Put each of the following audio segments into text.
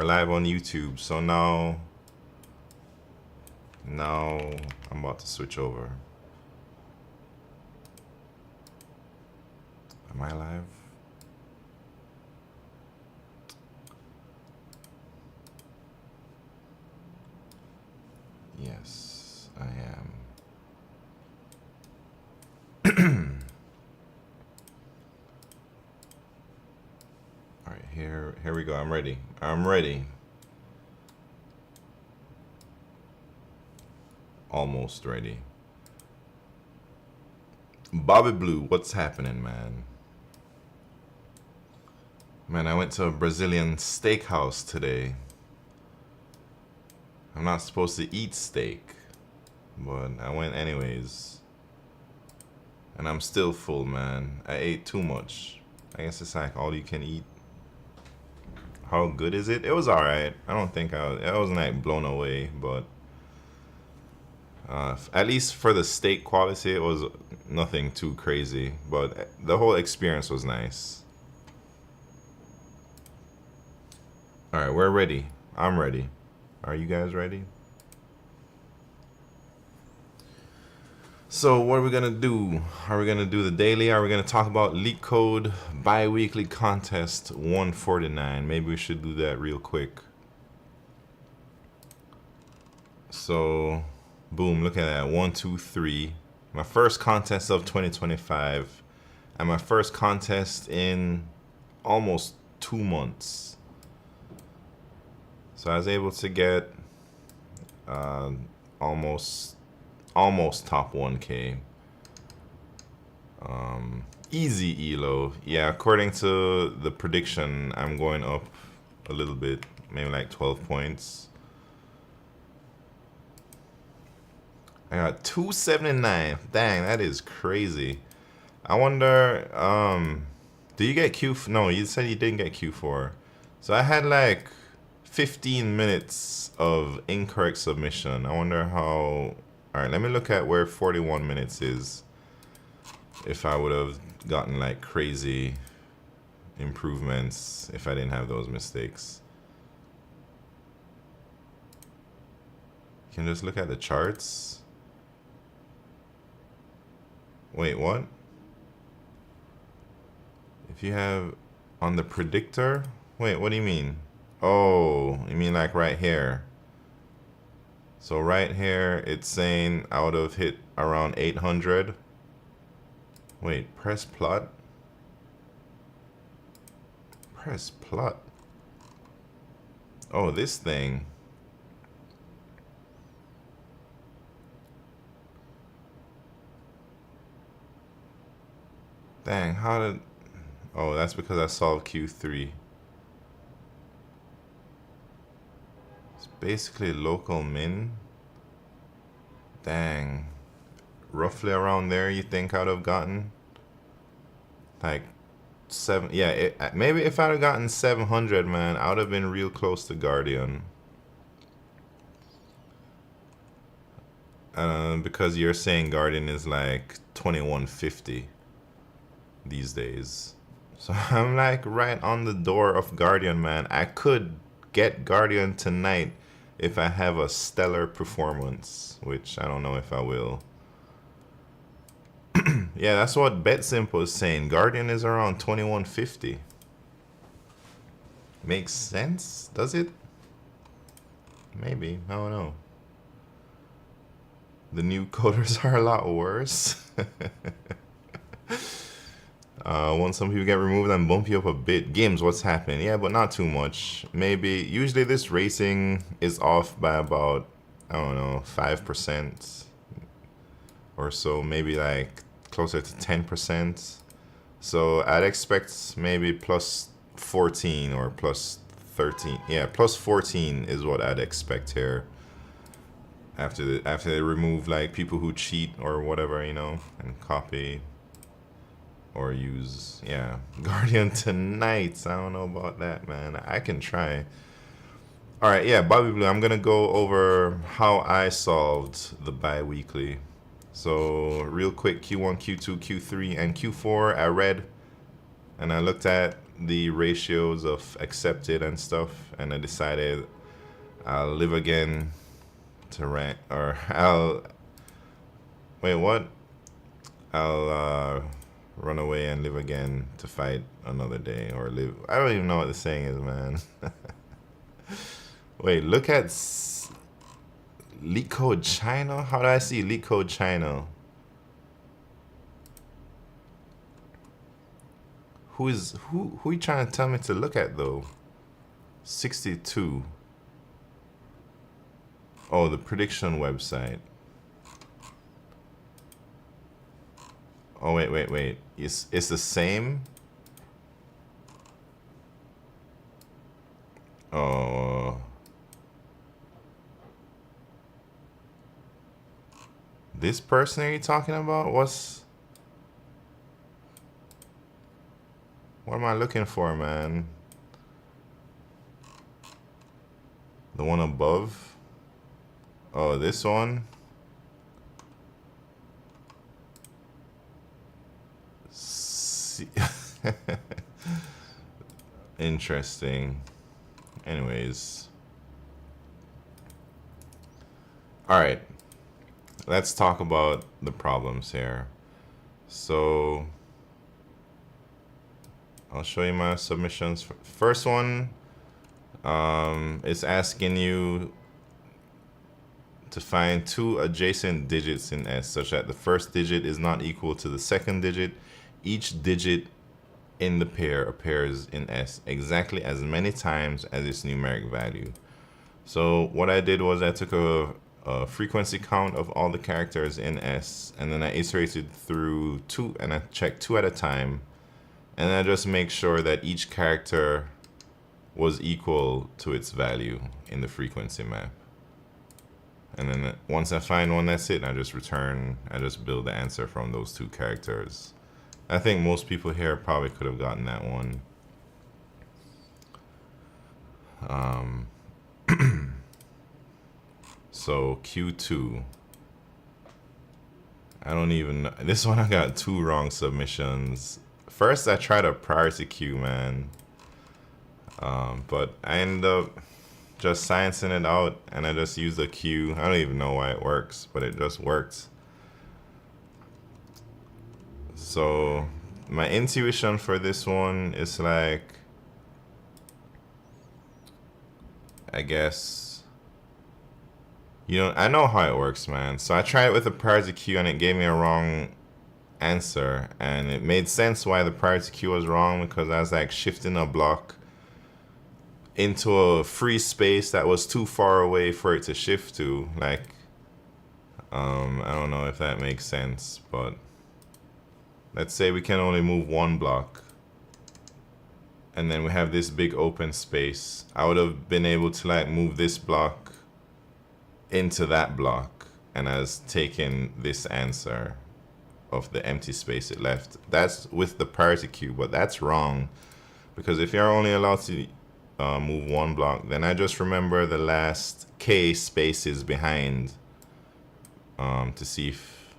live on YouTube. So now I'm about to switch over. Am I live? Yes, I am. All right, here we go. I'm ready. Almost ready. Bobby Blue, what's happening, man? Man, I went to a Brazilian steakhouse today. I'm not supposed to eat steak, but I went anyways. And I'm still full, man. I ate too much. I guess it's like all you can eat. How good is it? It was alright. I don't think I wasn't like blown away, but at least for the steak quality, it was nothing too crazy. But the whole experience was nice. Alright, we're ready. I'm ready. Are you guys ready? So what are we gonna do? Are we gonna do the daily? Are we gonna talk about LeetCode bi-weekly contest 149? Maybe we should do that real quick. So boom, look at that. 1, 2, 3. My first contest of 2025. And my first contest in almost 2 months. So I was able to get almost top 1K. Easy elo. Yeah, according to the prediction, I'm going up a little bit, maybe like 12 points. I got 279. Dang, that is crazy. I wonder, do you get Q? No, you said you didn't get Q4. So I had like 15 minutes of incorrect submission. I wonder how. All right, let me look at where 41 minutes is. If I would have gotten like crazy improvements if I didn't have those mistakes. You can just look at the charts. Wait, what? If you have on the predictor? Wait, what do you mean? Oh, you mean like right here? So right here, it's saying I would have hit around 800. Wait, press plot? Press plot. Oh, this thing. Dang, how did... Oh, that's because I solved Q3. It's basically local min. Dang. Roughly around there, you think I'd have gotten? Like 7... Yeah, maybe if I'd have gotten 700, man, I would have been real close to Guardian. Because you're saying Guardian is like 2150 these days. So I'm like right on the door of Guardian, man. I could get Guardian tonight if I have a stellar performance, which I don't know if I will. Yeah, that's what BetSimple is saying. Guardian is around 2150. Makes sense, does it? Maybe, I don't know. The new coders are a lot worse. Once some people get removed and bump you up a bit. Games, what's happening? Yeah, but not too much. Maybe, usually this racing is off by about, I don't know, 5% or so. Maybe like closer to 10%. So I'd expect maybe plus 14 or plus 13. Yeah, plus 14 is what I'd expect here. After they remove like people who cheat or whatever, you know, and copy. Or use, yeah, Guardian tonight. I don't know about that, man. I can try. All right, yeah, Bobby Blue. I'm gonna go over how I solved the bi-weekly. So real quick, Q1, Q2, Q3, and Q4. I read and I looked at the ratios of accepted and stuff, and I decided I'll live again to rank, or I'll wait. What? I'll run away and live again to fight another day, or live. I don't even know what the saying is, man. Wait, look at LeetCode China. How do I see LeetCode China? Who you trying to tell me to look at though? 62. Oh, the prediction website. Oh wait. It's the same. Oh. This person are you talking about? What am I looking for, man? The one above? Oh, this one? Interesting. Anyways. Alright. Let's talk about the problems here. So I'll show you my submissions. First one, it's asking you to find two adjacent digits in S such that the first digit is not equal to the second digit. Each digit in the pair appears in S exactly as many times as its numeric value. So what I did was I took a frequency count of all the characters in S, and then I iterated through two, and I checked two at a time, and I just make sure that each character was equal to its value in the frequency map. And then once I find one, that's it. I just build the answer from those two characters. I think most people here probably could have gotten that one. So Q2. I don't even know. This one I got two wrong submissions. First I tried a priority queue, man. But I ended up just sciencing it out, and I just used a queue. I don't even know why it works, but it just works. So my intuition for this one is like, I guess, I know how it works, man. So I tried it with a priority queue and it gave me a wrong answer, and it made sense why the priority queue was wrong, because I was like shifting a block into a free space that was too far away for it to shift to. Like, I don't know if that makes sense, but let's say we can only move one block, and then we have this big open space. I would have been able to like move this block into that block, and I was taking this answer of the empty space it left. That's with the priority queue, but that's wrong, because if you're only allowed to move one block, then I just remember the last K spaces behind to see if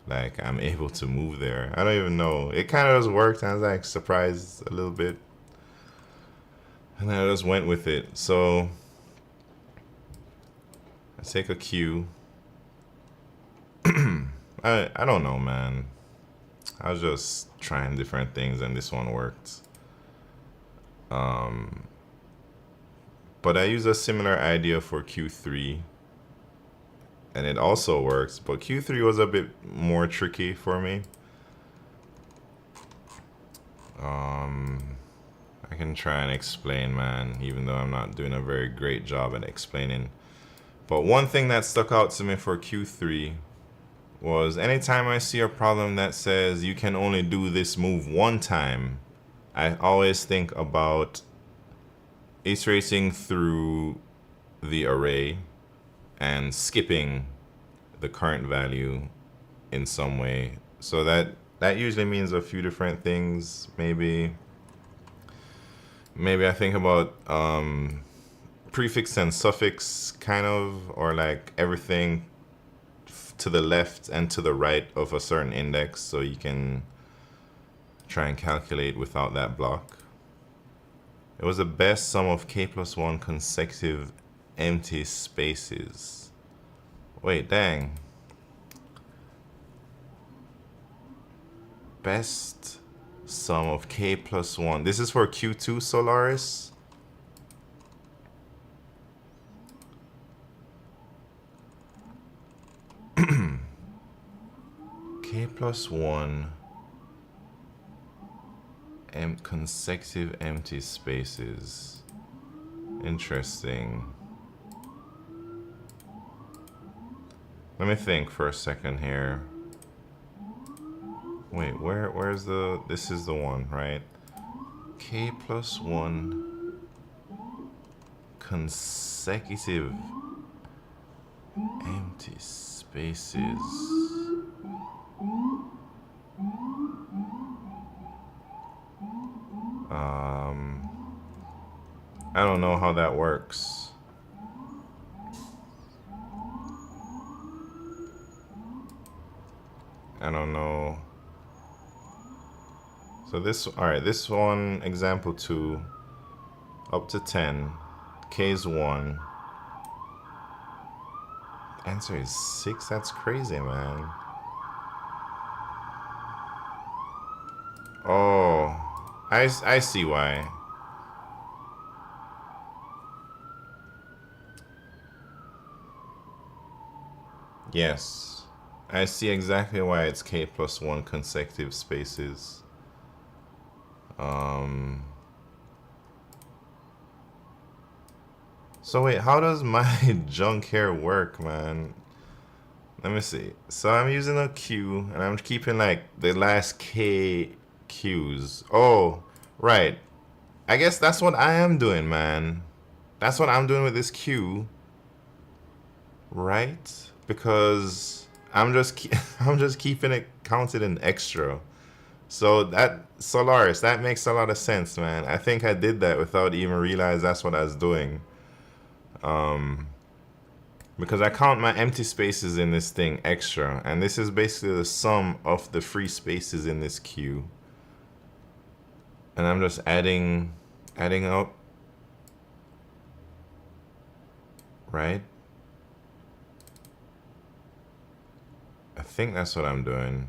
like I'm able to move there. I don't even know. It kind of just worked. I was like surprised a little bit, and I just went with it. So I take a Q. I don't know, man. I was just trying different things, and this one worked. But I use a similar idea for Q3, and it also works, but Q3 was a bit more tricky for me. I can try and explain, man, even though I'm not doing a very great job at explaining. But one thing that stuck out to me for Q3 was anytime I see a problem that says you can only do this move one time, I always think about iterating through the array and skipping the current value in some way. So that usually means a few different things. Maybe I think about prefix and suffix kind of, or like everything to the left and to the right of a certain index, so you can try and calculate without that block. It was the best sum of k plus 1 consecutive empty spaces. Wait, dang. Best sum of k plus 1. This is for Q2 Solaris. K plus 1 consecutive empty spaces. Interesting. Let me think for a second here. Wait, where's the, this is the one, right? K plus 1 consecutive empty spaces. I don't know how that works. I don't know. So this, alright, this one, example 2, up to 10, k is 1. Answer is 6? That's crazy, man. Oh, I see why. Yes, I see exactly why it's k plus 1 consecutive spaces. So wait, how does my junk here work, man? Let me see. So I'm using a queue and I'm keeping like the last k queues. Oh, right. I guess that's what I am doing, man. That's what I'm doing with this queue. Right? Because I'm just keeping it counted in extra. So that Solaris, that makes a lot of sense, man. I think I did that without even realize that's what I was doing. Because I count my empty spaces in this thing extra, and this is basically the sum of the free spaces in this queue. And I'm just adding up, right? I think that's what I'm doing.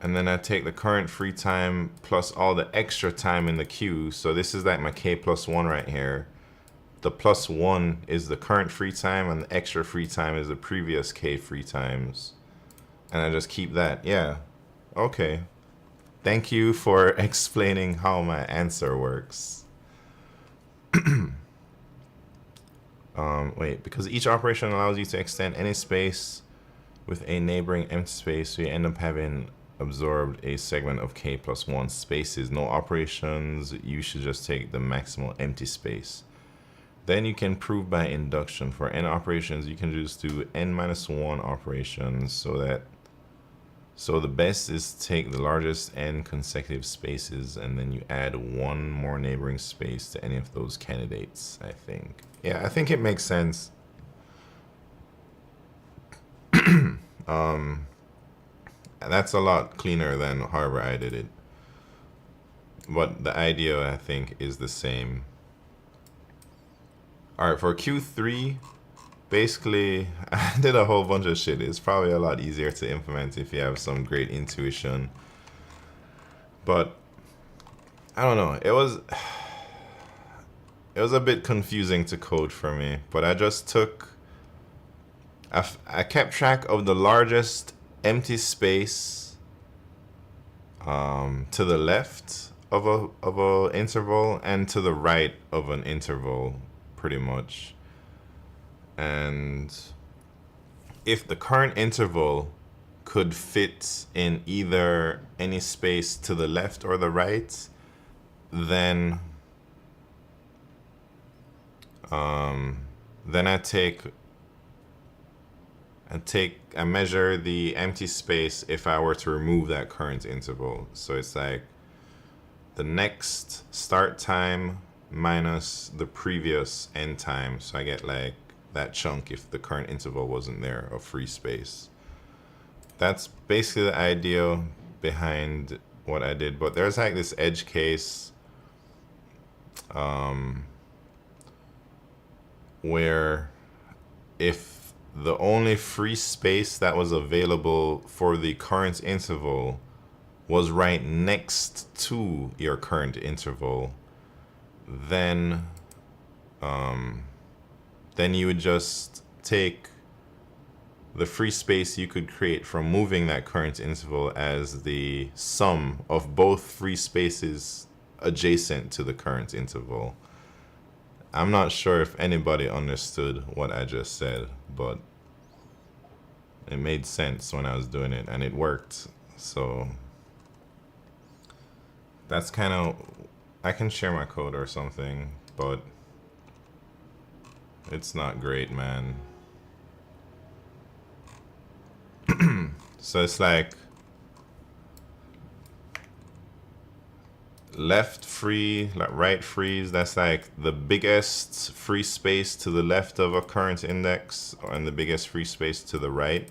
And then I take the current free time plus all the extra time in the queue. So this is like my k plus 1 right here. The plus 1 is the current free time, and the extra free time is the previous k free times. And I just keep that. Yeah. Okay. Thank you for explaining how my answer works. Wait, because each operation allows you to extend any space with a neighboring empty space, so you end up having absorbed a segment of k plus 1 spaces. No operations, you should just take the maximal empty space. Then you can prove by induction. For n operations, you can just do n minus 1 operations, so the best is take the largest n consecutive spaces, and then you add one more neighboring space to any of those candidates, I think. Yeah, I think it makes sense. That's a lot cleaner than however I did it. But the idea, I think, is the same. Alright, for Q3, basically, I did a whole bunch of shit. It's probably a lot easier to implement if you have some great intuition. But, I don't know. It was a bit confusing to code for me. But I just took... I kept track of the largest empty space to the left of a interval and to the right of an interval, pretty much. And if the current interval could fit in either any space to the left or the right, then I measure the empty space if I were to remove that current interval. So it's like the next start time minus the previous end time. So I get like that chunk if the current interval wasn't there of free space. That's basically the idea behind what I did, but there's like this edge case where if the only free space that was available for the current interval was right next to your current interval, then you would just take the free space you could create from moving that current interval as the sum of both free spaces adjacent to the current interval. I'm not sure if anybody understood what I just said, but it made sense when I was doing it, and it worked. So that's kind of, I can share my code or something, but it's not great, man. So it's like left free, like right freeze, that's like the biggest free space to the left of a current index and the biggest free space to the right.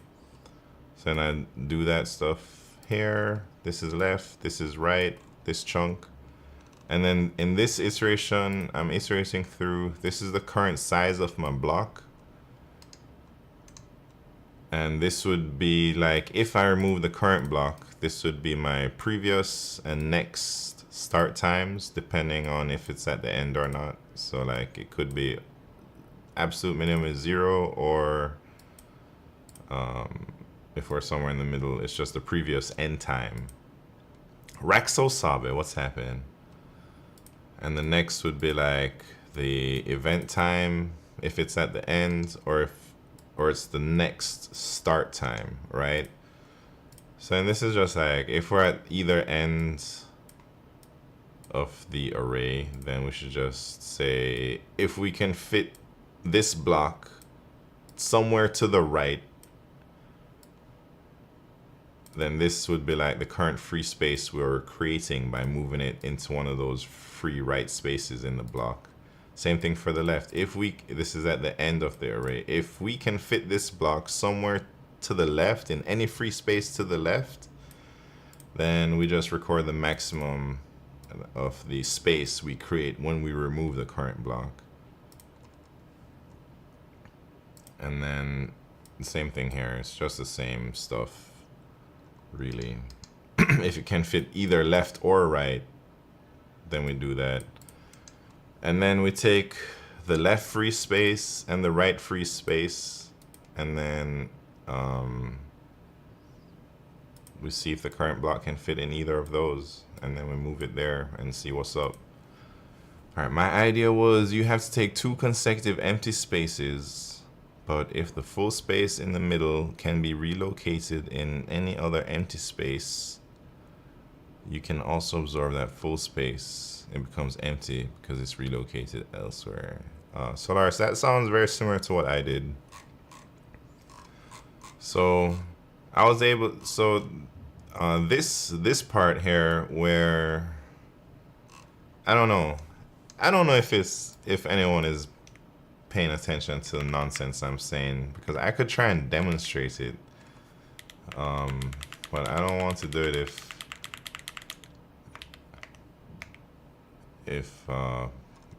So then I do that stuff here. This is left, this is right, this chunk. And then in this iteration, I'm iterating through, this is the current size of my block. And this would be like, if I remove the current block, this would be my previous and next start times, depending on if it's at the end or not. So like it could be absolute minimum is 0, or if we're somewhere in the middle, it's just the previous end time. Raxo Sabe, what's happening? And the next would be like the event time, if it's at the end, or it's the next start time, right? So and this is just like, if we're at either end of the array, then we should just say, if we can fit this block somewhere to the right, then this would be like the current free space we're creating by moving it into one of those free right spaces in the block. Same thing for the left. If we, this is at the end of the array, if we can fit this block somewhere to the left, in any free space to the left, then we just record the maximum of the space we create when we remove the current block. And then the same thing here, it's just the same stuff, really. If it can fit either left or right, then we do that. And then we take the left free space and the right free space, and then we see if the current block can fit in either of those, and then we move it there and see what's up. All right, my idea was you have to take 2 consecutive empty spaces, but if the full space in the middle can be relocated in any other empty space, you can also absorb that full space. It becomes empty because it's relocated elsewhere. Solaris, that sounds very similar to what I did. So I was able, so this part here where, I don't know if anyone is paying attention to the nonsense I'm saying, because I could try and demonstrate it, but I don't want to do it if I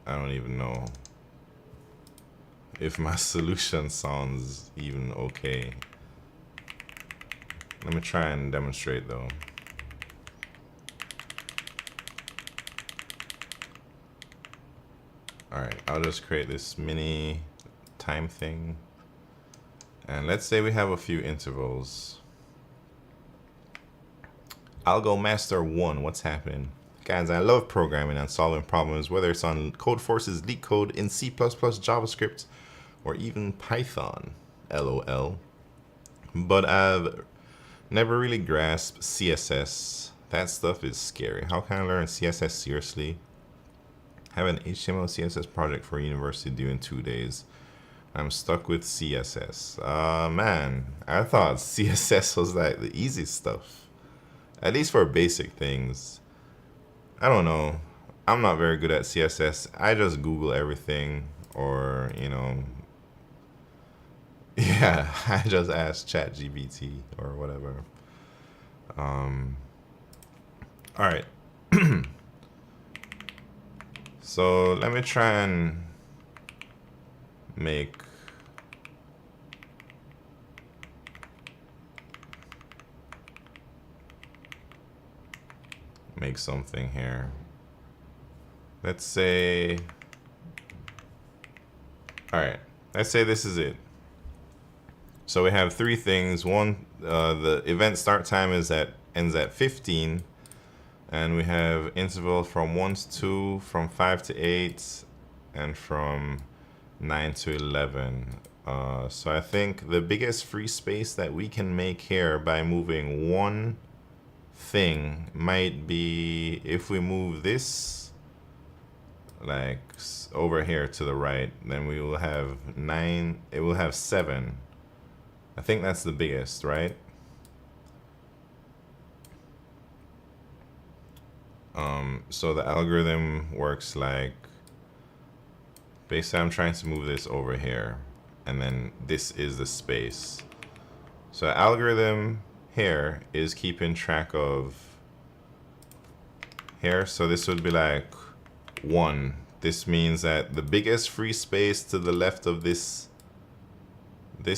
don't even know if my solution sounds even okay. Let me try and demonstrate though. Alright, I'll just create this mini time thing. And let's say we have a few intervals. I'll go master 1, what's happening? Guys, I love programming and solving problems, whether it's on Codeforce's LeetCode, in C++, JavaScript, or even Python, LOL. But I've never really grasped CSS. That stuff is scary. How can I learn CSS seriously? I have an HTML CSS project for university due in 2 days. I'm stuck with CSS. Man, I thought CSS was like the easy stuff. At least for basic things. I don't know. I'm not very good at CSS. I just Google everything, or, you know, yeah, I just ask ChatGPT or whatever. All right. So let me try and make something here. Let's say, all right, let's say this is it. So we have three things. One, the event start time ends at 15, and we have interval from 1 to 2, from 5 to 8, and from 9 to 11. So I think the biggest free space that we can make here by moving one thing might be if we move this like over here to the right, then we will have 9, it will have 7. I think that's the biggest, right? So the algorithm works like, basically I'm trying to move this over here, and then this is the space. So the algorithm here is keeping track of here. So this would be like 1. This means that the biggest free space to the left of this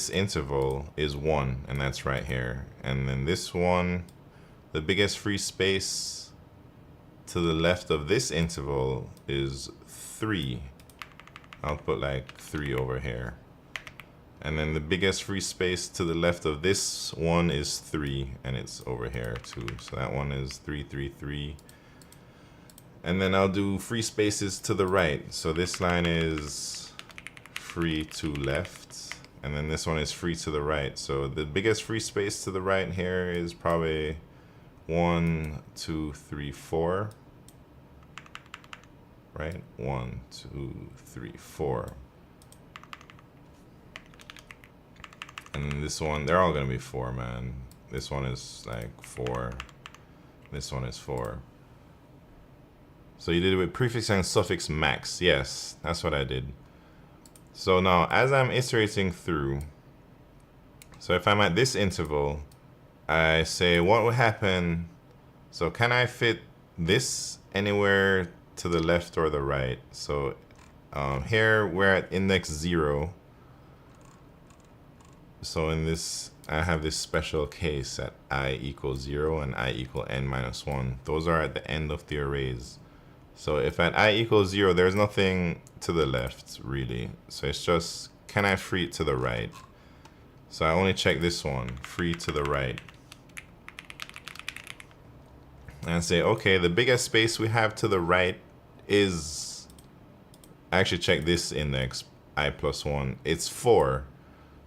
interval is 1, and that's right here. And then this one, the biggest free space to the left of this interval is 3. I'll put like 3 over here. And then the biggest free space to the left of this one is 3, and it's over here too. So that one is 3, 3, 3. And then I'll do free spaces to the right. So this line is free to left, and then this one is free to the right. So the biggest free space to the right here is probably 1, 2, 3, 4. Right? 1, 2, 3, 4. And then this one, they're all gonna be 4, man. This one is like 4. This one is 4. So you did it with prefix and suffix max. Yes, that's what I did. So now, as I'm iterating through, so if I'm at this interval, I say what would happen. So can I fit this anywhere to the left or the right? So here we're at index 0. So in this, I have this special case at I equals 0 and I equal n minus 1. Those are at the end of the arrays. So if at I equals 0, there's nothing to the left, really. So it's just, can I free it to the right? So I only check this one, free to the right. And say, okay, the biggest space we have to the right is, I actually check this index, I plus 1, it's 4.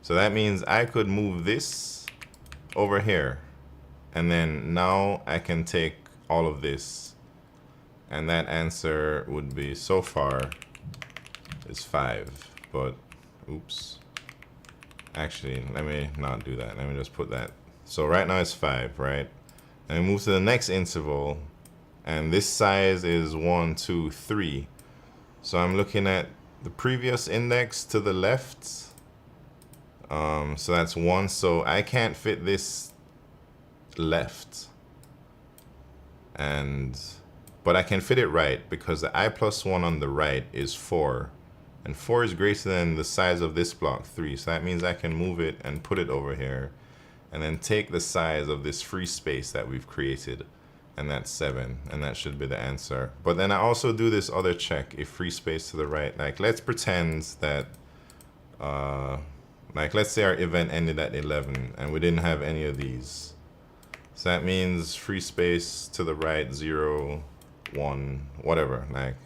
So that means I could move this over here. And then now I can take all of this. And that answer would be, so far, is 5. But, oops. Actually, let me not do that. Let me just put that. So right now it's 5, right? And we move to the next interval. And this size is 1, 2, 3. So I'm looking at the previous index to the left. So that's 1. So I can't fit this left. But I can fit it right because the I plus 1 on the right is 4. And 4 is greater than the size of this block, 3. So that means I can move it and put it over here. And then take the size of this free space that we've created. And that's 7. And that should be the answer. But then I also do this other check, if free space to the right. Like, let's pretend that, like, let's say our event ended at 11 and we didn't have any of these. So that means free space to the right, 0, 1, whatever. Like,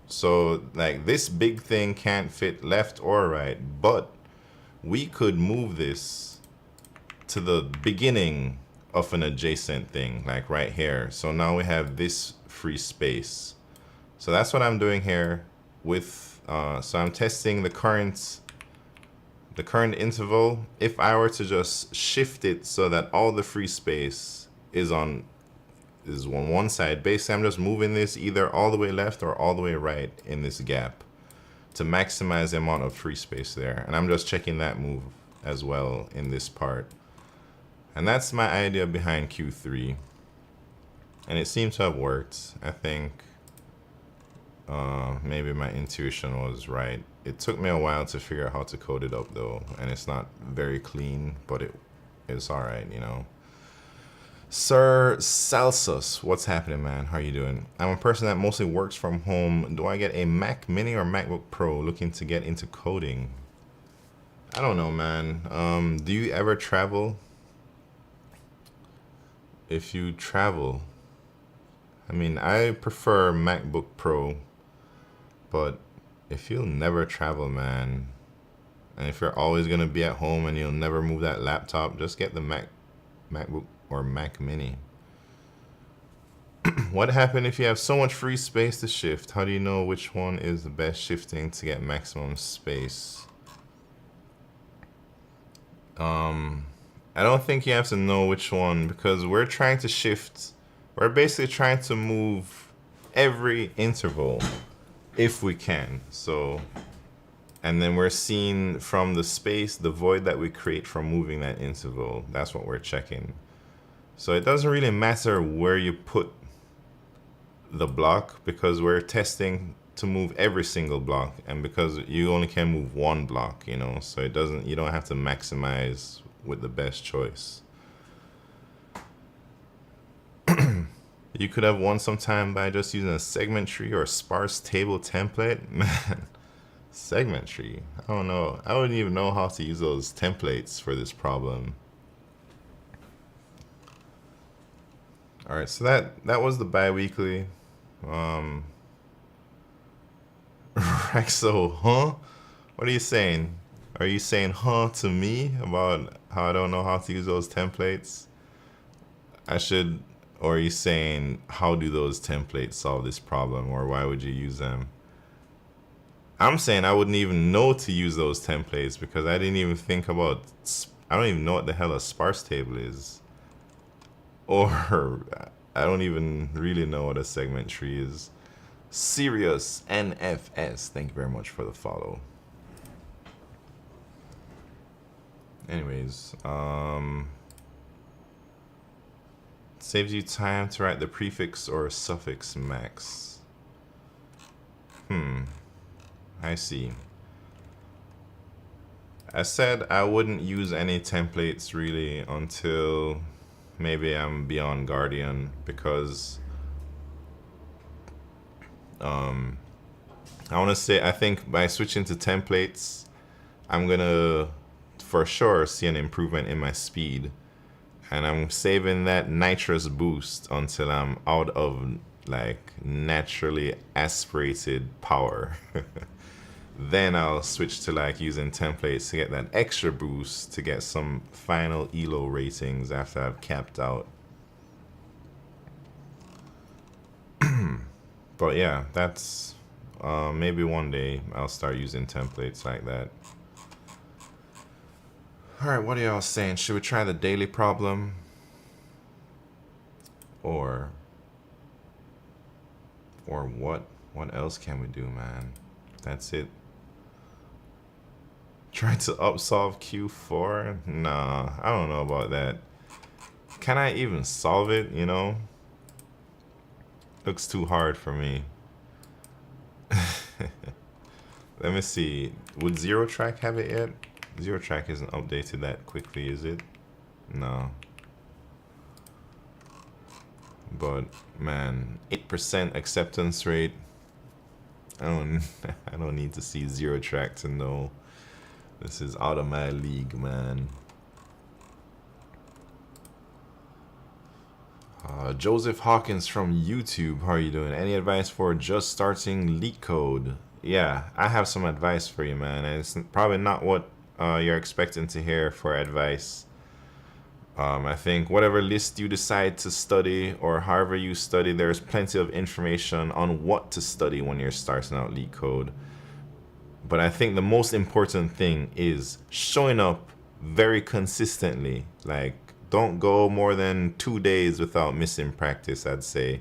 so like this big thing can't fit left or right, but we could move this to the beginning of an adjacent thing, like right here. So now we have this free space. So that's what I'm doing here with, so I'm testing the current interval. If I were to just shift it so that all the free space is on one side, basically I'm just moving this either all the way left or all the way right in this gap to maximize the amount of free space there. And I'm just checking that move as well in this part. And that's my idea behind Q3. And it seems to have worked. I think maybe my intuition was right. It took me a while to figure out how to code it up though, and it's not very clean, but it's all right, you know. Sir Celsus, what's happening, man? How are you doing? I'm a person that mostly works from home. Do I get a Mac Mini or MacBook Pro looking to get into coding? I don't know, man. Do you ever travel? If you travel, I mean, I prefer MacBook Pro, but if you'll never travel, man, and if you're always gonna be at home and you'll never move that laptop, just get the MacBook or Mac Mini. What happened if you have so much free space to shift? How do you know which one is the best shifting to get maximum space? I don't think you have to know which one, because we're trying to shift. We're basically trying to move every interval if we can. So, and then we're seeing from the space, the void that we create from moving that interval. That's what we're checking. So it doesn't really matter where you put the block, because we're testing to move every single block, and because you only can move one block, you know, so it doesn't, you don't have to maximize with the best choice. You could have won some time by just using a segment tree or a sparse table template. Man, segment tree, I don't know, I wouldn't even know how to use those templates for this problem. All right, so that was the bi-weekly. Rexo, huh? What are you saying? Are you saying huh to me about how I don't know how to use those templates? I should, or are you saying how do those templates solve this problem, or why would you use them? I'm saying I wouldn't even know to use those templates because I didn't even think about, I don't even know what the hell a sparse table is. Or I don't even really know what a segment tree is. Sirius NFS, thank you very much for the follow. Anyways, saves you time to write the prefix or suffix max. I see. I said I wouldn't use any templates really until maybe I'm beyond Guardian, because I want to say, I think by switching to templates, I'm gonna for sure see an improvement in my speed, and I'm saving that nitrous boost until I'm out of like naturally aspirated power. Then I'll switch to like using templates to get that extra boost to get some final ELO ratings after I've capped out. But yeah, that's maybe one day I'll start using templates like that. Alright, what are y'all saying? Should we try the daily problem? Or what? What else can we do, man? That's it. Try to upsolve Q4? Nah, I don't know about that. Can I even solve it, you know? Looks too hard for me. Let me see. Would Zero Track have it yet? Zero Track isn't updated that quickly, is it? No. But man, 8% acceptance rate. I don't need to see Zero Track to know this is out of my league, man. Joseph Hawkins from YouTube, how are you doing? Any advice for just starting LeetCode? Yeah, I have some advice for you, man. And it's probably not what you're expecting to hear for advice. I think whatever list you decide to study or however you study, there's plenty of information on what to study when you're starting out LeetCode. But I think the most important thing is showing up very consistently. Like, don't go more than 2 days without missing practice, I'd say.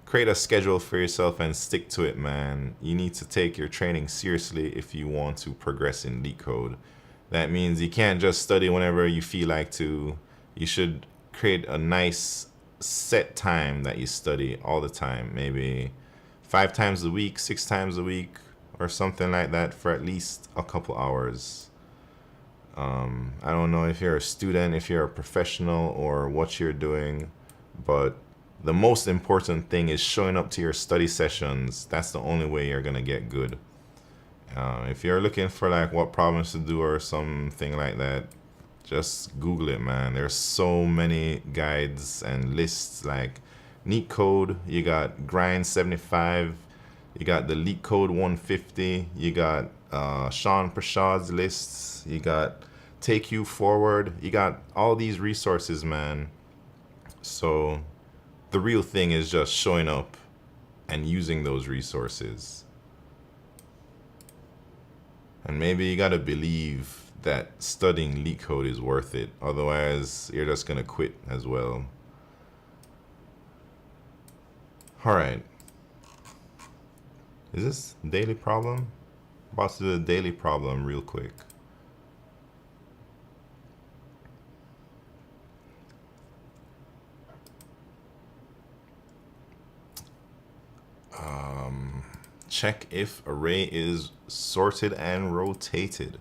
Create a schedule for yourself and stick to it, man. You need to take your training seriously if you want to progress in LeetCode. That means you can't just study whenever you feel like to. You should create a nice set time that you study all the time, maybe 5 times a week, 6 times a week, or something like that for at least a couple hours. I don't know if you're a student, if you're a professional, or what you're doing, but the most important thing is showing up to your study sessions. That's the only way you're gonna get good. If you're looking for like what problems to do or something like that, just Google it, man. There's so many guides and lists like LeetCode, you got Grind 75, you got the LeetCode 150, you got Sean Prashad's lists, you got Take You Forward, you got all these resources, man. So the real thing is just showing up and using those resources. And maybe you gotta believe that studying LeetCode is worth it. Otherwise, you're just gonna quit as well. Alright. Is this daily problem? About to do the daily problem real quick. Check if array is sorted and rotated.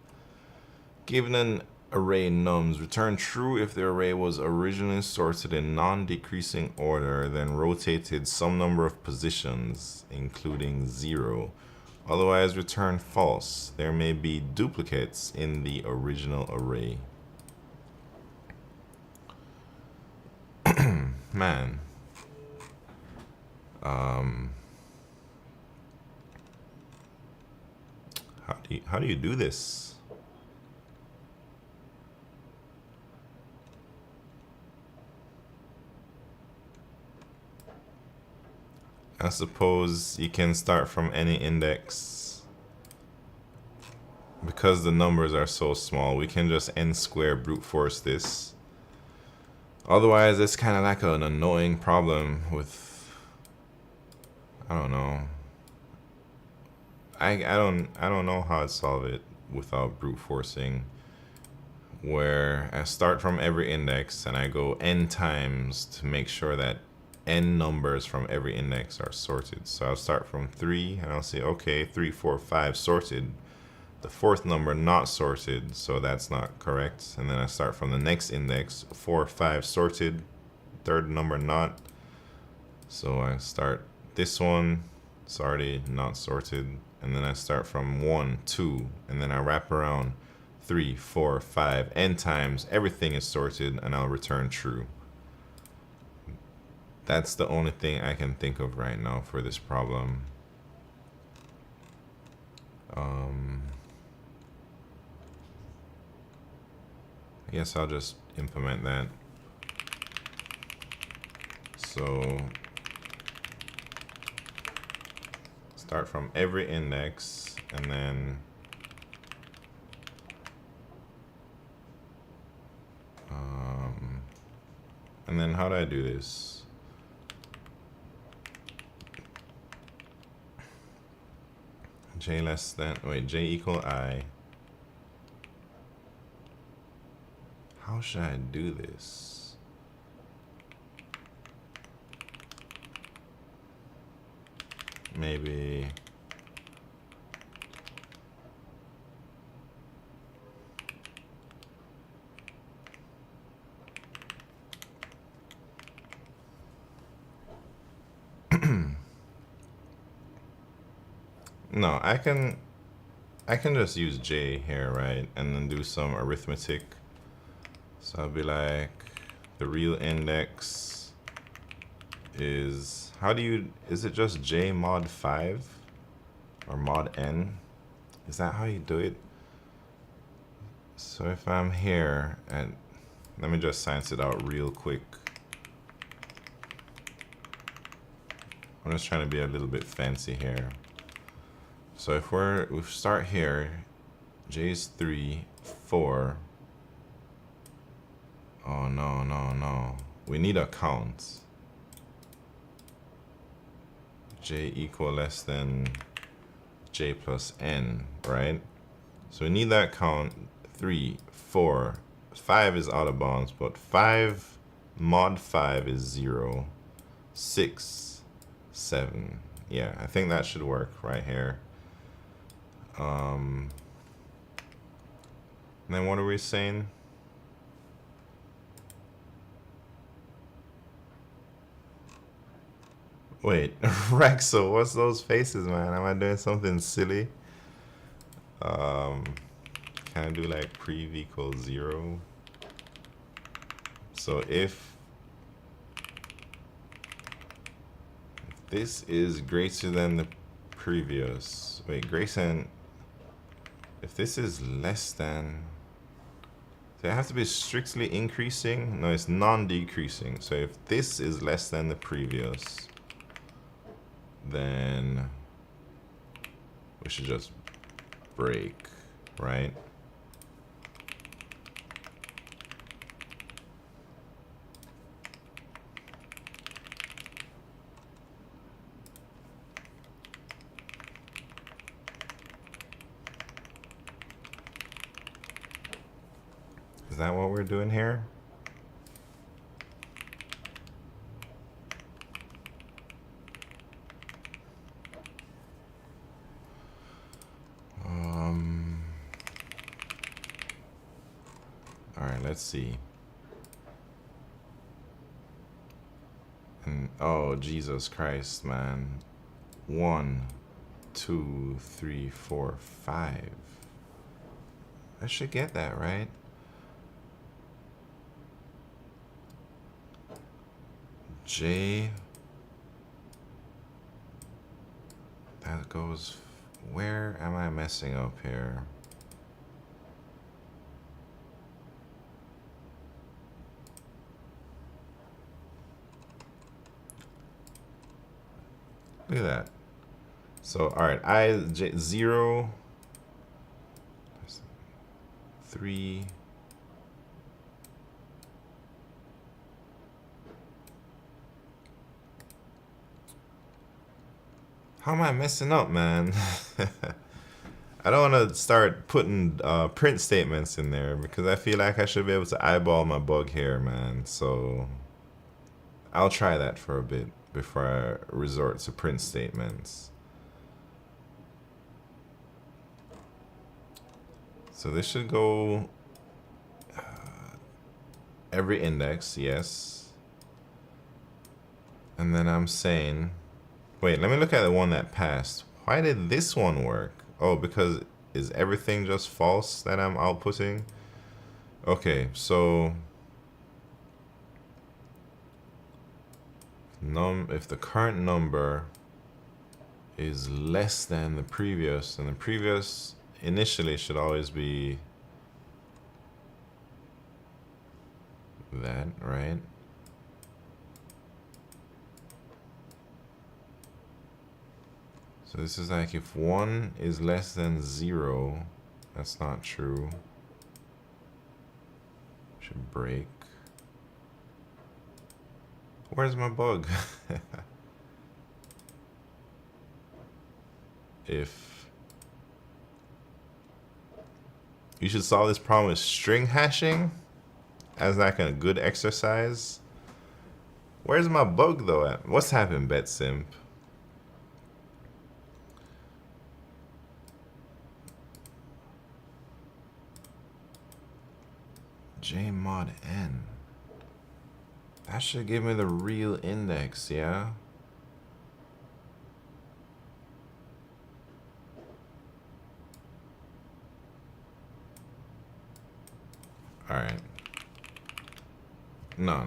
Given an array nums, return true if the array was originally sorted in non-decreasing order, then rotated some number of positions, including 0. Otherwise, return false. There may be duplicates in the original array. Man. How do you do this? I suppose you can start from any index. Because the numbers are so small, we can just n square brute force this. Otherwise, it's kind of like an annoying problem with, I don't know. I don't know how to solve it without brute forcing, where I start from every index and I go n times to make sure that n numbers from every index are sorted. So I'll start from 3 and I'll say, okay, 3, 4, 5 sorted. The fourth number not sorted, so that's not correct. And then I start from the next index, 4, 5 sorted, third number not. So I start this one, it's already not sorted. And then I start from 1, 2, and then I wrap around 3, 4, 5, n times. Everything is sorted, and I'll return true. That's the only thing I can think of right now for this problem. I guess I'll just implement that. So start from every index and then how do I do this? J less than, wait, J equal I. How should I do this? Maybe no, I can just use J here, right? And then do some arithmetic. So I'll be like, the real index is, is it just J mod 5 or mod n? Is that how you do it? So if I'm here, and let me just science it out real quick. I'm just trying to be a little bit fancy here. So if we start here, J is 3, 4. Oh no. We need a count. J equal less than J plus n, right? So we need that count. 3, 4, 5 is out of bounds, but 5 Mod 5 is 0, 6, 7. Yeah, I think that should work right here. Then what are we saying? Wait, Rexo, what's those faces, man? Am I doing something silly? Can I do like prev equals 0? So if this is greater than the previous, wait, greater than, if this is less than, so it has to be strictly increasing? No, it's non-decreasing. So if this is less than the previous, then we should just break, right? Is that what we're doing here? All right, let's see. And oh, Jesus Christ, man. 1, 2, 3, 4, 5. I should get that, right? J. That goes. Where am I messing up here? Look at that. So, all right, J 0, 3. How am I messing up, man? I don't want to start putting print statements in there because I feel like I should be able to eyeball my bug here, man. So I'll try that for a bit before I resort to print statements. So this should go every index, yes. And then I'm saying, wait, let me look at the one that passed. Why did this one work? Oh, because is everything just false that I'm outputting? Okay, so if the current number is less than the previous, then the previous initially should always be that, right? So this is like if 1 is less than 0, that's not true. Should break. Where's my bug? If you should solve this problem with string hashing as like a good exercise. Where's my bug though at? What's happened, BetSimp? J mod n. That should give me the real index, yeah? Alright. No.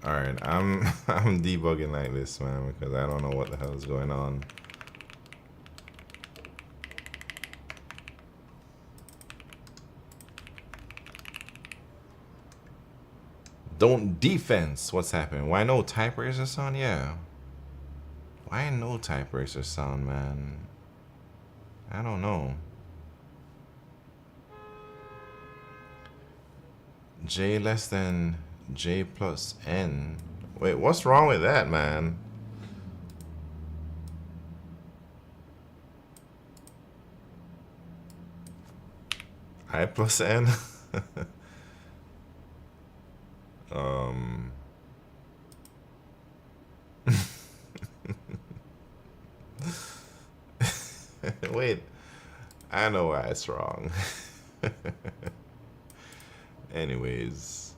Alright, I'm debugging like this, man, because I don't know what the hell is going on. Don't defense. What's happening? Why no type eraser sound? Yeah. Why no type eraser sound, man? I don't know. J less than J plus N. Wait, what's wrong with that, man? I plus N? Wait, I know why it's wrong. Anyways.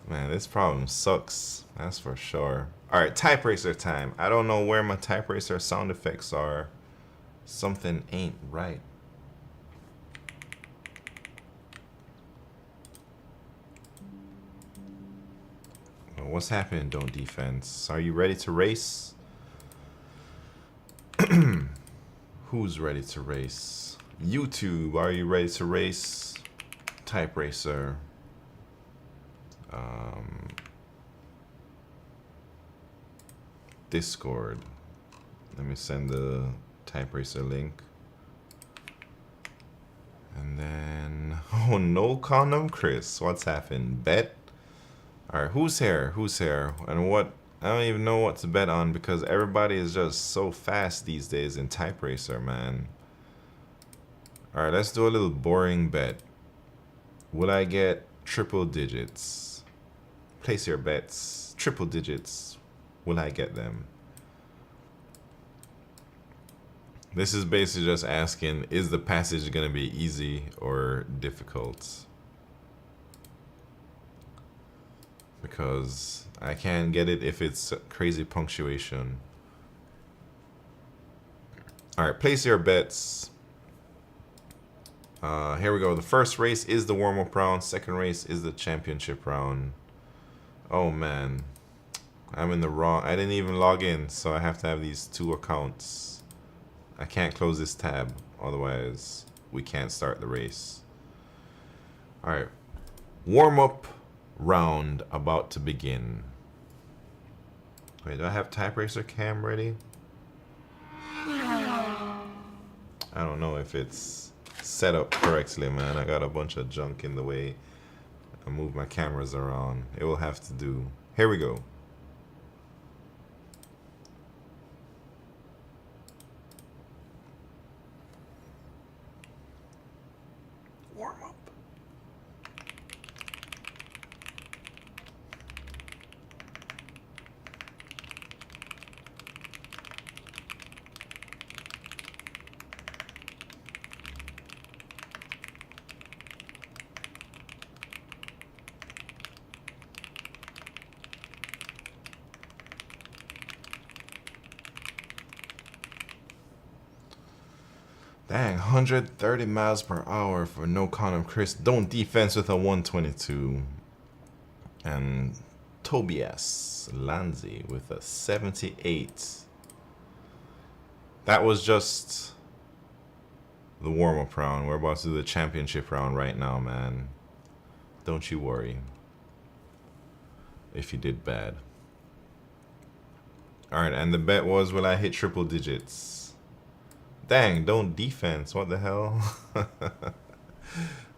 Man, this problem sucks. That's for sure. Alright, type racer time. I don't know where my type racer sound effects are. Something ain't right. Well, what's happening, Don't Defense? Are you ready to race? Who's ready to race? YouTube, are you ready to race? Type racer. Discord. Let me send the type racer link. And then, oh, no condom, Chris. What's happened? Bet. All right, who's here? Who's here? And what? I don't even know what to bet on because everybody is just so fast these days in type racer, man. All right, let's do a little boring bet. Will I get triple digits? Place your bets. Triple digits. Will I get them? This is basically just asking, is the passage going to be easy or difficult? Because I can't get it if it's crazy punctuation. All right, place your bets. Here we go. The first race is the warm-up round. Second race is the championship round. Oh, man. I'm in the wrong. I didn't even log in, so I have to have these two accounts. I can't close this tab. Otherwise, we can't start the race. All right. Warm-up round about to begin. Wait, do I have type racer cam ready? I don't know if it's set up correctly, man. I got a bunch of junk in the way. I move my cameras around. It will have to do. Here we go. Warm up. Dang, 130 miles per hour for no condom Chris. Don't defense with a 122. And Tobias Lanzi with a 78. That was just the warm-up round. We're about to do the championship round right now, man. Don't you worry if you did bad. Alright, and the bet was, will I hit triple digits? Dang, don't defense. What the hell?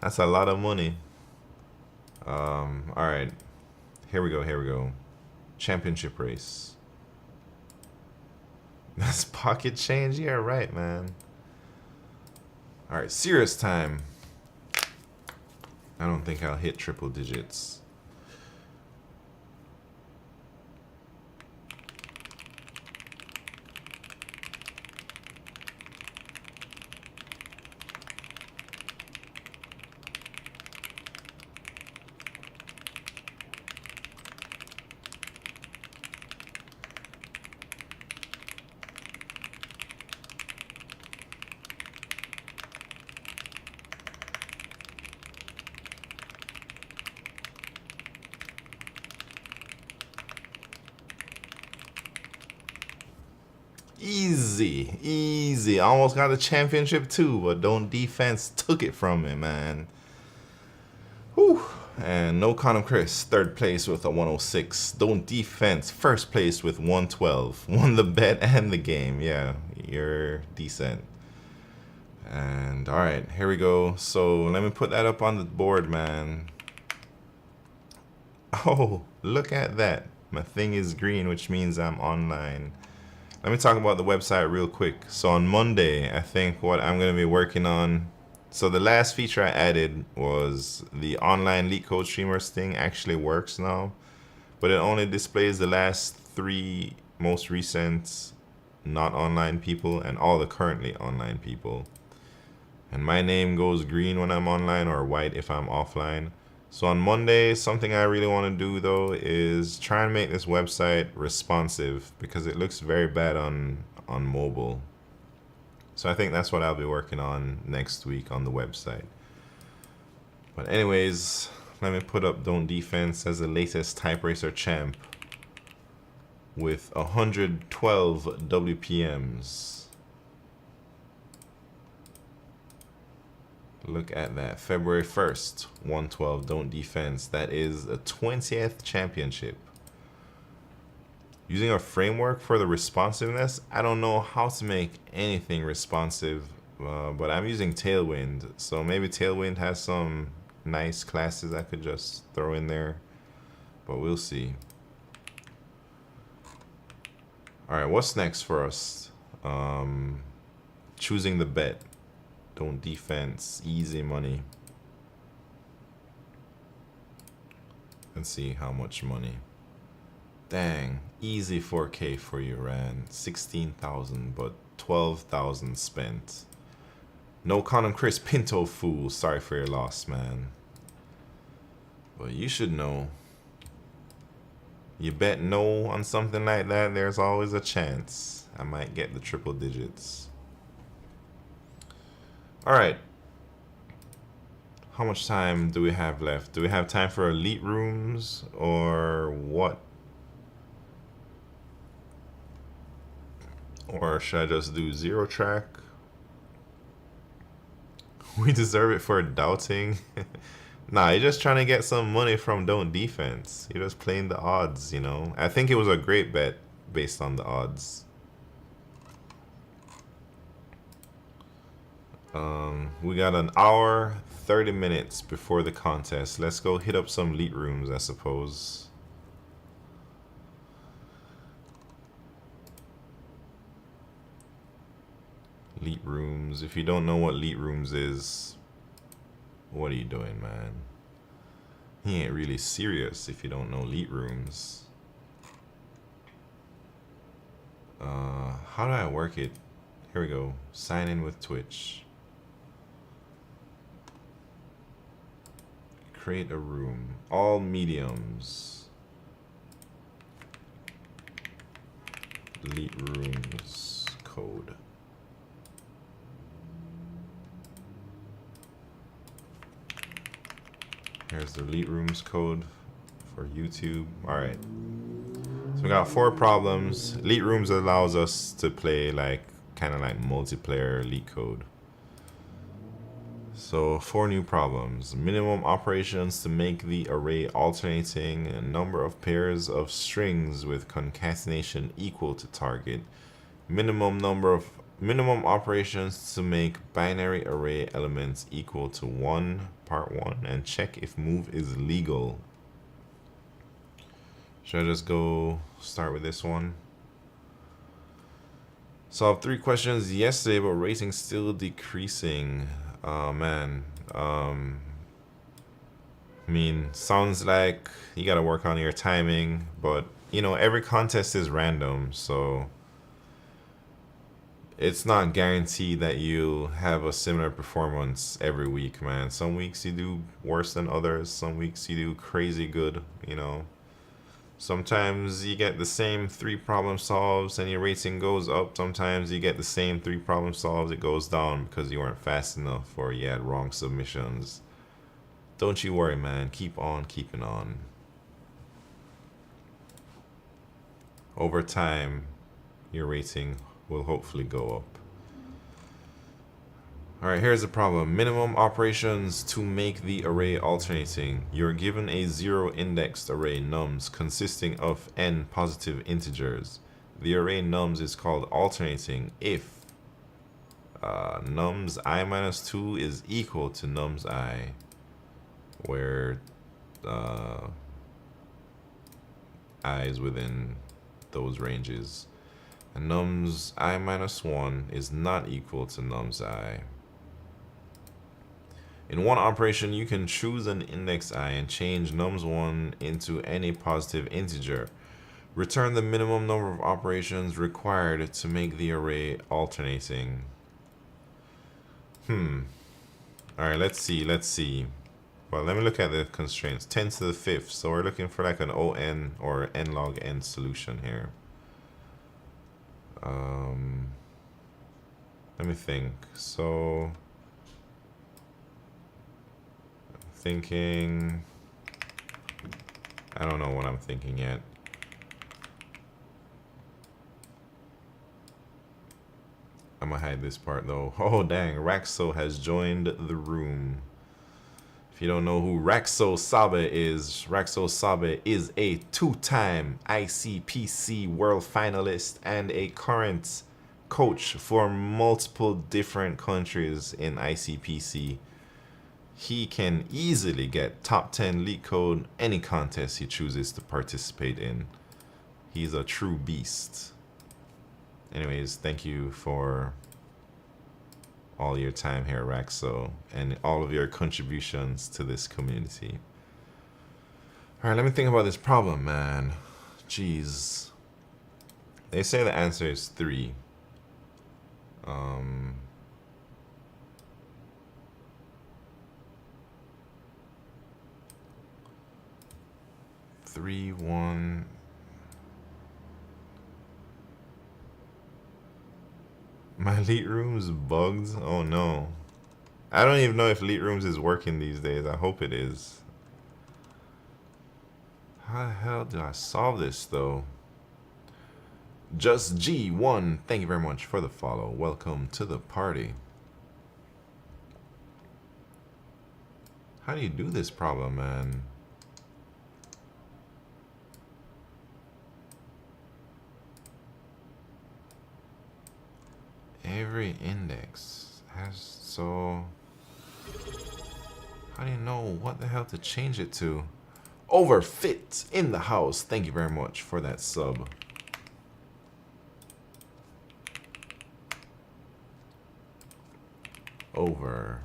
That's a lot of money. Alright. Here we go, here we go. Championship race. That's pocket change? Yeah, right, man. Alright, serious time. I don't think I'll hit triple digits. Easy, easy. Almost got the championship too, but don't defense took it from me, man. Whew. And no condom Chris, third place with a 106. Don't defense, first place with 112. Won the bet and the game. Yeah, you're decent. And all right, here we go. So let me put that up on the board, man. Oh, look at that. My thing is green, which means I'm online. Let me talk about the website real quick. So on Monday, I think what I'm going to be working on. So the last feature I added was the online LeetCode streamers thing actually works now, but it only displays the last 3 most recent not online people and all the currently online people. And my name goes green when I'm online or white if I'm offline. So on Monday, something I really want to do though is try and make this website responsive because it looks very bad on mobile. So I think that's what I'll be working on next week on the website. But anyways, let me put up Don't Defense as the latest Type Racer champ with 112 WPMs. Look at that. February 1st, 112 Don't Defense. That is a 20th championship. Using a framework for the responsiveness, I don't know how to make anything responsive, but I'm using Tailwind. So maybe Tailwind has some nice classes I could just throw in there, but we'll see. All right, what's next for us? Choosing the bet. Don't Defense, easy money. Let's see how much money. Dang, easy 4K for you, Ran. 16,000, but 12,000 spent. No Con and Chris Pinto fool. Sorry for your loss, man. But you should know. You bet no on something like that, there's always a chance I might get the triple digits. Alright. How much time do we have left? Do we have time for elite rooms or what? Or should I just do 0 track? We deserve it for doubting. Nah, you're just trying to get some money from Don't Defense. You're just playing the odds, you know. I think it was a great bet based on the odds. We got an hour, 30 minutes before the contest. Let's go hit up some elite rooms, I suppose. Elite rooms. If you don't know what elite rooms is, what are you doing, man? He ain't really serious if you don't know elite rooms. How do I work it? Here we go. Sign in with Twitch. Create a room. All mediums. Elite rooms code. Here's the elite rooms code for YouTube. Alright. So we got 4 problems. Elite rooms allows us to play like kind of like multiplayer LeetCode. So 4 new problems. Minimum operations to make the array alternating, a number of pairs of strings with concatenation equal to target. Minimum operations to make binary array elements equal to 1, part 1, and check if move is legal. Should I just go start with this one? Solved 3 questions yesterday, but rating still decreasing. Oh man. I mean, sounds like you gotta work on your timing, but you know, every contest is random, so it's not guaranteed that you'll have a similar performance every week, man. Some weeks you do worse than others, some weeks you do crazy good, you know. Sometimes you get the same 3 problem solves and your rating goes up. Sometimes you get the same 3 problem solves, it goes down because you weren't fast enough or you had wrong submissions. Don't you worry, man. Keep on keeping on. Over time, your rating will hopefully go up. Alright, here's the problem. Minimum operations to make the array alternating. You're given a 0-indexed array nums consisting of n positive integers. The array nums is called alternating if nums I minus 2 is equal to nums I, where I is within those ranges. And nums I minus 1 is not equal to nums I. In one operation, you can choose an index I and change nums1 into any positive integer. Return the minimum number of operations required to make the array alternating. Alright, let's see. Well, let me look at the constraints. 10 to the 5th. So we're looking for like an ON or n log n solution here. Let me think. So thinking, I don't know what I'm thinking yet. I'm gonna hide this part though. Oh dang, Raxo has joined the room. If you don't know who Raxo Sabe is a two-time ICPC world finalist and a current coach for multiple different countries in ICPC. He can easily get top 10 LeetCode any contest he chooses to participate in. He's a true beast. Anyways, thank you for all your time here, Raxo, and all of your contributions to this community. Alright, let me think about this problem, man. Jeez. They say the answer is 3. 3, 1. My Leet Rooms bugged? Oh no. I don't even know if Leet Rooms is working these days. I hope it is. How the hell do I solve this though? Just G1, thank you very much for the follow. Welcome to the party. How do you do this problem, man? Every index has so... How do you know what the hell to change it to? Overfit in the house. Thank you very much for that sub. Overfit.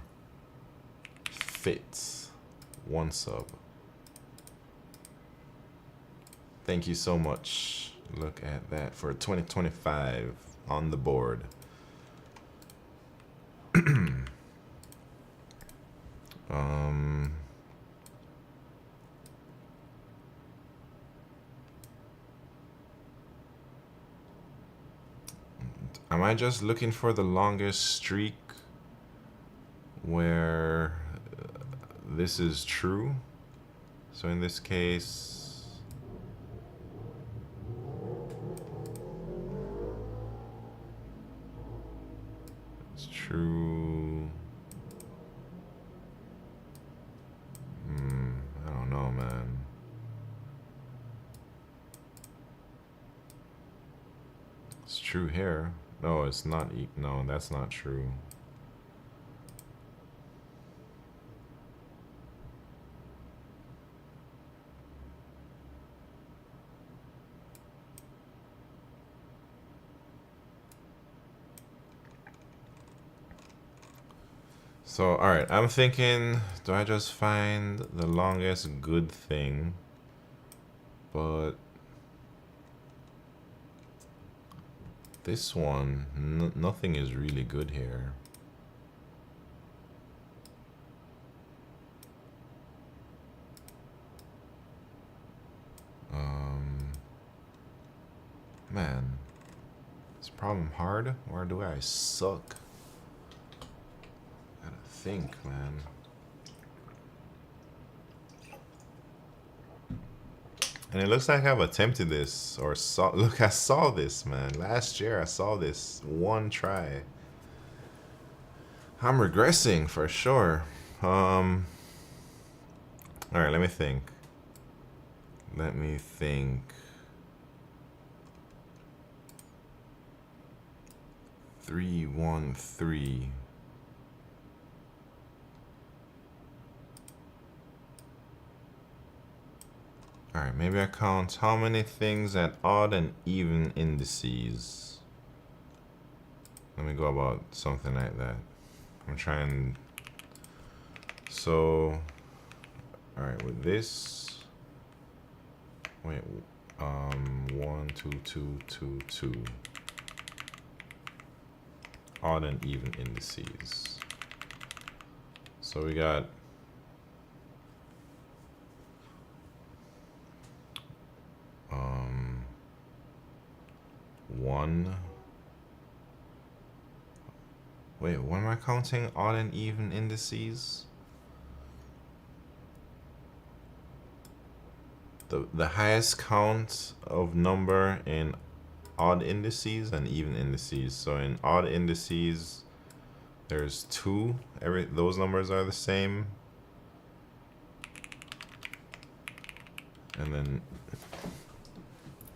1 sub. Thank you so much. Look at that for 2025 on the board. Am I just looking for the longest streak where this is true? So in this case, it's true. I don't know, man. It's true here. No, it's not. No, that's not true. So, alright, I'm thinking, do I just find the longest good thing? But this one, nothing is really good here. Man, is this problem hard, or do I suck? I gotta think, man. And it looks like I've attempted this, or look, I saw this, man. Last year I saw this one try. I'm regressing for sure. Alright, let me think. Let me think. 3, 1, 3. All right, maybe I count how many things at odd and even indices. Let me go about something like that. I'm trying. So, all right, with this, wait, 1, 2, 2, 2, 2. Odd and even indices. So we got 1. Wait, what am I counting? Odd and even indices? The highest count of number in odd indices and even indices. So in odd indices, there's 2. Those numbers are the same. And then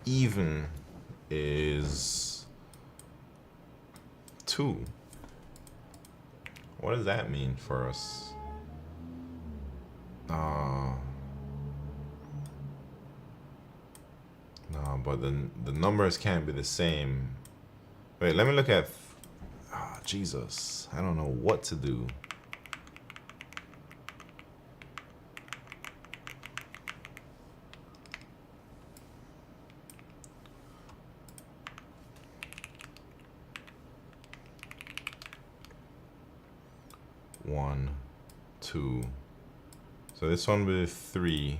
even is 2. What does that mean for us? No, but the numbers can't be the same. Wait, let me look at. Jesus, I don't know what to do. One, 2. So this one will be 3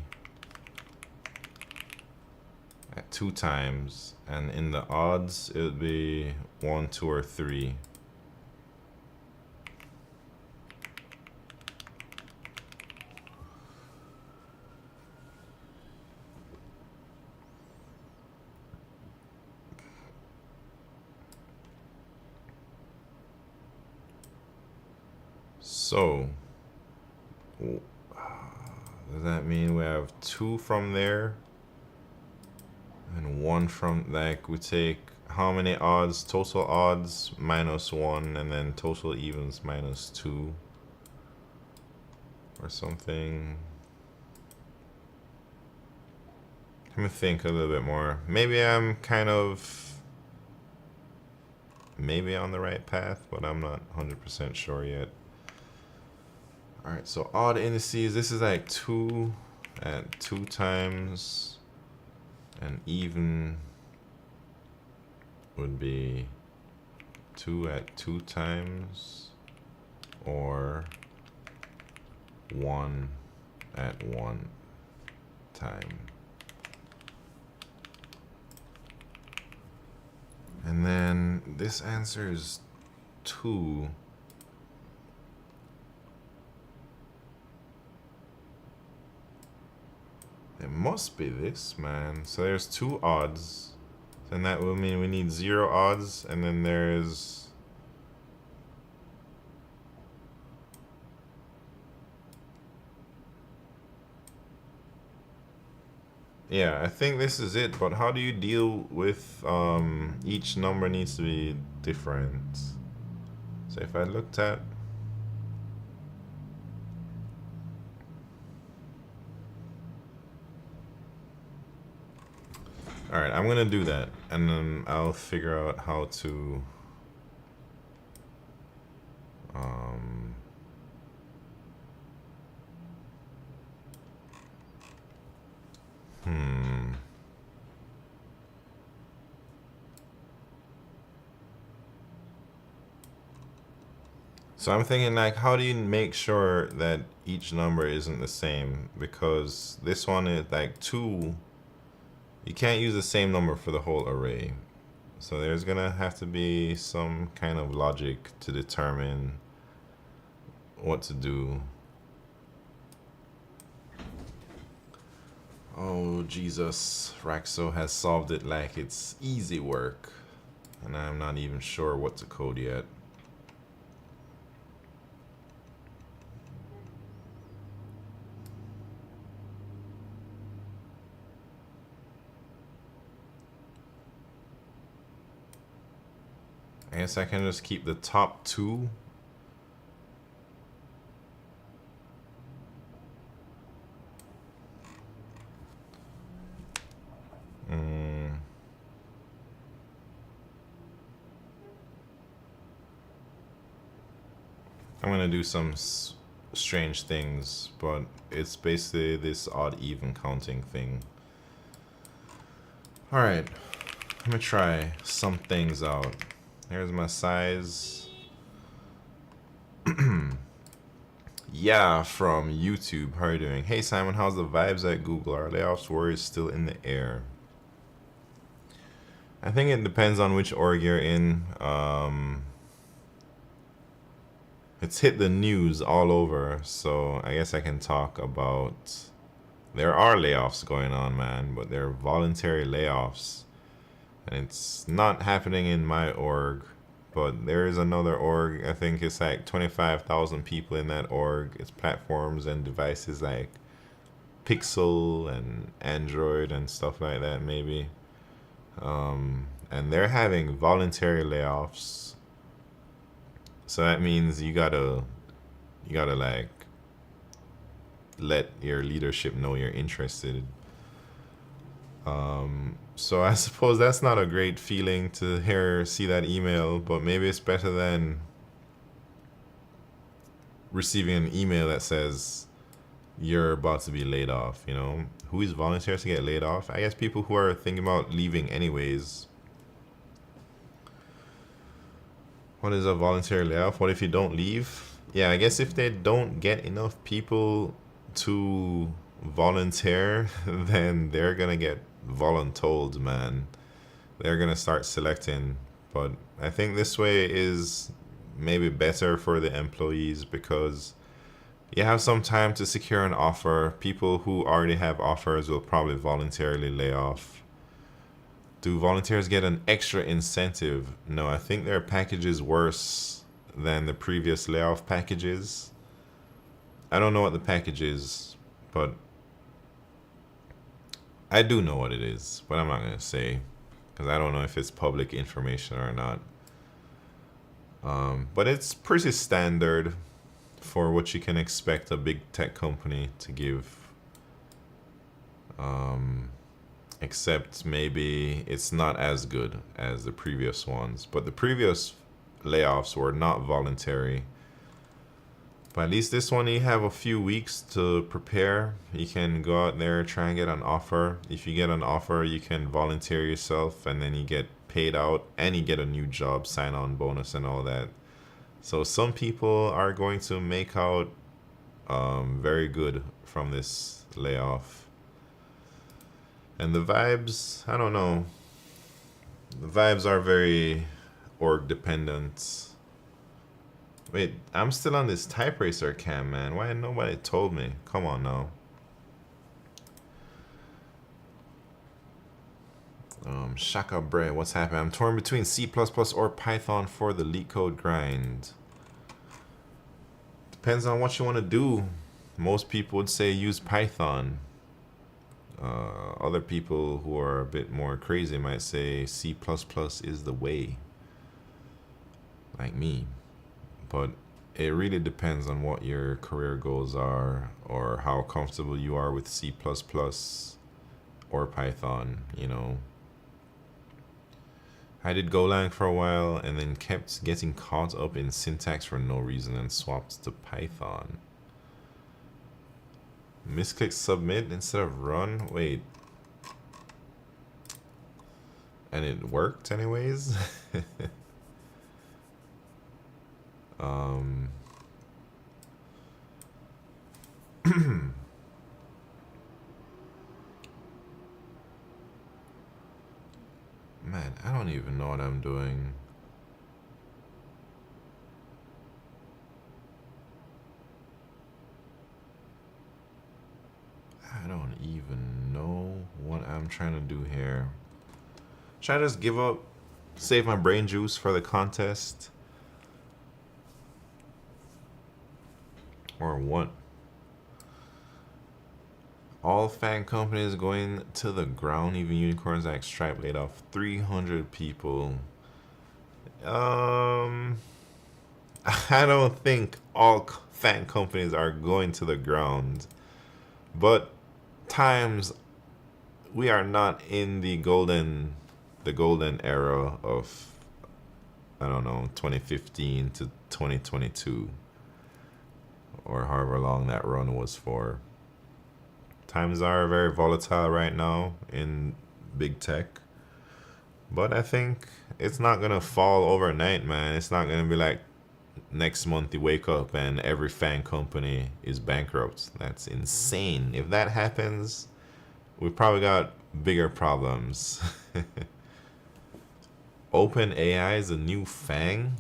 at 2 times, and in the odds it would be 1, 2, or 3. So, does that mean we have 2 from there and 1 from, like, we take how many odds? Total odds minus 1, and then total evens minus 2 or something. Let me think a little bit more. Maybe I'm kind of maybe on the right path, but I'm not 100% sure yet. All right, so odd indices, this is like 2 at 2 times, and even would be 2 at 2 times, or 1 at 1 time. And then this answer is 2. It must be this, man. So there's 2 odds. Then that will mean we need 0 odds, and then there's yeah, I think this is it, but how do you deal with each number needs to be different? So if I looked at all right, I'm gonna do that, and then I'll figure out how to So I'm thinking, like, how do you make sure that each number isn't the same? Because this one is like 2. You can't use the same number for the whole array. So there's gonna have to be some kind of logic to determine what to do. Oh, Jesus. Raxo has solved it like it's easy work. And I'm not even sure what to code yet. I guess I can just keep the top 2. I'm gonna do some strange things, but it's basically this odd even counting thing. Alright, let me try some things out. Here's my size. Yeah, from YouTube. How are you doing? Hey Simon, how's the vibes at Google? Are layoffs worries still in the air? I think it depends on which org you're in. It's hit the news all over, so I guess I can talk about... There are layoffs going on, man, but they're voluntary layoffs. And it's not happening in my org, but there is another org. I think it's like 25,000 people in that org. It's platforms and devices like Pixel and Android and stuff like that, maybe. And they're having voluntary layoffs. So that means you gotta like let your leadership know you're interested. So I suppose that's not a great feeling to see that email, but maybe it's better than receiving an email that says you're about to be laid off, you know? Who is volunteers to get laid off? I guess people who are thinking about leaving anyways. What is a voluntary layoff? What if you don't leave? Yeah, I guess if they don't get enough people to volunteer, then they're gonna get voluntold, man. They're gonna start selecting. But I think this way is maybe better for the employees because you have some time to secure an offer. People who already have offers will probably voluntarily lay off. Do volunteers get an extra incentive? No, I think their package is worse than the previous layoff packages. I don't know what the package is, but I do know what it is, but I'm not going to say because I don't know if it's public information or not. But it's pretty standard for what you can expect a big tech company to give. Except maybe it's not as good as the previous ones. But the previous layoffs were not voluntary. But at least this one, you have a few weeks to prepare. You can go out there, try and get an offer. If you get an offer, you can volunteer yourself and then you get paid out and you get a new job, sign-on bonus and all that. So some people are going to make out very good from this layoff. And the vibes, I don't know. The vibes are very org dependent. Wait, I'm still on this type racer cam, man. Why nobody told me? Come on now. Shaka Bre, what's happening? I'm torn between C++ or Python for the LeetCode grind. Depends on what you want to do. Most people would say use Python. Other people who are a bit more crazy might say C++ is the way, like me. But it really depends on what your career goals are or how comfortable you are with C++ or Python, you know. I did Golang for a while and then kept getting caught up in syntax for no reason and swapped to Python. Misclick submit instead of run. Wait. And it worked anyways? Man, I don't even know what I'm doing. I don't even know what I'm trying to do here. Should I just give up? Save my brain juice for the contest? Or what? All fan companies going to the ground. Even unicorns like Stripe laid off 300 people. Um, I don't think all fan companies are going to the ground, but times we are not in the golden era of, I don't know, 2015 to 2022, or however long that run was for. Times are very volatile right now in big tech, but I think it's not gonna fall overnight, man. It's not gonna be like next month you wake up and every fan company is bankrupt. That's insane. If that happens, we probably got bigger problems. Open AI is a new FANG?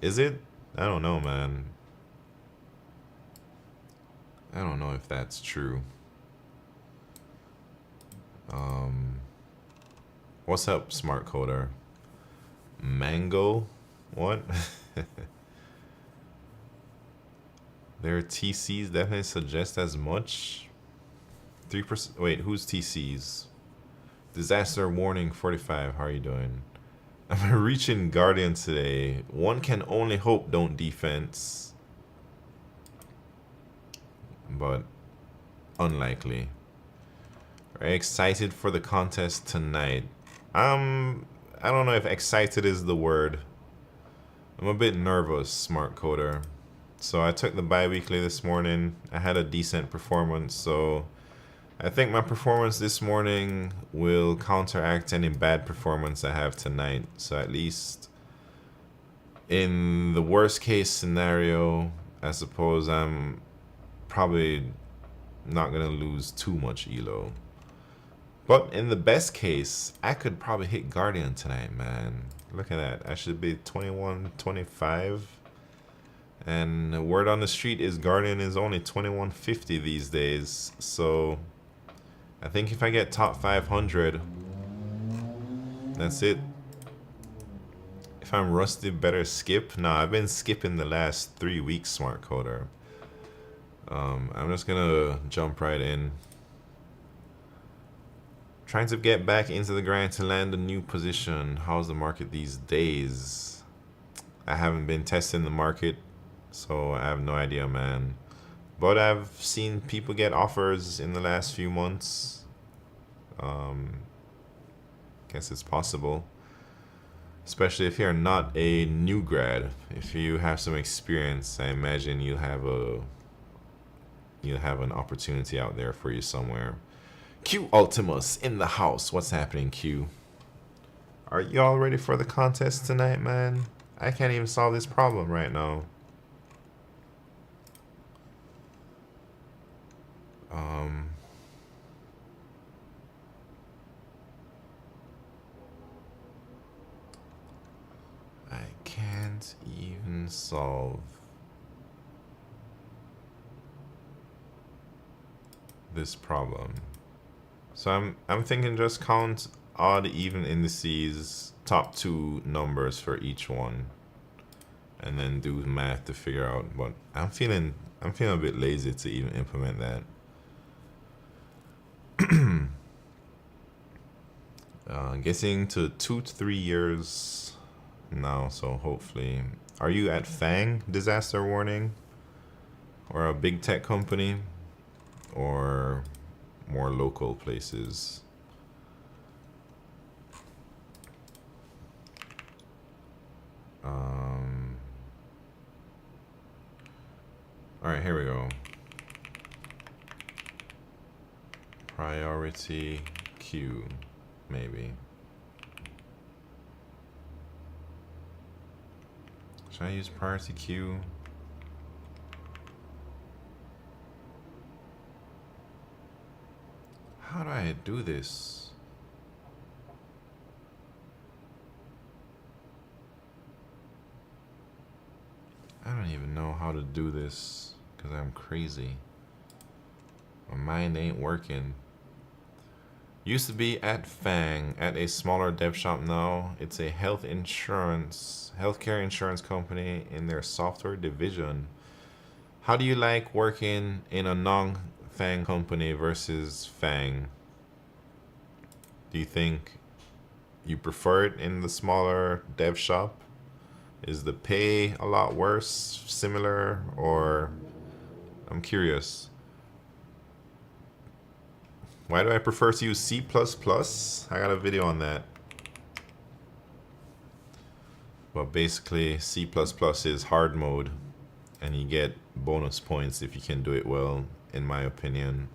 Is it? I don't know, man. I don't know if that's true. What's up, smart coder? Mango? What? Their TCs definitely suggest as much. 3%. Wait, who's TCs? Disaster warning 45. How are you doing? I'm reaching Guardian today. One can only hope don't defense. But unlikely. Very excited for the contest tonight. I don't know if excited is the word. I'm a bit nervous, smart coder. So I took the bi-weekly this morning. I had a decent performance, so I think my performance this morning will counteract any bad performance I have tonight. So at least in the worst case scenario, I suppose I'm probably not gonna lose too much elo. But in the best case, I could probably hit Guardian tonight, man. Look at that. I should be 21-25. And word on the street is Guardian is only 2150 these days. So I think if I get top 500, that's it. If I'm rusty, better skip. Nah, I've been skipping the last 3 weeks, smart coder. I'm just gonna jump right in. Trying to get back into the grind to land a new position. How's the market these days? I haven't been testing the market, so I have no idea, man. But I've seen people get offers in the last few months. Guess it's possible. Especially if you're not a new grad. If you have some experience, I imagine you'll have an opportunity out there for you somewhere. Q Ultimus in the house. What's happening, Q? Are you all ready for the contest tonight, man? I can't even solve this problem right now. I can't even solve this problem. So I'm thinking just count odd even indices, top 2 numbers for each one, and then do math to figure out. But I'm feeling a bit lazy to even implement that. Guessing to 2 to 3 years now, so hopefully. Are you at FANG, disaster warning, or a big tech company, or more local places? All right, here we go. Priority queue, maybe. Should I use priority queue? How do I do this? I don't even know how to do this because I'm crazy. My mind ain't working. Used to be at FANG, at a smaller dev shop now. It's a healthcare insurance company in their software division. How do you like working in a non-FANG company versus FANG? Do you think you prefer it in the smaller dev shop? Is the pay a lot worse, similar, or I'm curious. Why do I prefer to use C++? I got a video on that. But basically, C++ is hard mode, and you get bonus points if you can do it well, in my opinion.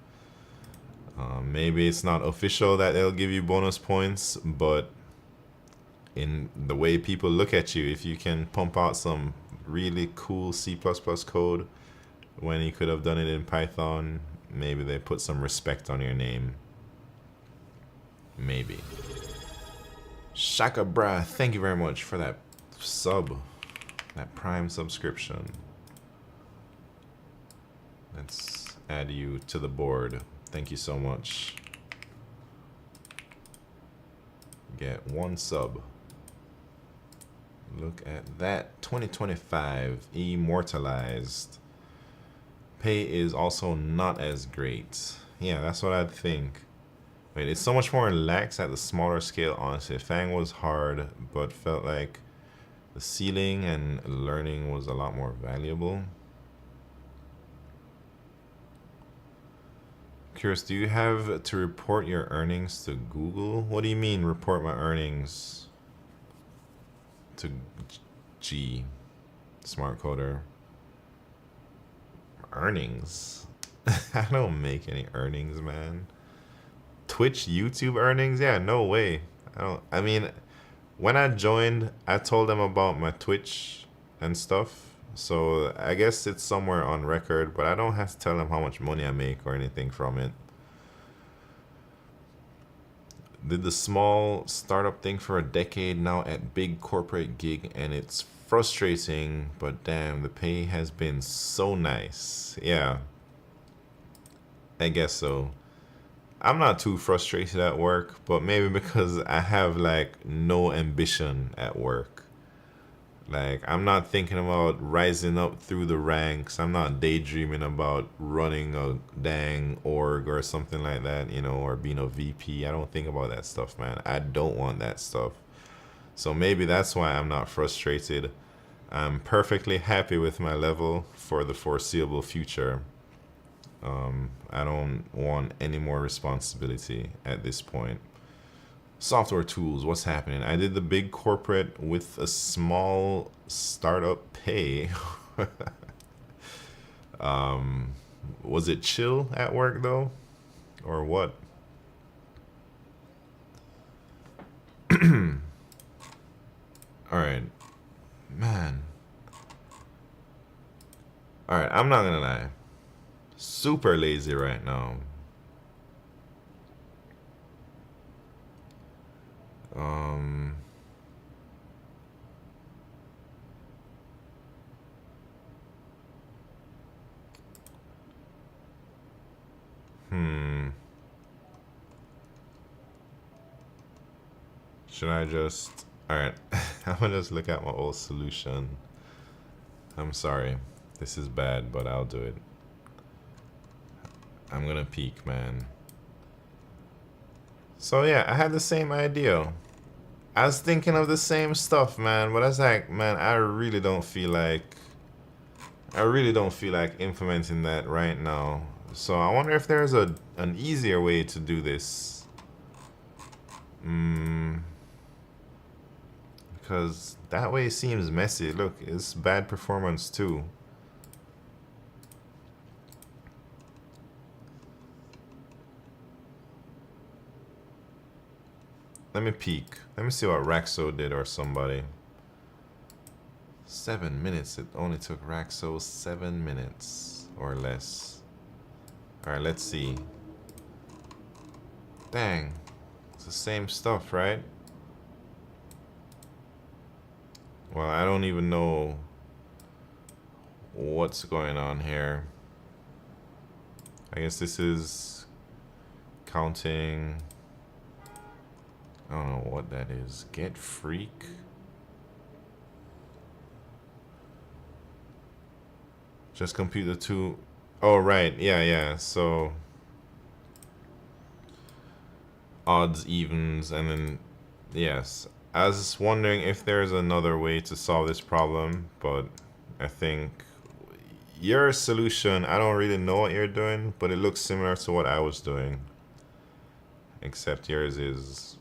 Maybe it's not official that they'll give you bonus points, but in the way people look at you, if you can pump out some really cool C++ code when you could have done it in Python, maybe they put some respect on your name. Maybe. Shaka Bra, thank you very much for that sub, that Prime subscription. Let's add you to the board. Thank you so much. Get 1 sub. Look at that. 2025 immortalized. Pay is also not as great. Yeah, that's what I'd think. Wait, it's so much more relaxed at the smaller scale, honestly. Fang was hard, but felt like the ceiling and learning was a lot more valuable. Curious, do you have to report your earnings to Google? What do you mean, report my earnings to G? Smart coder. Earnings? I don't make any earnings, man. Twitch, YouTube earnings? Yeah, no way. I mean, when I joined, I told them about my Twitch and stuff. So I guess it's somewhere on record, but I don't have to tell them how much money I make or anything from it. Did the small startup thing for a decade, now at big corporate gig, and it's frustrating, but damn, the pay has been so nice. Yeah, I guess so. I'm not too frustrated at work, but maybe because I have like no ambition at work. Like, I'm not thinking about rising up through the ranks. I'm not daydreaming about running a dang org or something like that, you know, or being a VP. I don't think about that stuff, man. I don't want that stuff. So maybe that's why I'm not frustrated. I'm perfectly happy with my level for the foreseeable future. I don't want any more responsibility at this point. Software tools, what's happening? I did the big corporate with a small startup pay. Was it chill at work though? Or what? Alright. Man. Alright, I'm not gonna lie. Super lazy right now. Should I just... Alright, I'm gonna just look at my old solution. I'm sorry. This is bad, but I'll do it. I'm gonna peek, man. So yeah, I had the same idea. I was thinking of the same stuff, man, but I was like, man, I really don't feel like implementing that right now. So I wonder if there's an easier way to do this. Because that way seems messy. Look, it's bad performance too. Let me peek. Let me see what Raxo did or somebody. 7 minutes. It only took Raxo 7 minutes or less. Alright, let's see. Dang. It's the same stuff, right? Well, I don't even know what's going on here. I guess this is counting... I don't know what that is. Get freak? Just compute the two. Oh, right. Yeah. So odds, evens, and then yes. I was wondering if there's another way to solve this problem, but I think your solution, I don't really know what you're doing, but it looks similar to what I was doing. Except yours is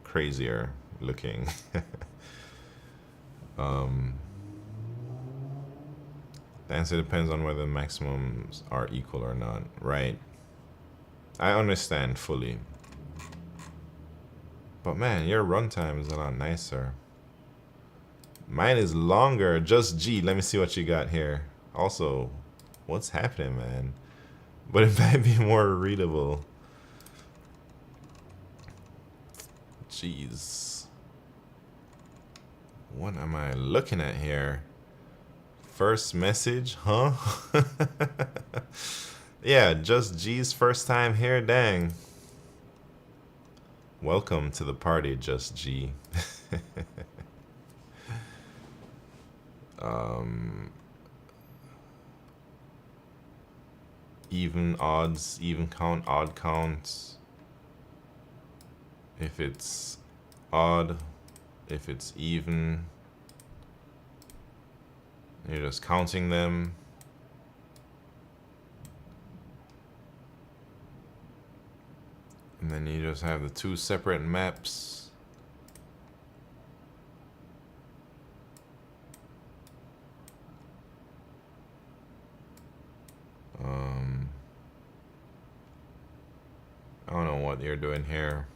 crazier looking. The answer depends on whether maximums are equal or not. Right. I understand fully. But man, your runtime is a lot nicer. Mine is longer. Just G. Let me see what you got here. Also, what's happening, man? But it might be more readable. Jeez. What am I looking at here? First message, huh? Yeah, just G's first time here, dang. Welcome to the party, Just G. Even odds, even count, odd count. If it's odd, if it's even, you're just counting them. And then you just have the two separate maps. I don't know what you're doing here.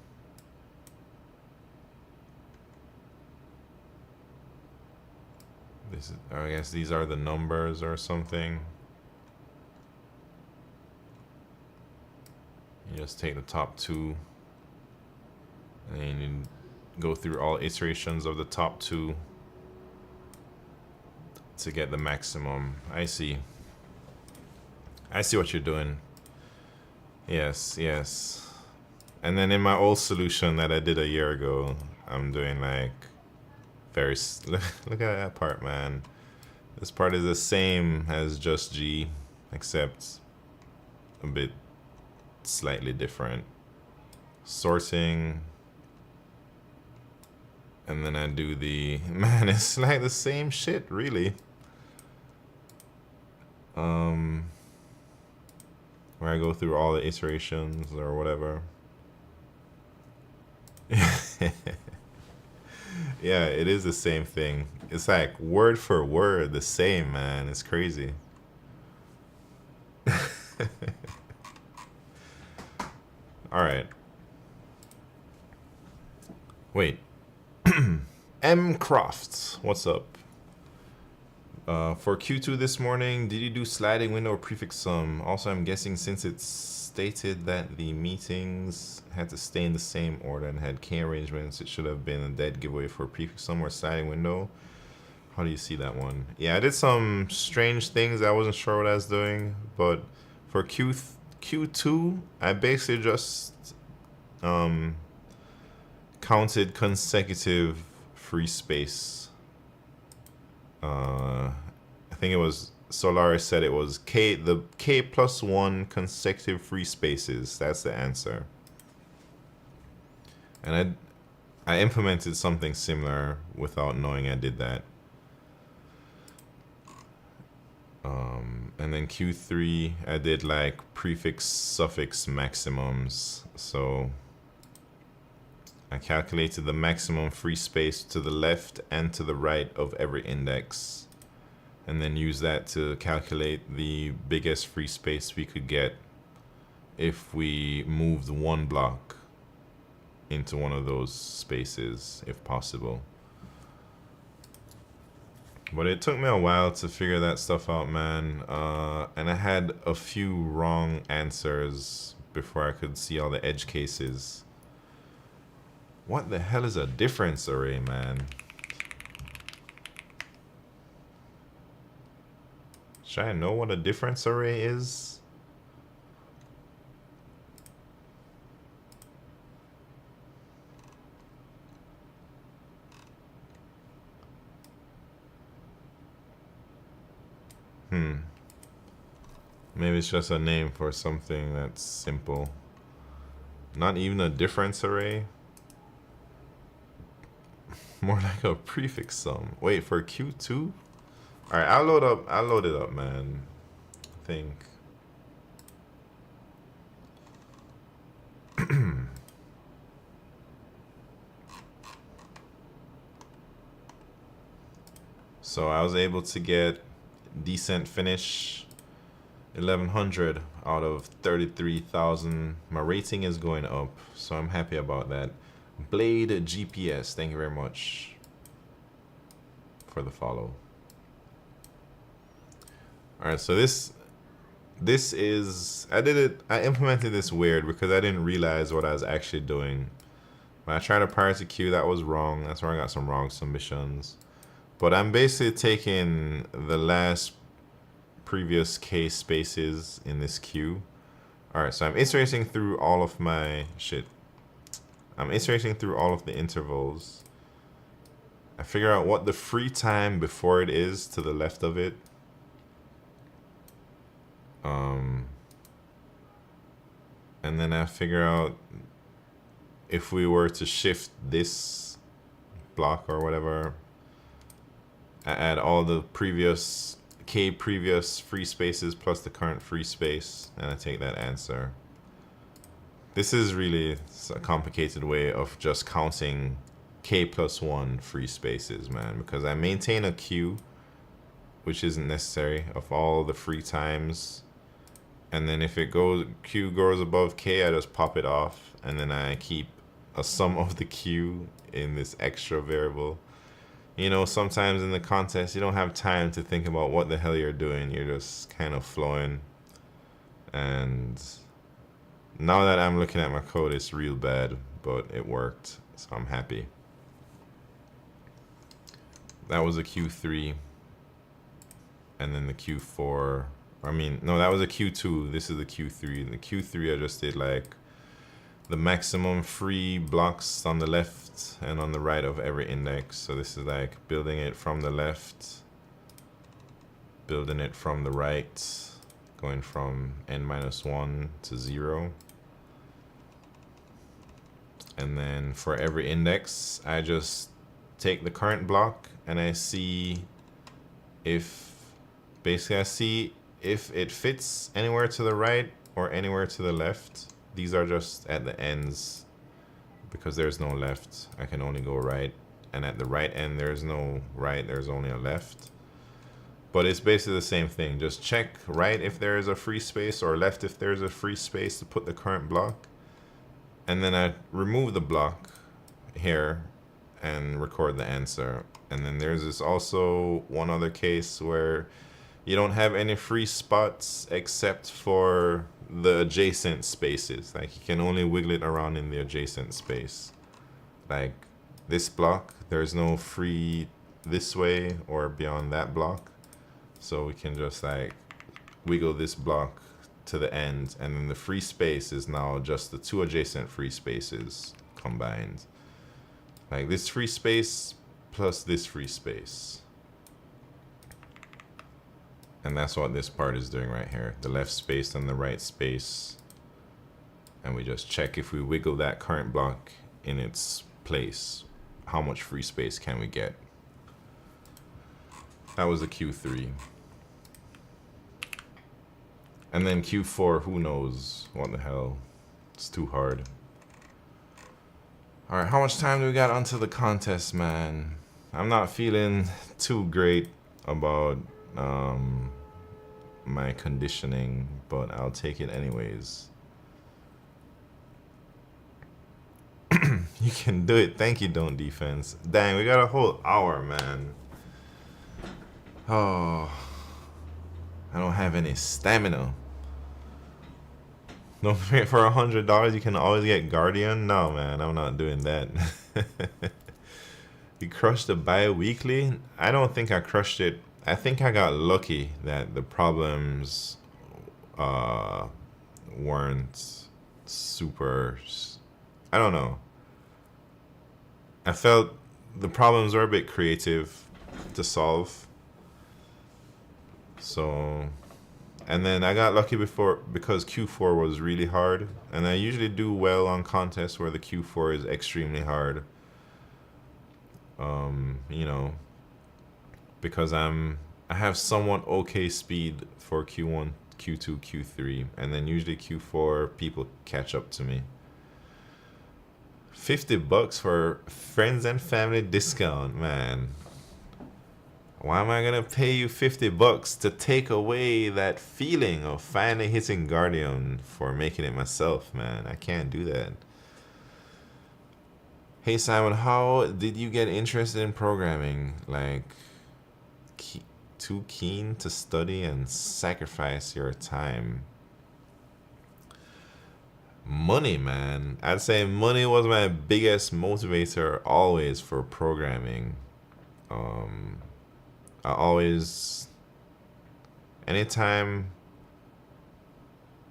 This is, I guess these are the numbers or something. You just take the top two and you go through all iterations of the top two to get the maximum. I see. I see what you're doing. Yes, yes. And then in my old solution that I did a year ago, I'm doing like very, look at that part, man. This part is the same as Just G, except a bit slightly different. Sorting. And then I do the, man, it's like the same shit, really. Where I go through all the iterations or whatever. Yeah, it is the same thing. It's like word for word the same, man. It's crazy. All right. Wait. M Crofts, what's up? For Q2 this morning, did you do sliding window or prefix sum? Also, I'm guessing since it's stated that the meetings had to stay in the same order and had key arrangements, it should have been a dead giveaway for prefix sum or sliding window. How do you see that one? Yeah, I did some strange things. I wasn't sure what I was doing, but for Q2, I basically just counted consecutive free space. I think it was Solaris said it was the K plus 1 consecutive free spaces. That's the answer. And I implemented something similar without knowing I did that. And then Q3, I did like prefix suffix maximums. So I calculated the maximum free space to the left and to the right of every index, and then use that to calculate the biggest free space we could get if we moved one block into one of those spaces, if possible. But it took me a while to figure that stuff out, man. And I had a few wrong answers before I could see all the edge cases. What the hell is a difference array, man? Should I know what a difference array is? Maybe it's just a name for something that's simple. Not even a difference array. More like a prefix sum. Wait, for Q2? Alright, I'll load it up, man. I think. So I was able to get decent finish, 1100 out of 33,000. My rating is going up, so I'm happy about that. Blade GPS, thank you very much for the follow. All right, so this is, I implemented this weird because I didn't realize what I was actually doing. When I tried to priority queue, that was wrong. That's where I got some wrong submissions. But I'm basically taking the last previous K spaces in this queue. All right, so I'm iterating through all of my shit. I'm iterating through all of the intervals. I figure out what the free time before it is to the left of it. And then I figure out if we were to shift this block or whatever, I add all the previous previous free spaces plus the current free space, and I take that answer. This is really a complicated way of just counting K+1 free spaces, man, because I maintain a queue, which isn't necessary, of all the free times. And then if queue goes above K, I just pop it off, and then I keep a sum of the queue in this extra variable. You know, sometimes in the contest, you don't have time to think about what the hell you're doing. You're just kind of flowing. And now that I'm looking at my code, it's real bad, but it worked, so I'm happy. That was a Q3. And then the Q4, I mean, no, that was a Q2. This is the Q3. The Q3, I just did like the maximum free blocks on the left and on the right of every index. So this is like building it from the left, building it from the right, going from n-1 to 0. And then for every index, I just take the current block and I see if, basically I see if it fits anywhere to the right or anywhere to the left. These are just at the ends because there's no left. I can only go right. And at the right end, there's no right, there's only a left. But it's basically the same thing. Just check right if there is a free space or left if there's a free space to put the current block. And then I remove the block here and record the answer. And then there's this also one other case where you don't have any free spots except for the adjacent spaces. Like you can only wiggle it around in the adjacent space. Like this block, there's no free this way or beyond that block. So we can just like wiggle this block to the end, and then the free space is now just the two adjacent free spaces combined. Like this free space plus this free space. And that's what this part is doing right here. The left space and the right space. And we just check if we wiggle that current block in its place, how much free space can we get? That was a Q3. And then Q4, who knows? What the hell? It's too hard. Alright, how much time do we got until the contest, man? I'm not feeling too great about my conditioning, but I'll take it anyways. You can do it. Thank you, Don't Defense. Dang, we got a whole hour, man. Oh, I don't have any stamina. Don't forget, for $100 you can always get Guardian. No, man, I'm not doing that. You crushed the bi-weekly? I don't think I crushed it. I think I got lucky that the problems weren't super, I don't know. I felt the problems were a bit creative to solve. So, and then I got lucky because Q4 was really hard. And I usually do well on contests where the Q4 is extremely hard. You know, because I have somewhat okay speed for Q1, Q2, Q3, and then usually Q4 people catch up to me. $50 for friends and family discount, man. Why am I gonna pay you $50 to take away that feeling of finally hitting Guardian for making it myself, man? I can't do that. Hey Simon, how did you get interested in programming? Like, too keen to study and sacrifice your time? Money, man. I'd say money was my biggest motivator always for programming. Um, I always, anytime,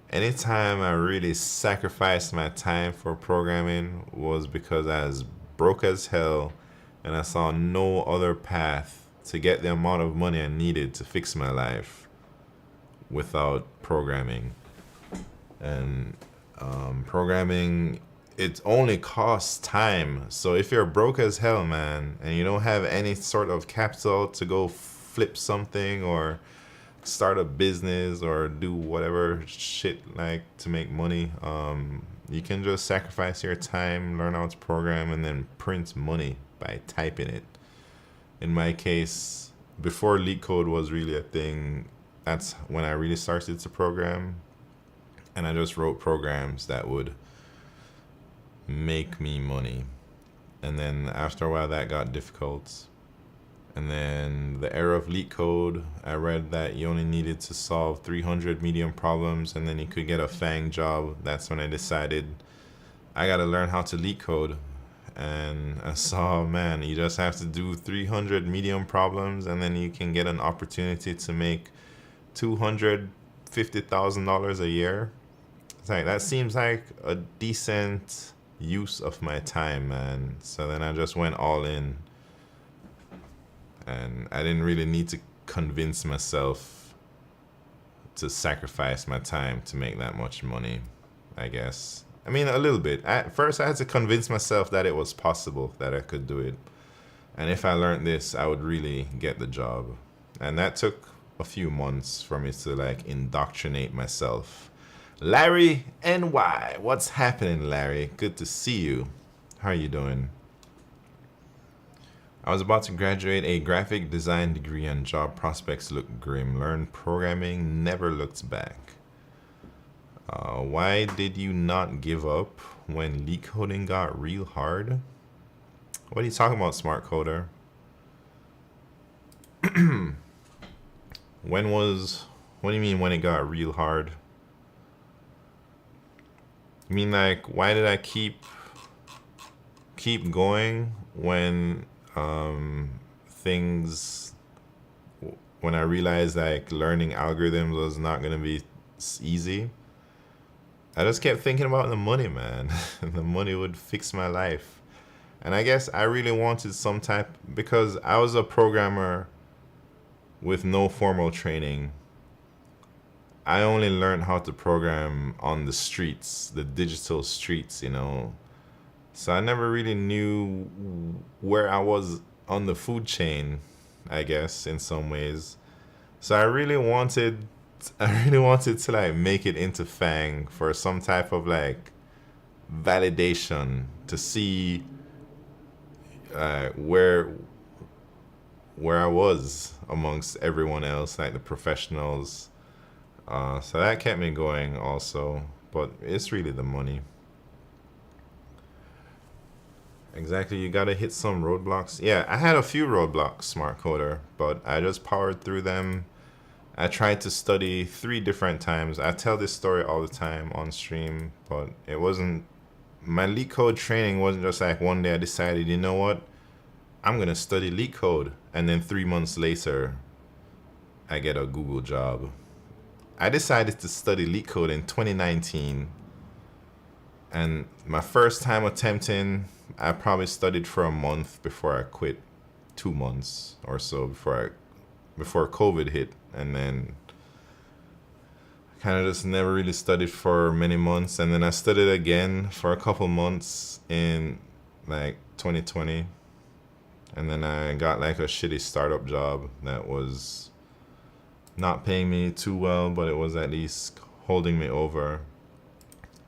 anytime I really sacrificed my time for programming was because I was broke as hell and I saw no other path to get the amount of money I needed to fix my life without programming. And programming, it only costs time. So if you're broke as hell, man, and you don't have any sort of capital to go flip something or start a business or do whatever shit like to make money, you can just sacrifice your time, learn how to program, and then print money by typing it. In my case, before LeetCode was really a thing, that's when I really started to program, and I just wrote programs that would make me money. And then after a while that got difficult. And then the era of LeetCode, I read that you only needed to solve 300 medium problems and then you could get a FANG job. That's when I decided I gotta learn how to LeetCode. And I saw, man, you just have to do 300 medium problems and then you can get an opportunity to make $250,000 a year. It's like, that seems like a decent use of my time, man. So then I just went all in. And I didn't really need to convince myself to sacrifice my time to make that much money, I guess. I mean, a little bit. At first, I had to convince myself that it was possible, that I could do it. And if I learned this, I would really get the job. And that took a few months for me to like indoctrinate myself. Larry NY, what's happening, Larry? Good to see you. How are you doing? I was about to graduate a graphic design degree and job prospects look grim. Learn programming, never looked back. Why did you not give up when LeetCoding got real hard? What are you talking about, smart coder? What do you mean when it got real hard? You mean like, why did I keep going when things, when I realized like learning algorithms was not gonna be easy? I just kept thinking about the money, man. The money would fix my life. And I guess I really wanted some type, because I was a programmer with no formal training. I only learned how to program on the streets, the digital streets, you know. So I never really knew where I was on the food chain, I guess, in some ways. So I really wanted to like make it into FANG for some type of like validation to see where I was amongst everyone else, like the professionals. So that kept me going also, but it's really the money. Exactly, you gotta hit some roadblocks. Yeah, I had a few roadblocks, smart coder, but I just powered through them. I tried to study 3 different times. I tell this story all the time on stream, but it wasn't, my LeetCode training wasn't just like one day I decided, you know what, I'm gonna study LeetCode, and then 3 months later, I get a Google job. I decided to study LeetCode in 2019, and my first time attempting, I probably studied for a month before I quit, 2 months or so before COVID hit, and then kind of just never really studied for many months, and then I studied again for a couple months in like 2020, And then I got like a shitty startup job that was not paying me too well, but it was at least holding me over.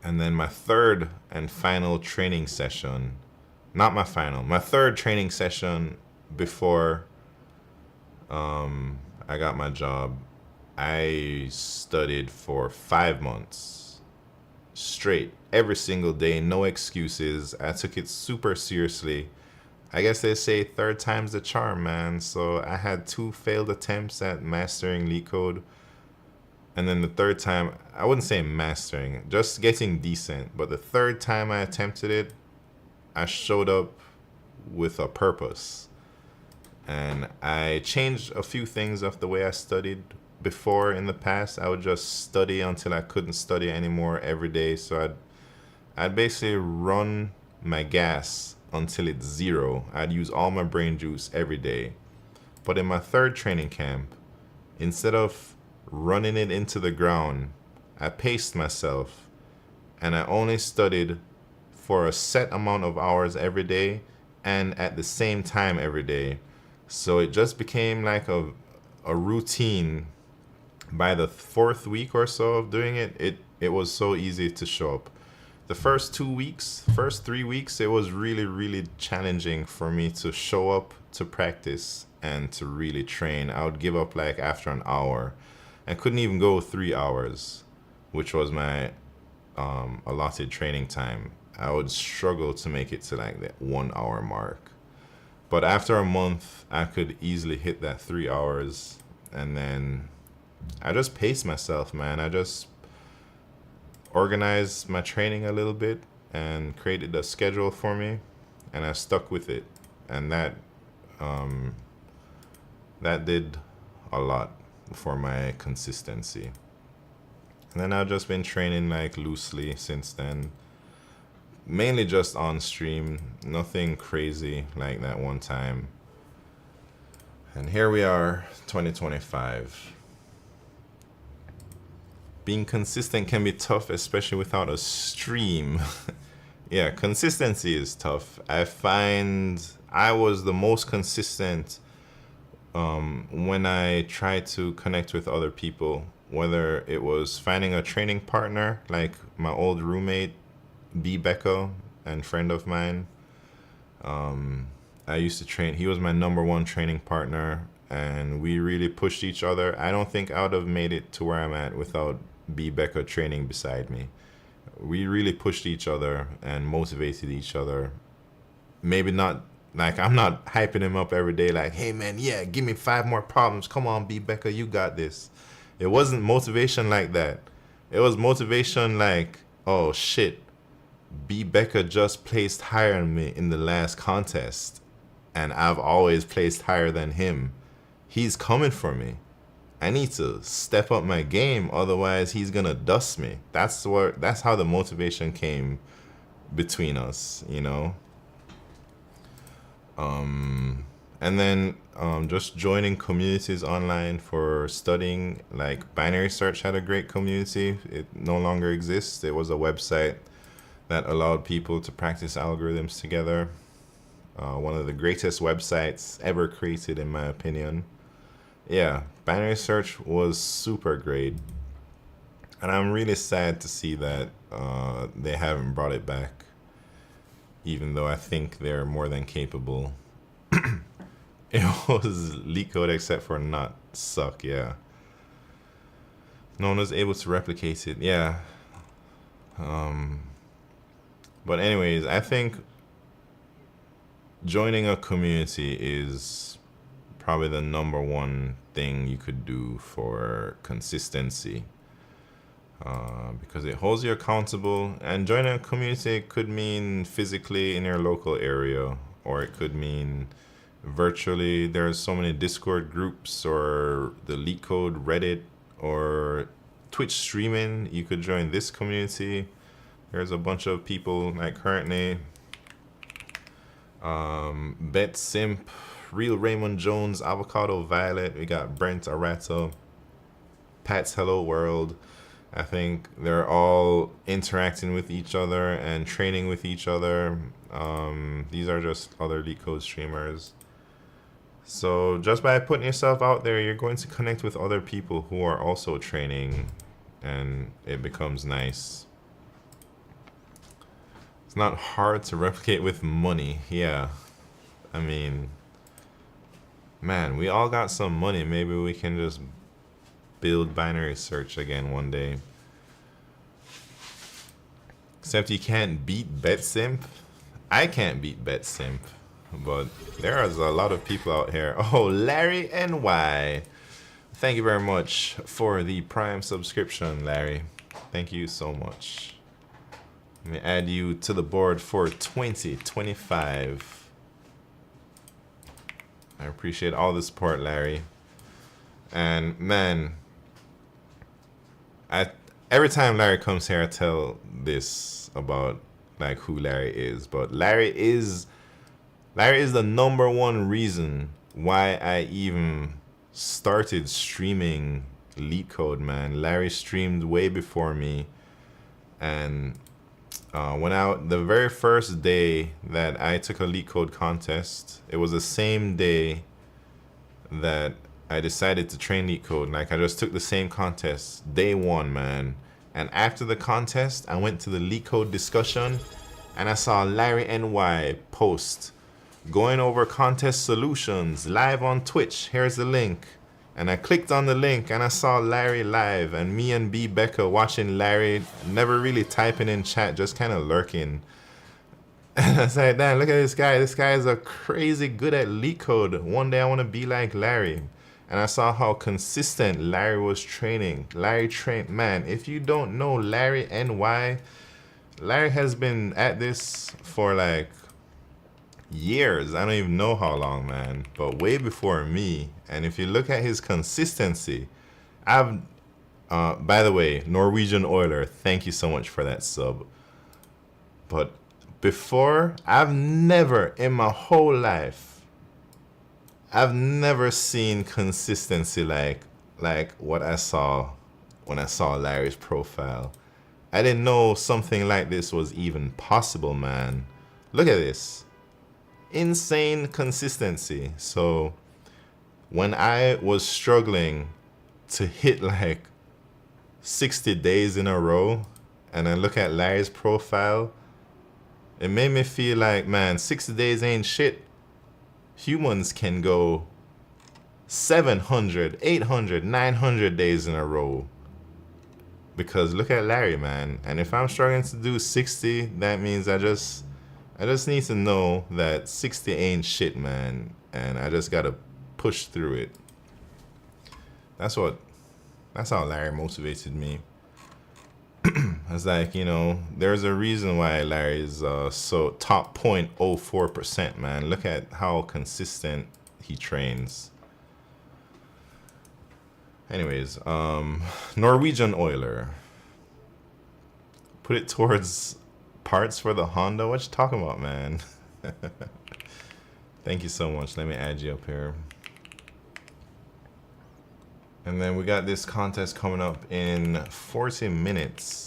And then my third and final training session, not my final, my third training session before I got my job, I studied for 5 months straight, every single day, no excuses. I took it super seriously. I guess they say third time's the charm, man. So I had 2 failed attempts at mastering LeetCode. And then the third time, I wouldn't say mastering, just getting decent. But the third time I attempted it, I showed up with a purpose. And I changed a few things of the way I studied. Before, in the past, I would just study until I couldn't study anymore every day. So I'd basically run my gas until it's zero. I'd use all my brain juice every day. But in my third training camp, instead of running it into the ground, I paced myself and I only studied for a set amount of hours every day and at the same time every day. So it just became like a routine. By the 4th week or so of doing it, it was so easy to show up. The first 3 weeks, it was really, really challenging for me to show up to practice and to really train. I would give up like after an hour. I couldn't even go 3 hours, which was my allotted training time. I would struggle to make it to like that 1 hour mark. But after a month, I could easily hit that 3 hours. And then I just paced myself, man. I just organized my training a little bit and created a schedule for me, and I stuck with it. And that did a lot for my consistency. And then I've just been training like loosely since then. Mainly just on stream, nothing crazy like that one time. And here we are, 2025. Being consistent can be tough, especially without a stream. Yeah, consistency is tough. I find I was the most consistent when I tried to connect with other people, whether it was finding a training partner, like my old roommate, B. Becca, and friend of mine. I used to train, he was my #1 training partner, and we really pushed each other. I don't think I would have made it to where I'm at without B. Becca training beside me. We really pushed each other and motivated each other. Maybe not, like, I'm not hyping him up every day like, hey man, yeah, give me 5 more problems. Come on, B. Becca, you got this. It wasn't motivation like that. It was motivation like, oh shit, B. Becca just placed higher than me in the last contest, and I've always placed higher than him. He's coming for me. I need to step up my game, otherwise he's gonna dust me. That's how the motivation came between us, you know. And then just joining communities online for studying, like Binary Search had a great community. It no longer exists. It was a website that allowed people to practice algorithms together. One of the greatest websites ever created, in my opinion. Yeah, Binary Search was super great. And I'm really sad to see that they haven't brought it back, even though I think they're more than capable. It was LeetCode except for not suck, yeah. No one was able to replicate it, yeah. But anyways, I think joining a community is probably the #1 thing you could do for consistency, because it holds you accountable. And joining a community could mean physically in your local area, or it could mean virtually. There's so many Discord groups, or the LeetCode Reddit, or Twitch streaming. You could join this community. There's a bunch of people like currently Bet Simp, Real Raymond Jones, Avocado Violet. We got Brent Arata, Pat's Hello World. I think they're all interacting with each other and training with each other. These are just other LeetCode streamers. So just by putting yourself out there, you're going to connect with other people who are also training, and it becomes nice. It's not hard to replicate with money. Yeah. I mean, man, we all got some money. Maybe we can just build binary search again one day. Except you can't beat BetSimp. I can't beat BetSimp. But there's a lot of people out here. Oh, Larry NY. Thank you very much for the Prime subscription, Larry. Thank you so much. Let me add you to the board for 2025. I appreciate all the support, Larry. And man, every time Larry comes here, I tell this about like who Larry is. But Larry is the #1 reason why I even started streaming LeetCode, man. Larry streamed way before me, and the very first day that I took a LeetCode contest, it was the same day that I decided to train LeetCode. Like, I just took the same contest, day 1, man. And after the contest, I went to the LeetCode discussion, and I saw Larry NY post, going over contest solutions live on Twitch. Here's the link. And I clicked on the link and I saw Larry live, and me and B Becca watching Larry, never really typing in chat, just kind of lurking. And I said, damn, look at this guy. This guy is a crazy good at LeetCode. One day I want to be like Larry. And I saw how consistent Larry was training. Larry trained, man, if you don't know Larry NY, Larry has been at this for like years. I don't even know how long, man, but way before me. And if you look at his consistency, by the way, Norwegian Oiler, thank you so much for that sub. But before, I've never in my whole life, I've never seen consistency like what I saw when I saw Larry's profile. I didn't know something like this was even possible, man. Look at this. Insane consistency. So when I was struggling to hit like 60 days in a row, and I look at Larry's profile, it made me feel like, man, 60 days ain't shit. Humans can go 700, 800, 900 days in a row. Because look at Larry, man. And if I'm struggling to do 60, that means I just need to know that 60 ain't shit, man. And I just gotta push through it. That's how Larry motivated me. It's like, you know, there's a reason why Larry is so top 0.04%, man. Look at how consistent he trains. Anyways, Norwegian Oiler. Put it towards parts for the Honda. What you talking about, man? Thank you so much. Let me add you up here. And then we got this contest coming up in 40 minutes.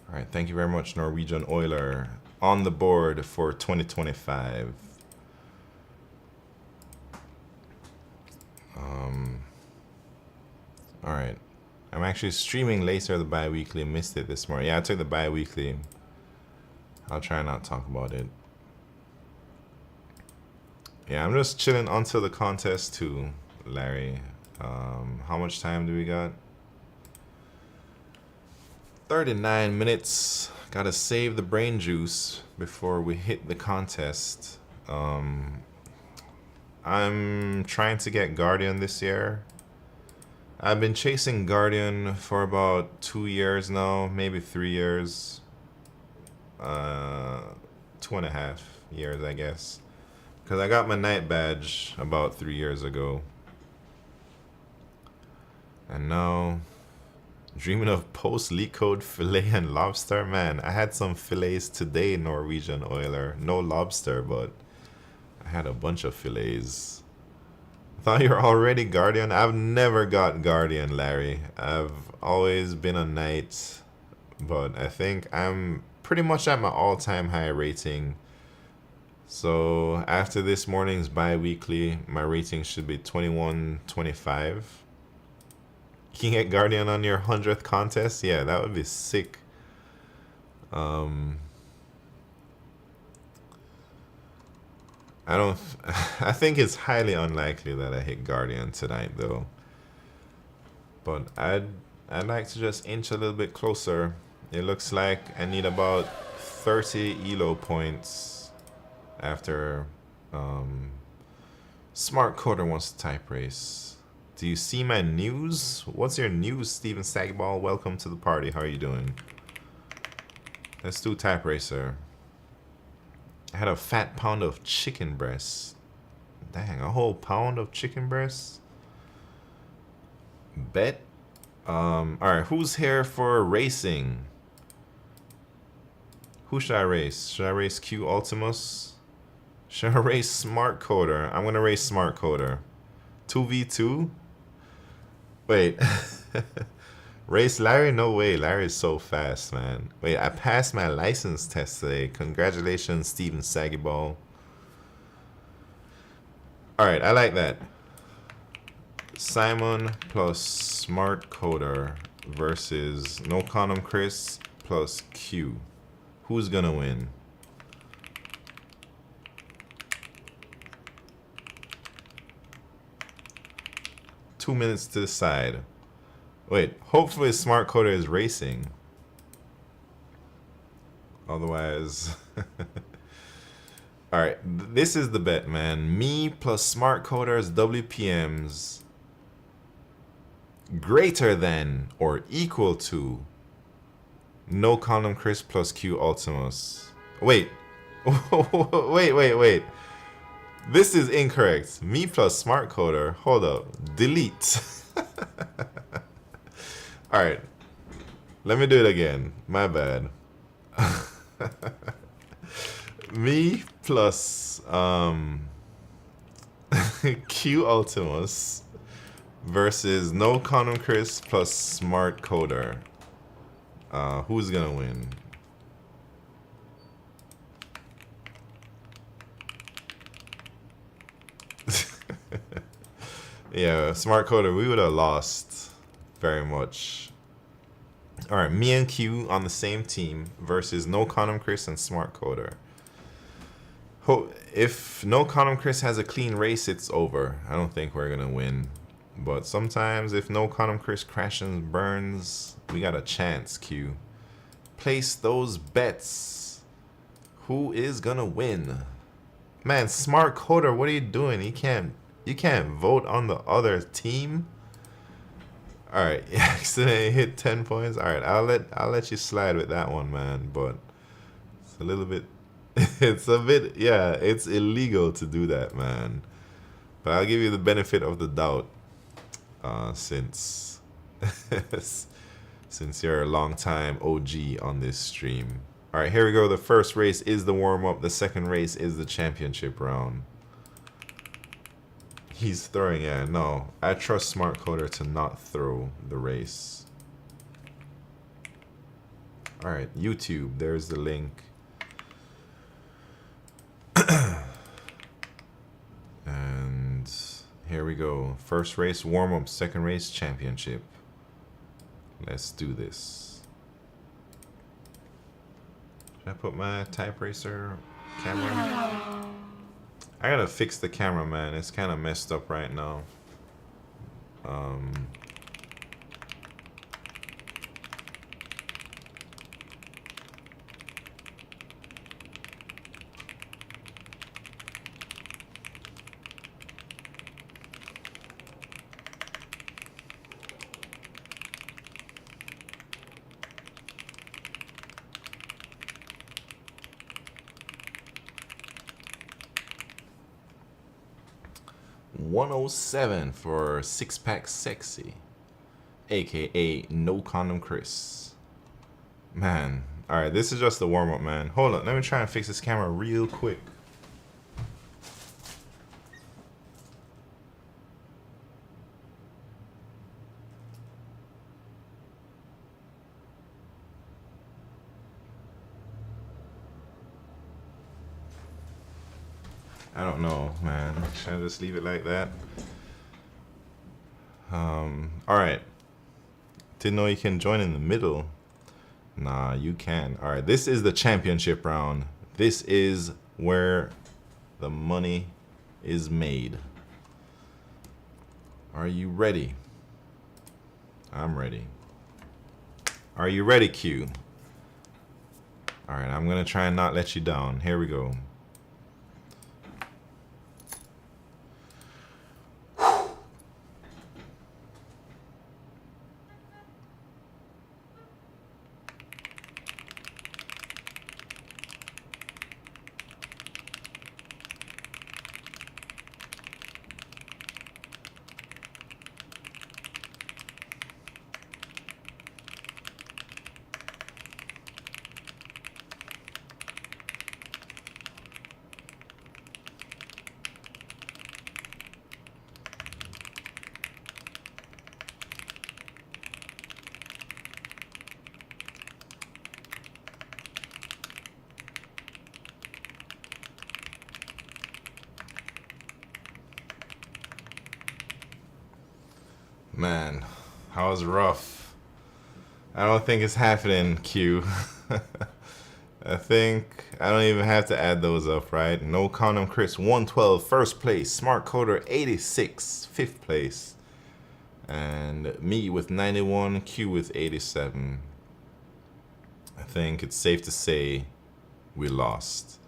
All right, thank you very much, Norwegian Oiler. On the board for 2025. All right. I'm actually streaming later the bi-weekly. Missed it this morning. Yeah, I took the bi-weekly. I'll try not to talk about it. Yeah, I'm just chilling until the contest too, Larry. How much time do we got? 39 minutes. Gotta save the brain juice before we hit the contest. I'm trying to get Guardian this year. I've been chasing Guardian for about 2 years now, maybe 3 years. 2.5 years, I guess. Because I got my night badge about 3 years ago. And now, dreaming of post LeetCode filet and lobster. Man, I had some fillets today, Norwegian Oiler. No lobster, but I had a bunch of fillets. Thought you're already Guardian? I've never got Guardian, Larry. I've always been a knight, but I think I'm pretty much at my all-time high rating. So after this morning's bi-weekly, my rating should be 21-25. You can get Guardian on your 100th contest? Yeah, that would be sick. I don't... I think it's highly unlikely that I hit Guardian tonight, though. But I'd like to just inch a little bit closer. It looks like I need about 30 elo points after Smart Coder wants to type race. Do you see my news? What's your news, Steven Sagball? Welcome to the party. How are you doing? Let's do type racer. I had a fat pound of chicken breast. Dang, a whole pound of chicken breast? Bet. Alright, who's here for racing? Who should I race? Should I race Q Ultimus? Should I race Smart Coder? I'm gonna race Smart Coder. 2v2? Wait. Race Larry? No way. Larry's so fast, man. Wait, I passed my license test today. Congratulations, Steven Saggyball. Alright, I like that. Simon plus Smart Coder versus No Condom Chris plus Q. Who's gonna win? Two minutes to decide. Wait, hopefully Smart Coder is racing. Otherwise... Alright, this is the bet, man. Me plus Smart Coder's WPMs greater than or equal to No Condom Chris plus Q Ultimus. Wait. wait. This is incorrect. Me plus Smart Coder. Hold up. Delete. Alright. Let me do it again. My bad. Me plus Q Ultimus versus No Condom Chris plus Smart Coder. Who's gonna win? Yeah, Smart Coder, we would have lost very much. Alright, me and Q on the same team versus No Condom Chris and Smart Coder. If No Condom Chris has a clean race, it's over. I don't think we're gonna win. But sometimes if No Condom Chris crashes and burns, we got a chance, Q. Place those bets. Who is gonna win? Man, Smart Coder, what are you doing? You can't vote on the other team. Alright, you accidentally hit 10 points. Alright, I'll let you slide with that one, man. But it's a little bit yeah, it's illegal to do that, man. But I'll give you the benefit of the doubt. Since you're a long time OG on this stream. Alright, here we go. The first race is the warm-up. The second race is the championship round. He's throwing, yeah, no. I trust Smart Coder to not throw the race. Alright, YouTube, there's the link. And here we go. First race, warm-up. Second race, championship. Let's do this. Should I put my type racer camera? I gotta fix the camera, man. It's kind of messed up right now. 107 for Six Pack Sexy, aka No Condom Chris. Man, alright, this is just the warm up, man. Hold on, let me try and fix this camera real quick. I don't know, man. Should I just leave it like that? Alright. Didn't know you can join in the middle. Nah, you can. Alright, this is the championship round. This is where the money is made. Are you ready? I'm ready. Are you ready, Q? Alright, I'm gonna try and not let you down. Here we go. Man, that was rough. I don't think it's happening, Q. I think I don't even have to add those up, right? No Condom Chris 112, first place. Smart Coder 86, fifth place. And me with 91, Q with 87. I think it's safe to say we lost.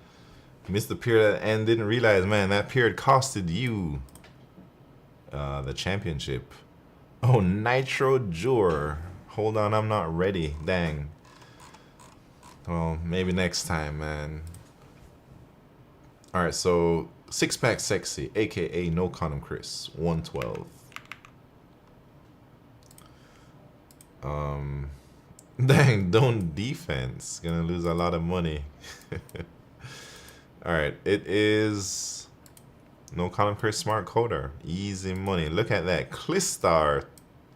Missed the period and didn't realize, man, that period costed you the championship. Oh, Nitro Jur. Hold on, I'm not ready. Dang. Well, maybe next time, man. Alright, so Six Pack Sexy, aka No Condom Chris, 112. Dang, don't defense. Gonna lose a lot of money. Alright, it is No Condom Chris Smart Coder. Easy money. Look at that. Clistar.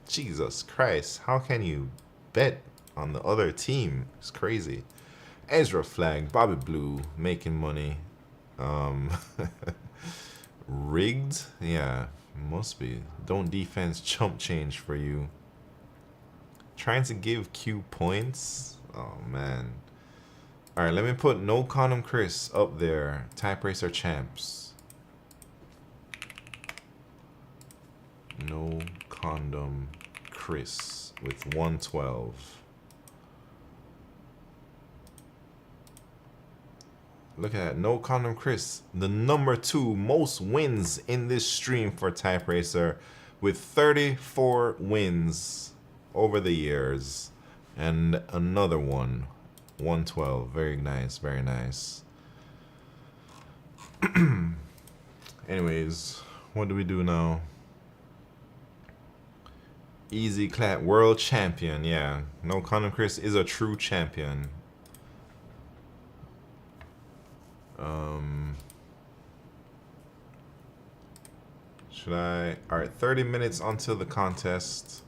Jesus Christ. How can you bet on the other team? It's crazy. Ezra Flag, Bobby Blue, making money. Rigged? Yeah, must be. Don't defense chump change for you. Trying to give Q points? Oh, man. Alright, let me put No Condom Chris up there. Type Racer Champs. No Condom Chris with 112. Look at that. No Condom Chris, the #2 most wins in this stream for Type Racer with 34 wins over the years. And another one, 112. Very nice, very nice. Anyways, what do we do now? Easy clap, world champion. Yeah, No Condom Chris is a true champion. Should I? Alright, 30 minutes until the contest.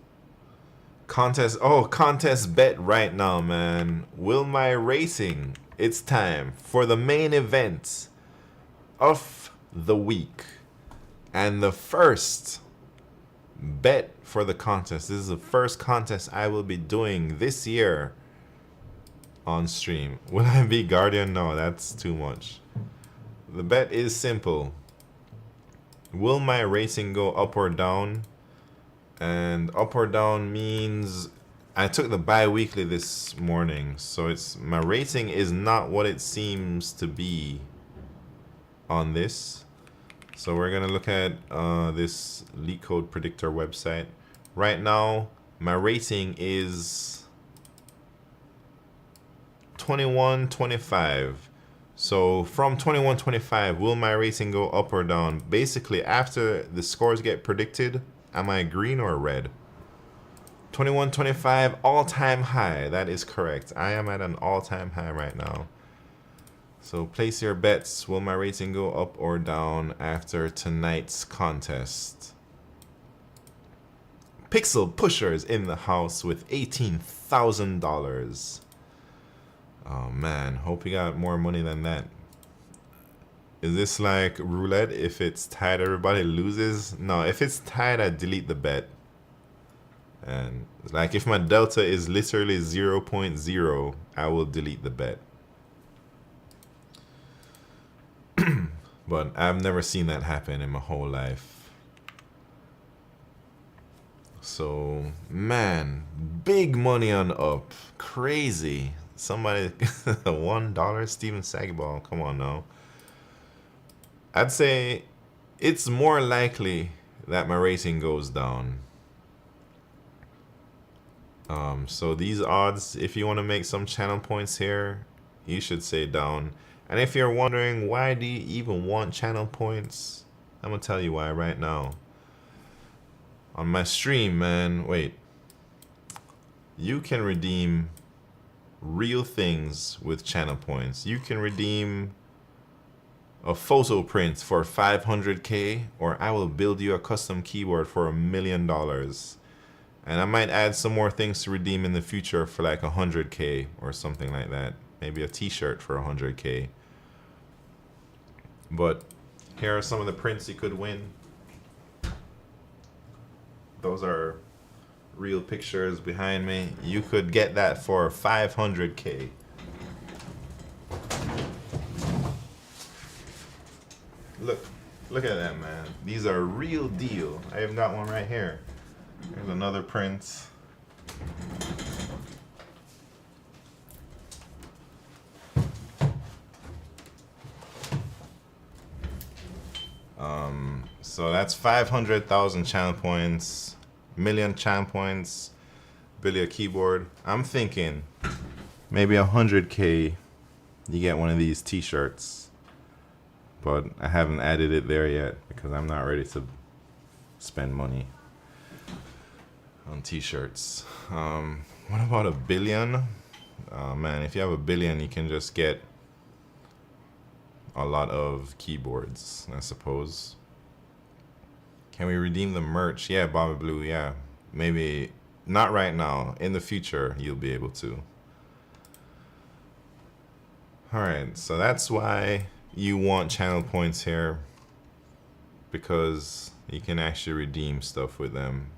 Oh, contest bet right now, man. Will My Racing. It's time for the main event of the week. And the first bet for the contest. This is the first contest I will be doing this year on stream. Will I be Guardian? No, that's too much. The bet is simple. Will my racing go up or down? And up or down means I took the bi-weekly this morning, so it's my rating is not what it seems to be on this. So we're gonna look at this LeetCode predictor website. Right now, my rating is 21.25. So from 21.25, will my rating go up or down? Basically, after the scores get predicted, am I green or red? 21.25, all-time high. That is correct. I am at an all-time high right now. So place your bets. Will my rating go up or down after tonight's contest? Pixel Pushers in the house with $18,000. Oh man, hope we got more money than that. Is this like roulette? If it's tied, everybody loses? No, if it's tied, I delete the bet. And like if my delta is literally 0.0, I will delete the bet. But I've never seen that happen in my whole life. So, man, big money on up. Crazy. Somebody, $1, Steven Sagiball. Come on now. I'd say it's more likely that my rating goes down. So these odds, if you want to make some channel points here, you should say down. And if you're wondering why do you even want channel points, I'm gonna tell you why right now. On my stream, man, wait. You can redeem real things with channel points. You can redeem a photo print for 500k, or I will build you a custom keyboard for $1 million. And I might add some more things to redeem in the future for like 100k or something like that. Maybe a t-shirt for 100k. But here are some of the prints you could win. Those are real pictures behind me. You could get that for 500k. Look at that, man. These are real deal. I even got one right here. Here's another print. So that's 500,000 channel points, million channel points, Billy a keyboard. I'm thinking maybe 100k you get one of these t-shirts, but I haven't added it there yet because I'm not ready to spend money on t-shirts. What about $1 billion? Man, if you have $1 billion, you can just get a lot of keyboards, I suppose. Can we redeem the merch? Yeah, Bobby Blue, yeah. Maybe not right now. In the future, you'll be able to. Alright, so that's why you want channel points here, because you can actually redeem stuff with them.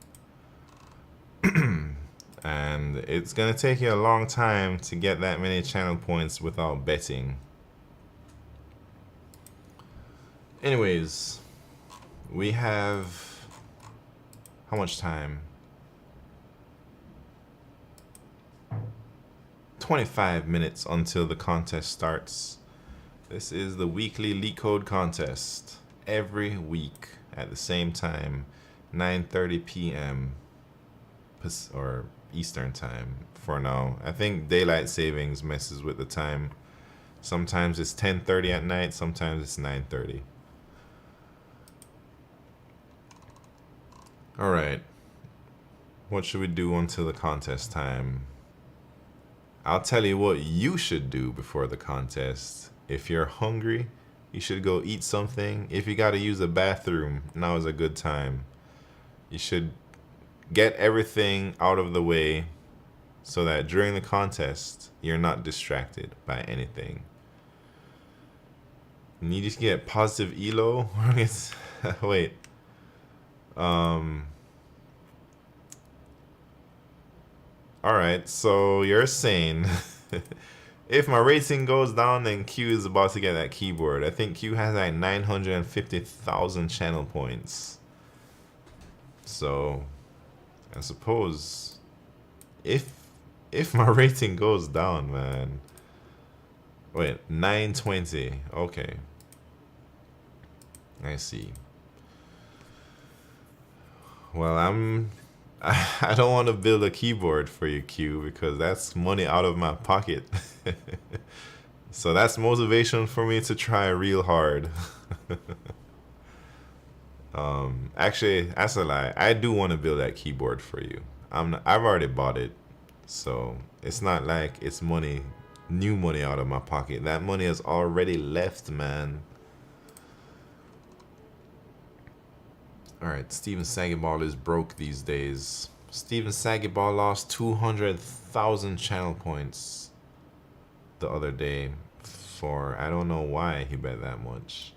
And it's gonna take you a long time to get that many channel points without betting. Anyways, we have how much time? 25 minutes until the contest starts. This is the weekly LeetCode Contest. Every week at the same time, 9:30 p.m. or Eastern time for now. I think daylight savings messes with the time. Sometimes it's 10:30 at night, sometimes it's 9:30. Alright. What should we do until the contest time? I'll tell you what you should do before the contest. If you're hungry, you should go eat something. If you gotta use a bathroom, now is a good time. You should get everything out of the way so that during the contest, you're not distracted by anything. You need to get positive elo. Wait. Alright, so you're saying if my rating goes down, then Q is about to get that keyboard. I think Q has like 950,000 channel points. So I suppose if my rating goes down, man. Wait, 920. Okay. I see. Well, I don't want to build a keyboard for you, Q, because that's money out of my pocket. So that's motivation for me to try real hard. Actually, that's a lie. I do want to build that keyboard for you. I've already bought it, so it's not like it's money, new money out of my pocket. That money has already left, man. Alright, Steven Sagiball is broke these days. Steven Sagiball lost 200,000 channel points the other day. for. I don't know why he bet that much.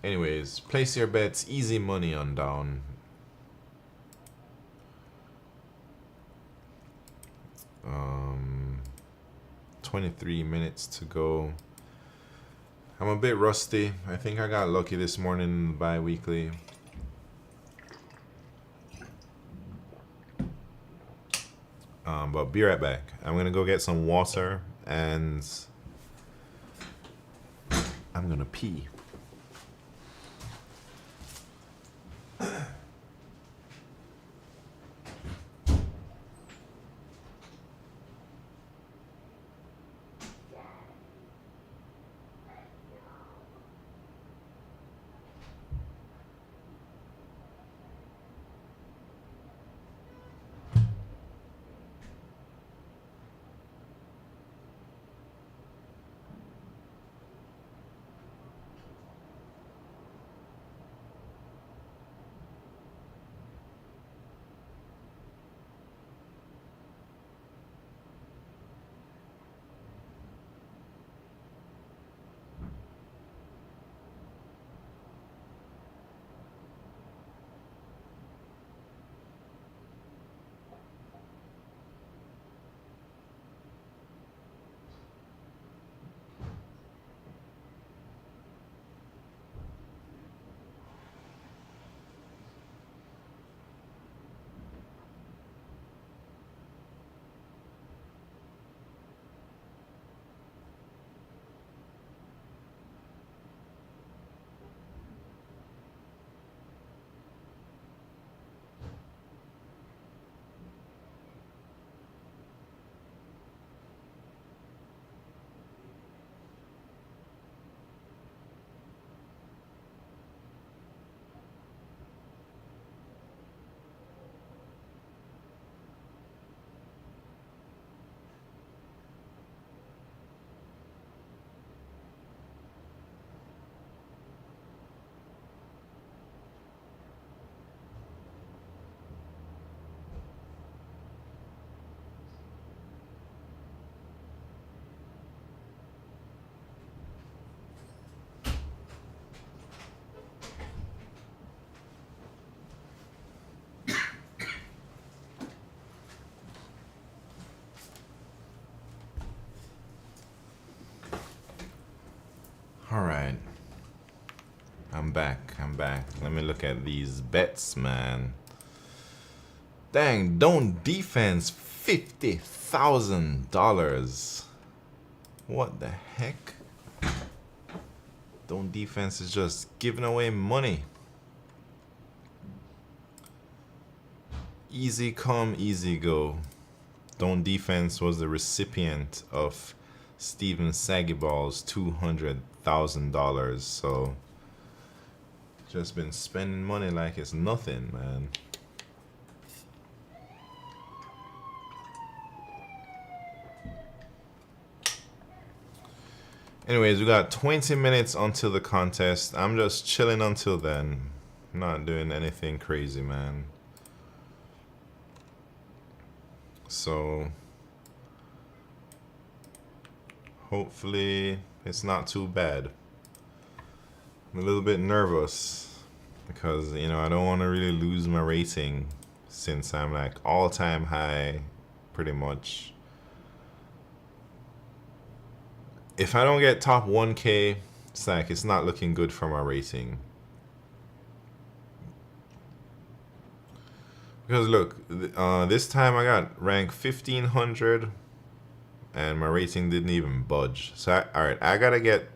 Anyways, place your bets. Easy money on down. Um, 23 minutes to go. I'm a bit rusty. I think I got lucky this morning bi-weekly. But be right back. I'm gonna go get some water and I'm gonna pee. All right. I'm back. Let me look at these bets, man. Dang, don't defense $50,000. What the heck? Don't defense is just giving away money. Easy come, easy go. Don't defense was the recipient of Steven Sagiball's $200,000. So just been spending money like it's nothing, man. Anyways, we got 20 minutes until the contest. I'm just chilling until then. I'm not doing anything crazy, man. So hopefully it's not too bad. I'm a little bit nervous because, you know, I don't want to really lose my rating since I'm like all-time high pretty much. If I don't get top 1K, it's like it's not looking good for my rating. Because look, this time I got rank 1500 and my rating didn't even budge. So alright, I gotta get,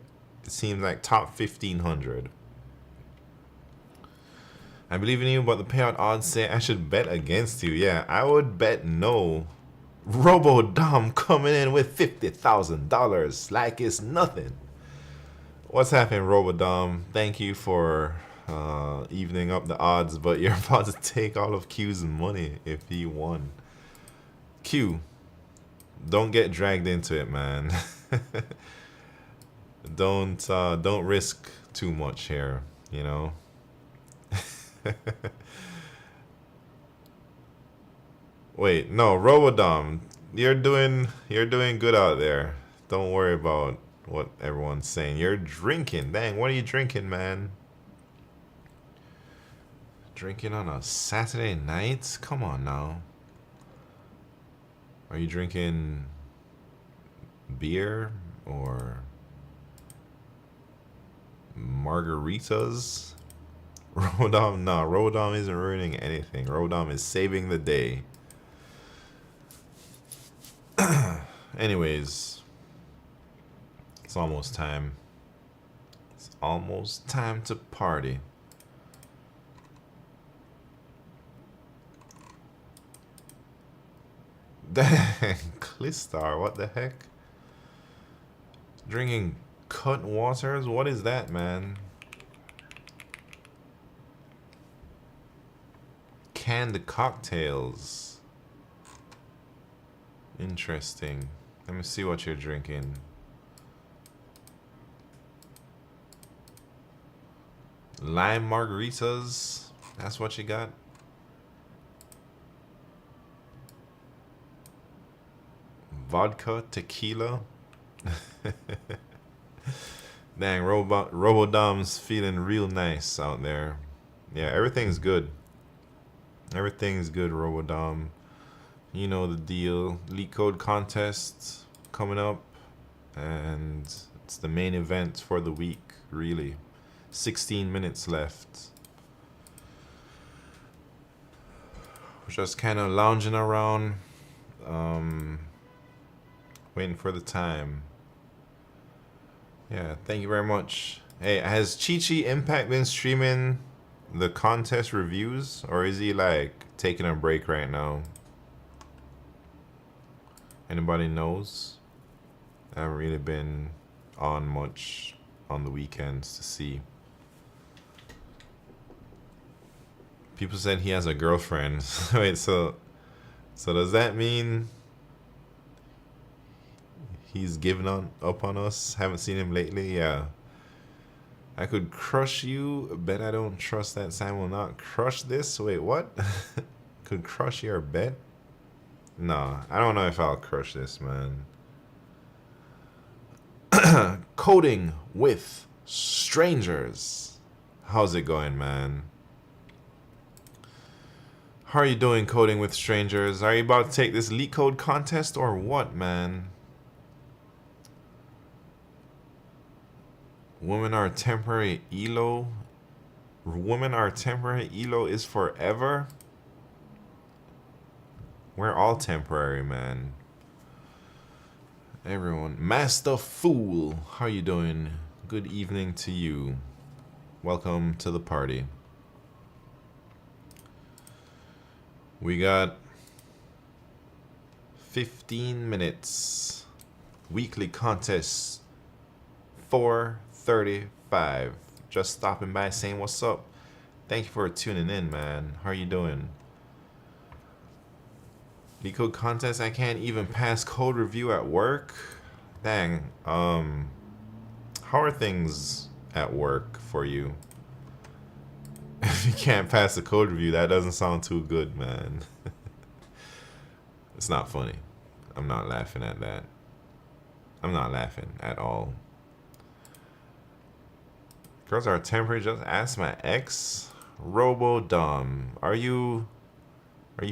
it seems like top 1500. I believe in you, but the payout odds say I should bet against you. Yeah, I would bet no. Robo-Dom coming in with $50,000 like it's nothing. What's happening, Robo-Dom? Thank you for evening up the odds, but you're about to take all of Q's money if he won. Q, don't get dragged into it, man. Don't risk too much here, you know. Wait, no, Robo-Dom, you're doing good out there. Don't worry about what everyone's saying. You're drinking. Dang, what are you drinking, man? Drinking on a Saturday night? Come on now. Are you drinking beer or margaritas? Rodom, no, Rodom isn't ruining anything. Rodom is saving the day. Anyways, it's almost time. It's almost time to party. Dang, Clistar, what the heck? Drinking cut waters? What is that, man? Canned cocktails. Interesting. Let me see what you're drinking. Lime margaritas? That's what you got? Vodka, tequila? Dang, Robodom's feeling real nice out there. Yeah, everything's good. Everything's good, Robodom. You know the deal. LeetCode Contest coming up. And it's the main event for the week, really. 16 minutes left. We're just kind of lounging around. Waiting for the time. Yeah, thank you very much. Hey, has Chi Impact been streaming the contest reviews? Or is he like taking a break right now? Anybody knows? I haven't really been on much on the weekends to see. People said he has a girlfriend. Wait, so does that mean he's given up on us? Haven't seen him lately? Yeah. I could crush you. Bet I don't trust that Sam will not crush this. Wait, what? Could crush your bet? Nah, I don't know if I'll crush this, man. Coding with strangers. How's it going, man? How are you doing, coding with strangers? Are you about to take this LeetCode contest or what, man? Women are temporary ELO. Women are temporary ELO is forever. We're all temporary, man. Everyone. Master Fool. How are you doing? Good evening to you. Welcome to the party. We got 15 minutes. Weekly contest 4:35. Just stopping by saying what's up. Thank you for tuning in, man. How are you doing? LeetCode contest, I can't even pass code review at work. Dang. How are things at work for you? If you can't pass the code review, that doesn't sound too good, man. It's not funny. I'm not laughing at that. I'm not laughing at all. Girls are temporary. Just ask my ex. Robodom. Are you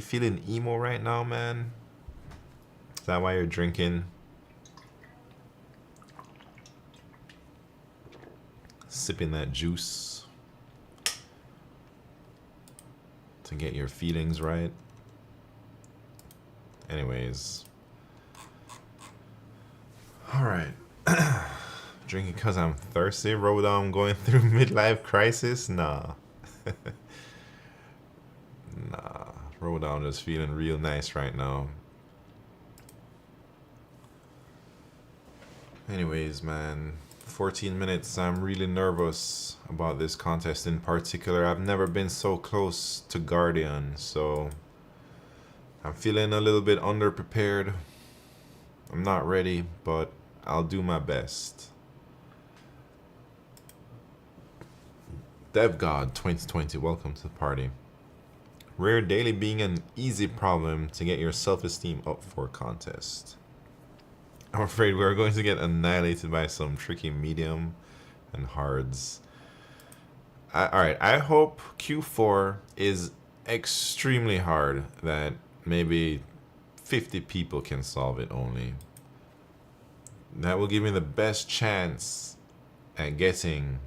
feeling emo right now, man? Is that why you're drinking? Sipping that juice to get your feelings right. Anyways. Alright. Drinking because I'm thirsty. Robodom going through midlife crisis? Nah. Nah. Robodom just feeling real nice right now. Anyways, man. 14 minutes. I'm really nervous about this contest in particular. I've never been so close to Guardian, so I'm feeling a little bit underprepared. I'm not ready, but I'll do my best. DevGod 2020, welcome to the party. Rare daily being an easy problem to get your self-esteem up for contest. I'm afraid we're going to get annihilated by some tricky medium and hards. Alright, I hope Q4 is extremely hard that maybe 50 people can solve it only. That will give me the best chance at getting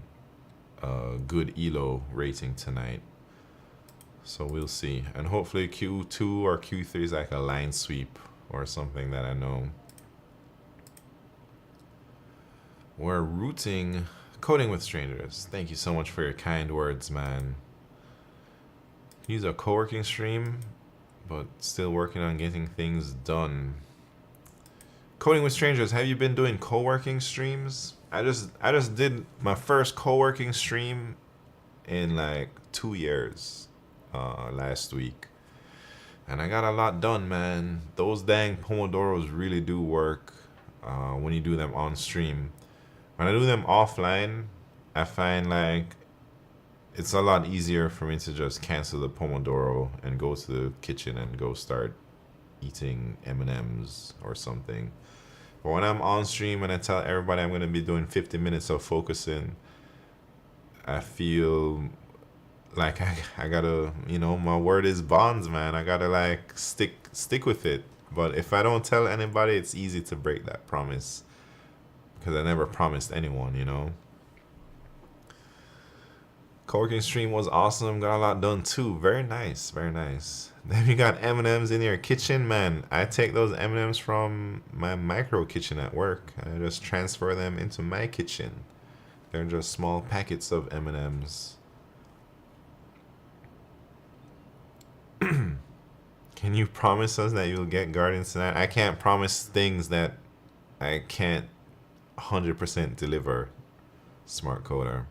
a good ELO rating tonight. So we'll see. And hopefully Q2 or Q3 is like a line sweep or something that I know. We're rooting Coding with Strangers. Thank you so much for your kind words, man. Use a co-working stream, but still working on getting things done. Coding with Strangers, have you been doing co-working streams? I just did my first co-working stream in like 2 years last week. And I got a lot done, man. Those dang Pomodoros really do work when you do them on stream. When I do them offline, I find like it's a lot easier for me to just cancel the Pomodoro and go to the kitchen and go start eating M&Ms or something. But when I'm on stream and I tell everybody I'm going to be doing 50 minutes of focusing, I feel like I gotta, you know, my word is bonds, man. I gotta like stick with it. But if I don't tell anybody, it's easy to break that promise. Because I never promised anyone, you know. Co-working stream was awesome. Got a lot done too. Very nice, very nice. Then you got M&Ms in your kitchen, man. I take those M&Ms from my micro kitchen at work and I just transfer them into my kitchen. They're just small packets of M&Ms. Can you promise us that you'll get Guardians tonight? I can't promise things that I can't 100% deliver, smart coder.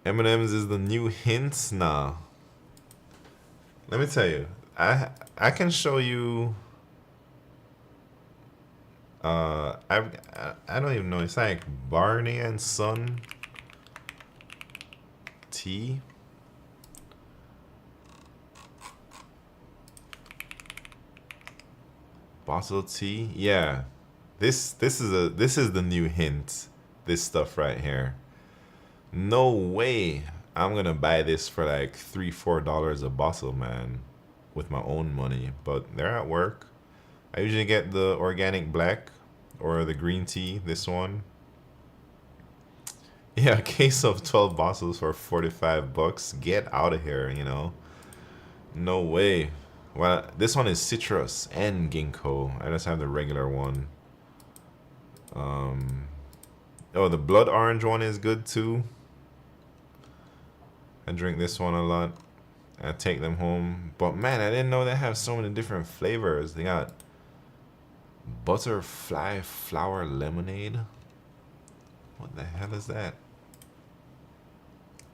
M&M's is the new hint? Nah. Let me tell you, I can show you. I don't even know. It's like Barney and Son tea. Bottle tea. Yeah. This is the new hint. This stuff right here. No way I'm gonna buy this for like $3-4 a bottle, man, with my own money. But they're at work. I usually get the organic black or the green tea. This one. Yeah, a case of 12 bottles for $45. Get out of here, you know. No way. Well, this one is citrus and ginkgo. I just have the regular one. Oh, the blood orange one is good too. I drink this one a lot. I take them home. But man, I didn't know they have so many different flavors. They got butterfly flower lemonade. What the hell is that?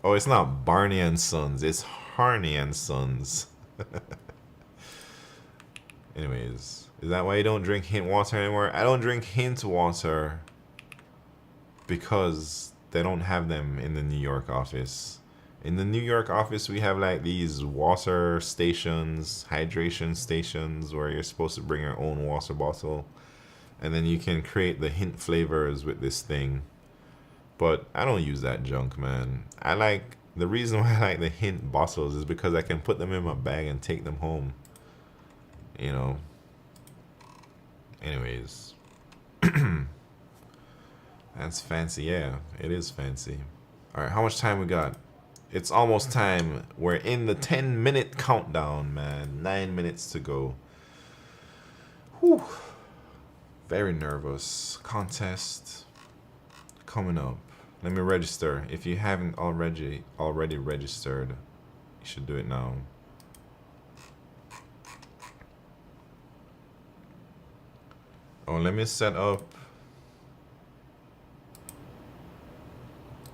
Oh, it's not Barney and Sons. It's Harney and Sons. Anyways, is that why you don't drink hint water anymore? I don't drink hint water because they don't have them in the New York office. In the New York office, we have like these water stations, hydration stations, where you're supposed to bring your own water bottle. And then you can create the hint flavors with this thing. But I don't use that junk, man. The reason why I like the hint bottles is because I can put them in my bag and take them home. You know. Anyways. That's fancy, yeah. It is fancy. Alright, how much time we got? It's almost time. We're in the 10-minute countdown, man. 9 minutes to go. Whew. Very nervous. Contest coming up. Let me register. If you haven't already registered, you should do it now. Oh, let me set up.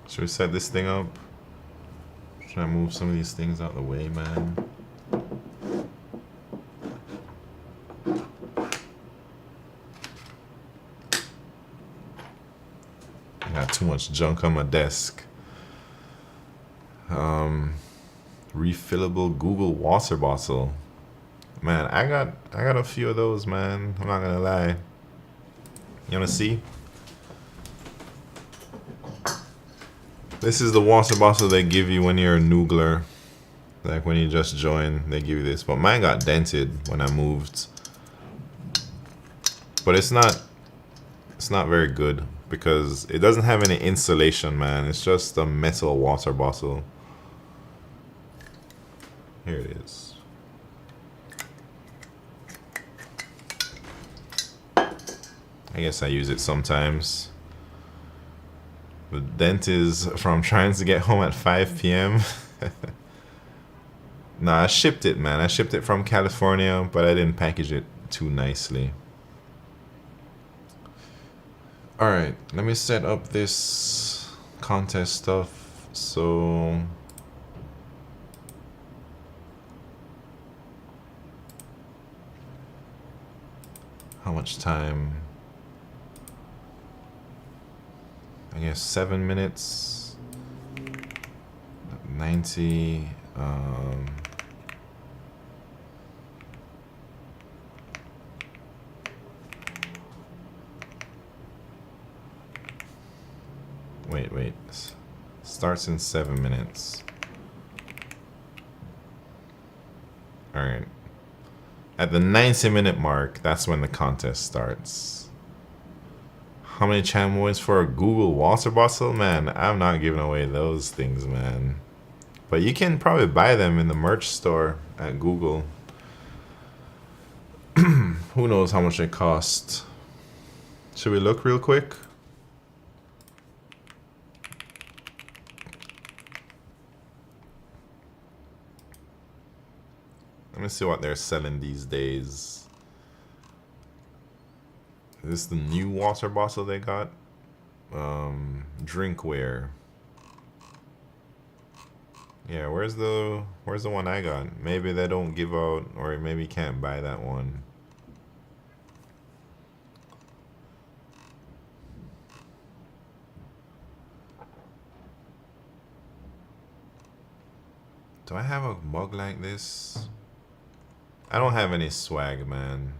Should we set this thing up? Should I move some of these things out of the way, man? I got too much junk on my desk. Refillable Google water bottle. Man, I got a few of those, man. I'm not gonna lie. You wanna see? This is the water bottle they give you when you're a noogler. Like when you just join, they give you this. But mine got dented when I moved. But it's not very good because it doesn't have any insulation, man. It's just a metal water bottle. Here it is. I guess I use it sometimes. The dent is from trying to get home at 5 p.m. Nah, I shipped it, man. I shipped it from California, but I didn't package it too nicely. Alright, let me set up this contest stuff. So how much time? I guess 7 minutes. 90. Wait. Starts in 7 minutes. Alright. At the 90-minute mark, that's when the contest starts. How many chamois for a Google water bottle? Man, I'm not giving away those things, man. But you can probably buy them in the merch store at Google. Who knows how much they cost? Should we look real quick? Let me see what they're selling these days. Is this the new water bottle they got? Drinkware. Yeah, where's the one I got? Maybe they don't give out, or maybe you can't buy that one. Do I have a mug like this? I don't have any swag, man.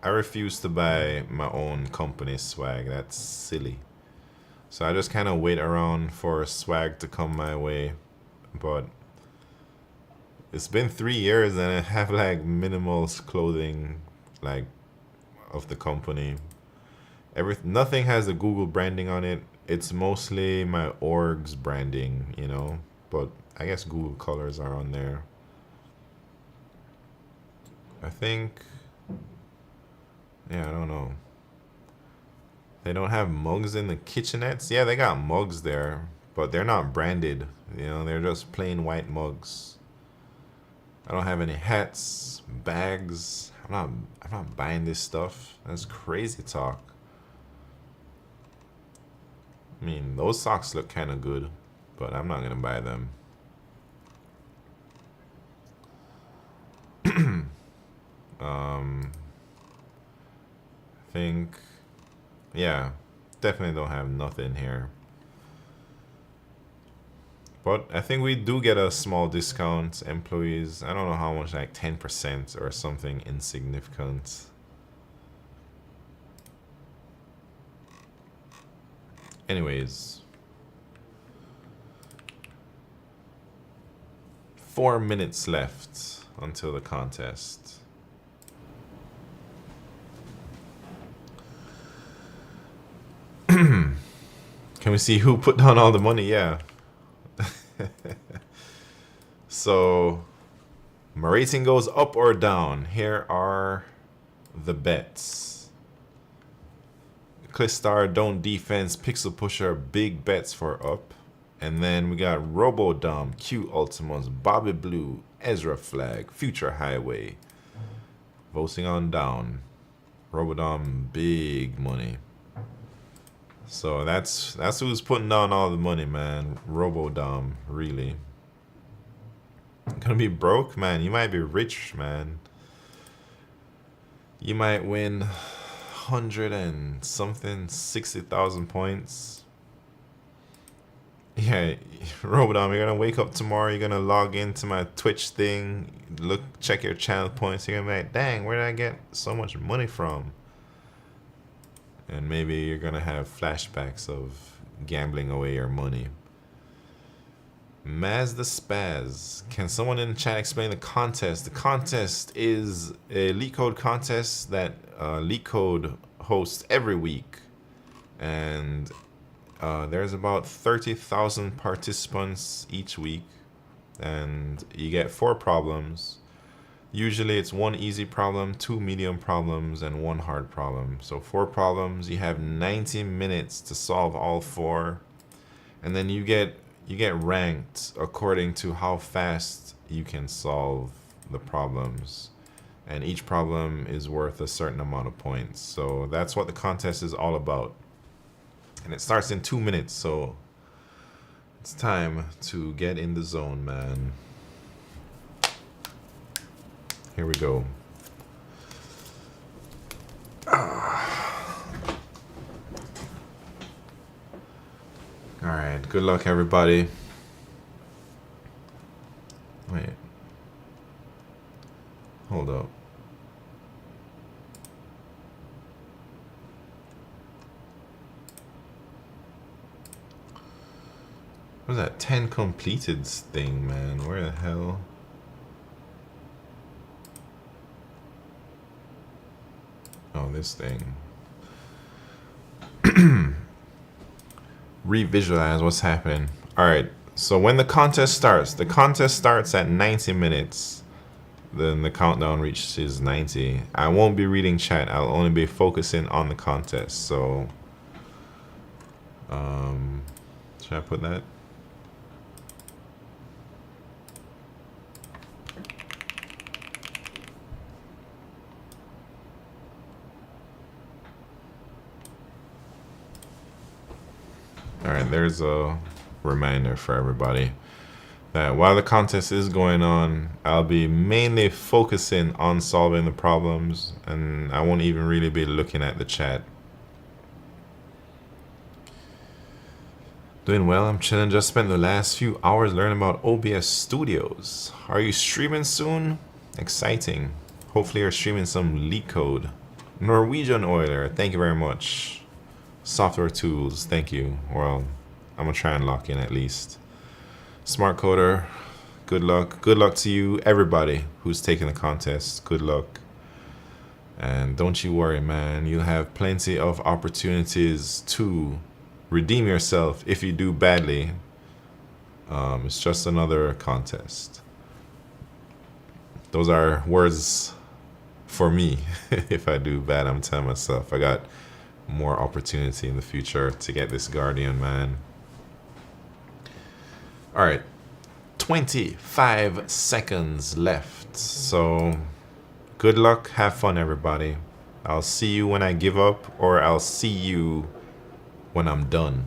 I refuse to buy my own company swag. That's silly. So I just kind of wait around for swag to come my way. But it's been 3 years and I have like minimal clothing like of the company. Nothing has a Google branding on it. It's mostly my org's branding, you know. But I guess Google colors are on there. I think, yeah, I don't know. They don't have mugs in the kitchenettes. Yeah, they got mugs there, but they're not branded. You know, they're just plain white mugs. I don't have any hats, bags. I'm not buying this stuff. That's crazy talk. I mean, those socks look kind of good, but I'm not gonna buy them. I think, yeah, definitely don't have nothing here. But I think we do get a small discount, employees. I don't know how much, like 10% or something insignificant. Anyways. 4 minutes left until the contest. Can we see who put down all the money? Yeah. So, my rating goes up or down. Here are the bets. Clistar, Don't Defense, Pixel Pusher, big bets for up. And then we got Robodom, Q Ultimas, Bobby Blue, Ezra Flag, Future Highway. Voting on down. Robodom, big money. So that's who's putting down all the money, man. Robodom, really. Gonna be broke, man. You might be rich, man. You might win 100 and something, 60,000 points. Yeah, Yeah, Robodom, you're gonna wake up tomorrow, you're gonna log into my Twitch thing, check your channel points, you're gonna be like, dang, where did I get so much money from? And maybe you're gonna have flashbacks of gambling away your money. Maz the Spaz. Can someone in the chat explain the contest? The contest is a LeetCode contest that LeetCode hosts every week. And there's about 30,000 participants each week. And you get 4 problems. Usually it's 1 easy problem, 2 medium problems, and 1 hard problem. So 4 problems, you have 90 minutes to solve all 4. And then you get ranked according to how fast you can solve the problems. And each problem is worth a certain amount of points. So that's what the contest is all about. And it starts in 2 minutes, so it's time to get in the zone, man. Here we go. Alright, good luck everybody. Wait. Hold up. What was that 10 completed thing, man? Where the hell? Oh, this thing. Revisualize what's happening. Alright, so when the contest starts at 90 minutes. Then the countdown reaches 90. I won't be reading chat. I'll only be focusing on the contest. So, should I put that? Alright, there's a reminder for everybody that while the contest is going on, I'll be mainly focusing on solving the problems, and I won't even really be looking at the chat. Doing well, I'm chilling. Just spent the last few hours learning about OBS Studios. Are you streaming soon? Exciting. Hopefully you're streaming some LeetCode. Norwegian Oiler, thank you very much. Software Tools, thank you. Well, I'm gonna try and lock in at least. Smart Coder, good luck. Good luck to you, everybody who's taking the contest. Good luck. And don't you worry, man. You'll have plenty of opportunities to redeem yourself if you do badly. It's just another contest. Those are words for me. If I do bad, I'm telling myself I got more opportunity in the future to get this Guardian, man. All right, 25 seconds left. So good luck, have fun, everybody. I'll see you when I give up, or I'll see you when I'm done.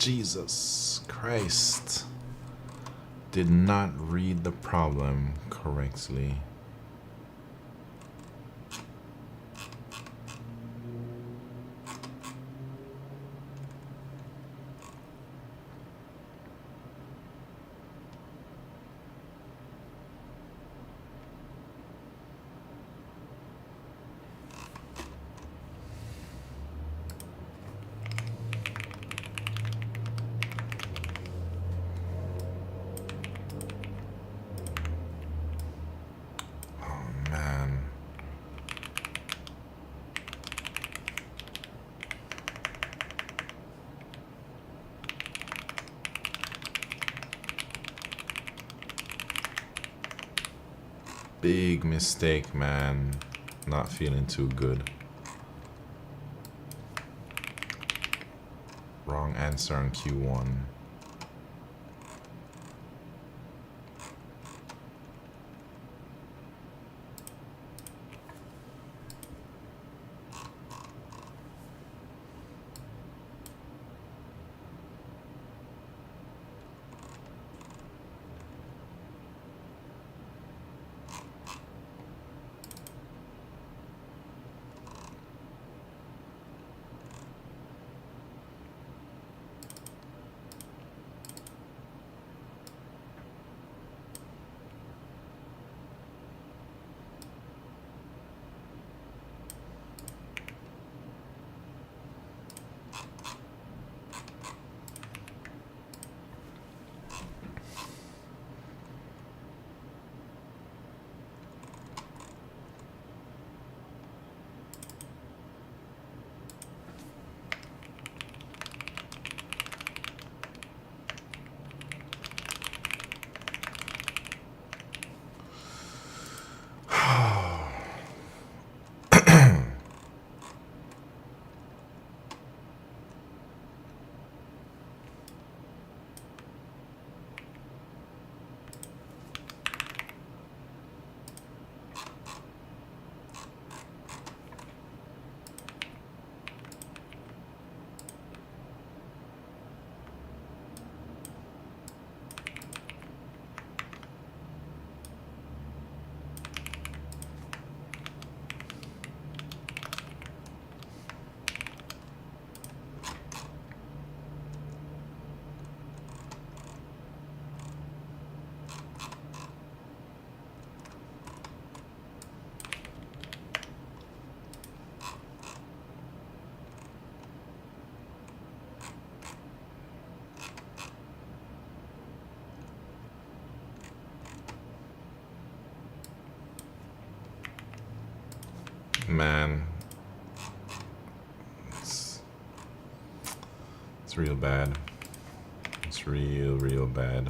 Jesus Christ. Did not read the problem correctly. Big mistake, man. Not feeling too good. Wrong answer on Q1. Man, it's real bad. It's real bad.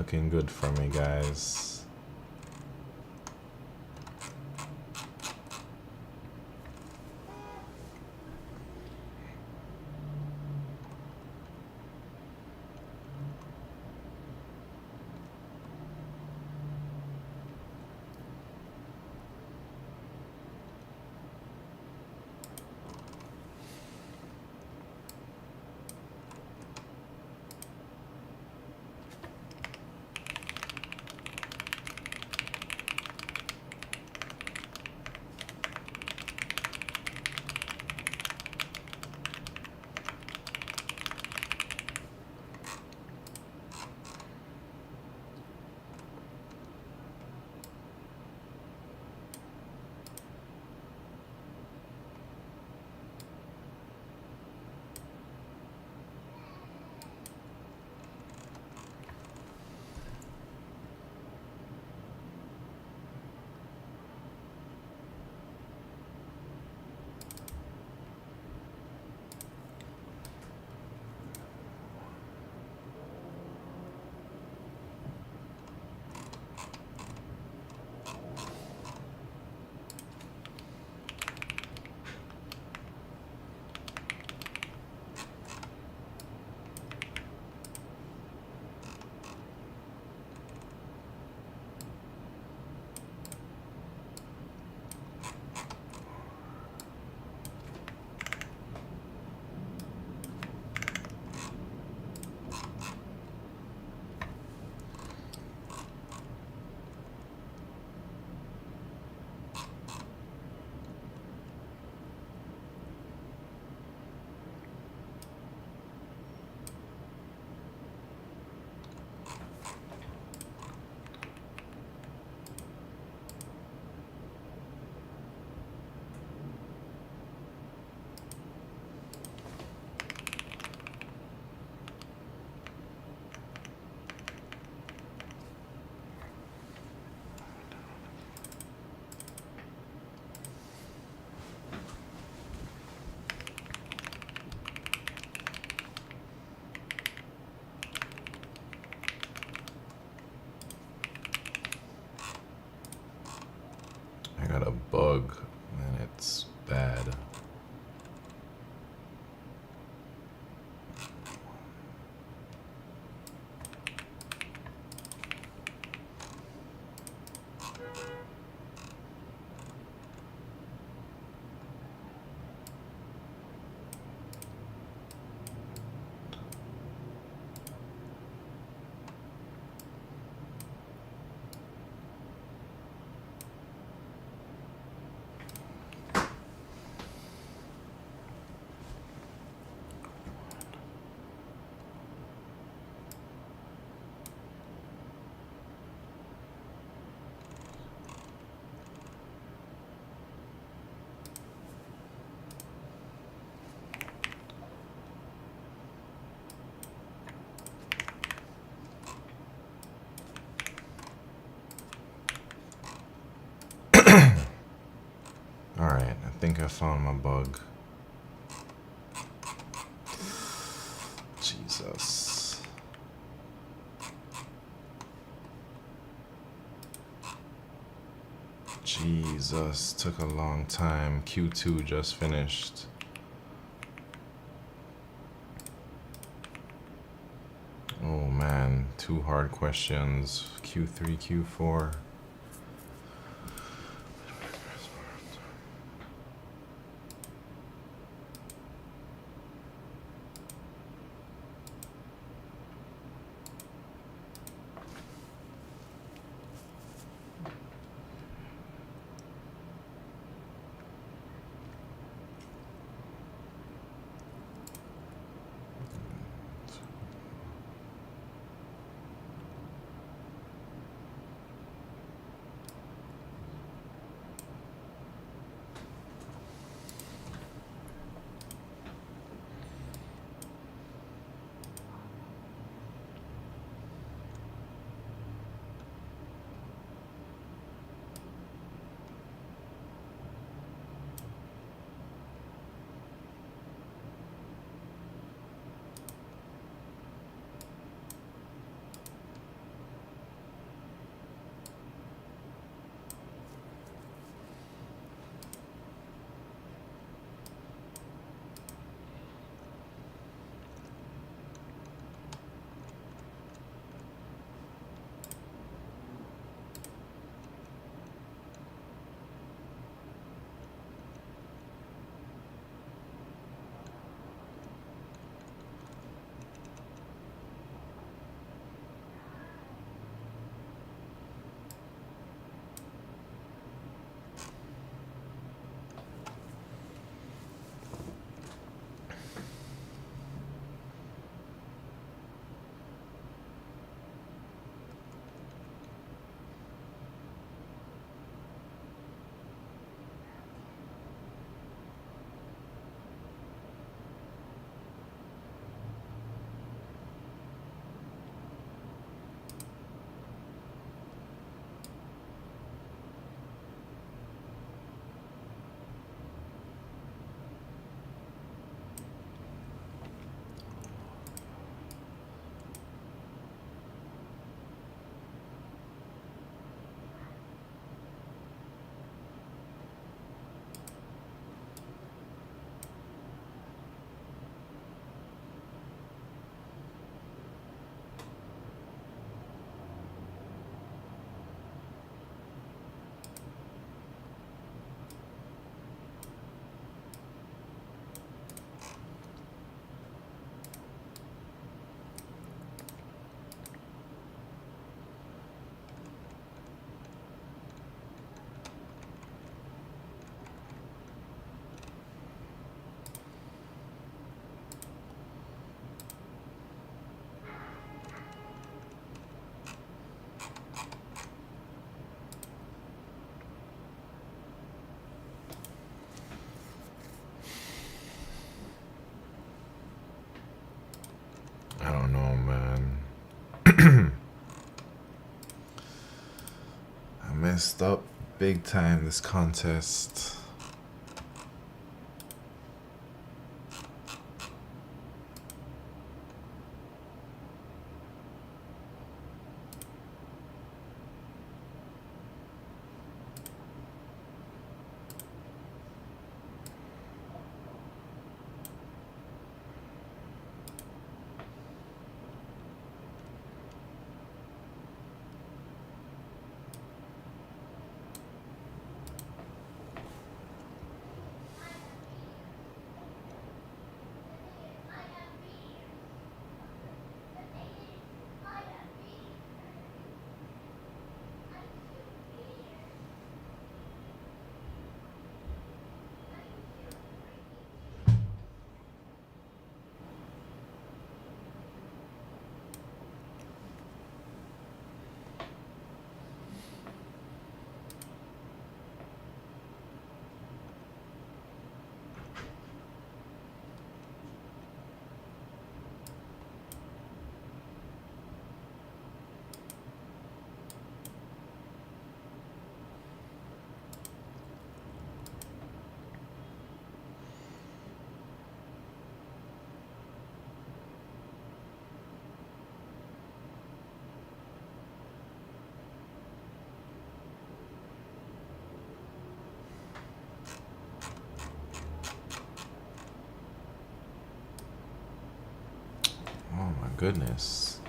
looking good for me, guys. I got a bug and it's bad. Alright, I think I found my bug. Jesus. Jesus, took a long time. Q2 just finished. Oh man, 2 hard questions. Q3, Q4. messed up big time, this contest. Oh my goodness.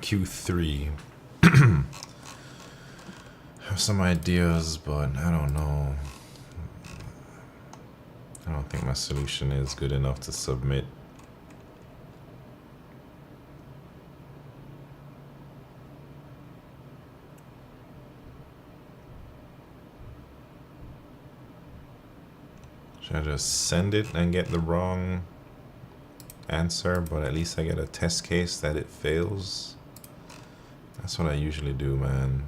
Q3. Have some ideas, but I don't know. I don't think my solution is good enough to submit. Should I just send it and get the wrong answer, but at least I get a test case that it fails? That's what I usually do, man.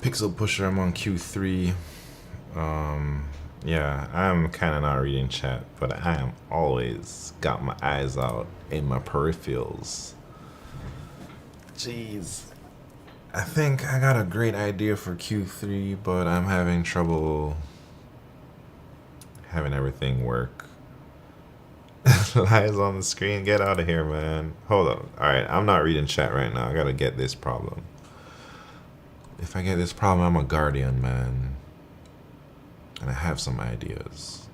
Pixel Pusher, I'm on Q3. Yeah, I'm kind of not reading chat, but I am always got my eyes out in my peripherals. Jeez. I think I got a great idea for Q3, but I'm having trouble having everything work. Lies on the screen. Get out of here, man. Hold on. Alright, I'm not reading chat right now. I gotta get this problem. If I get this problem, I'm a guardian, man. And I have some ideas.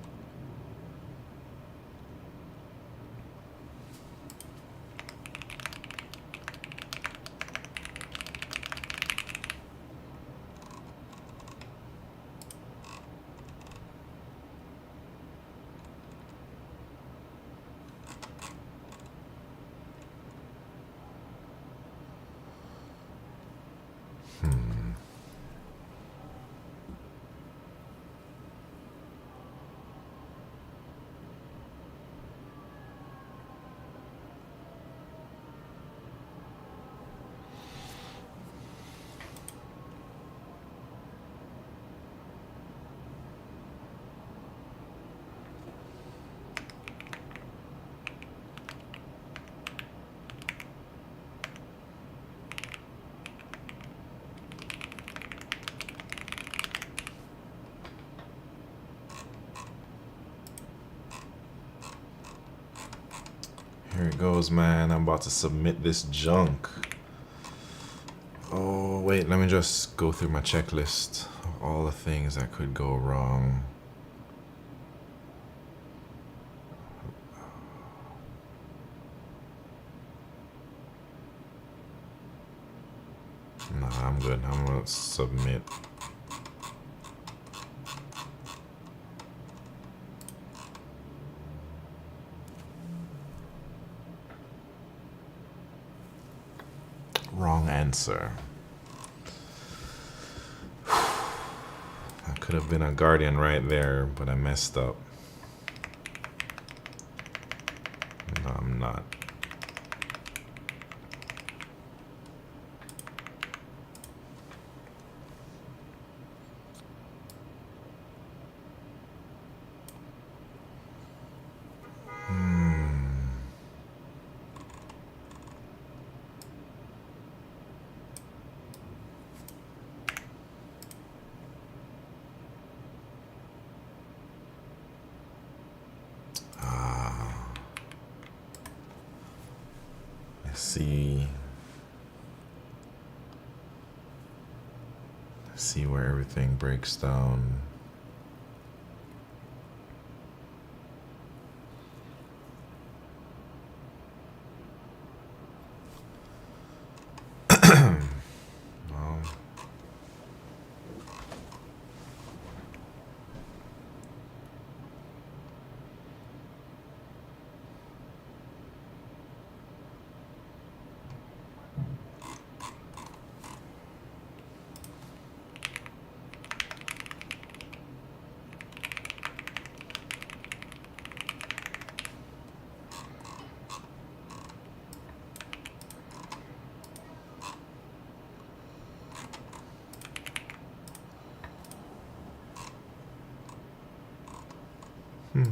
Here it goes, man. I'm about to submit this junk. Oh, wait. Let me just go through my checklist of all the things that could go wrong. Nah, I'm good. I'm gonna submit. Wrong answer. I could have been a guardian right there, but I messed up. No, I'm not. See where everything breaks down. Well,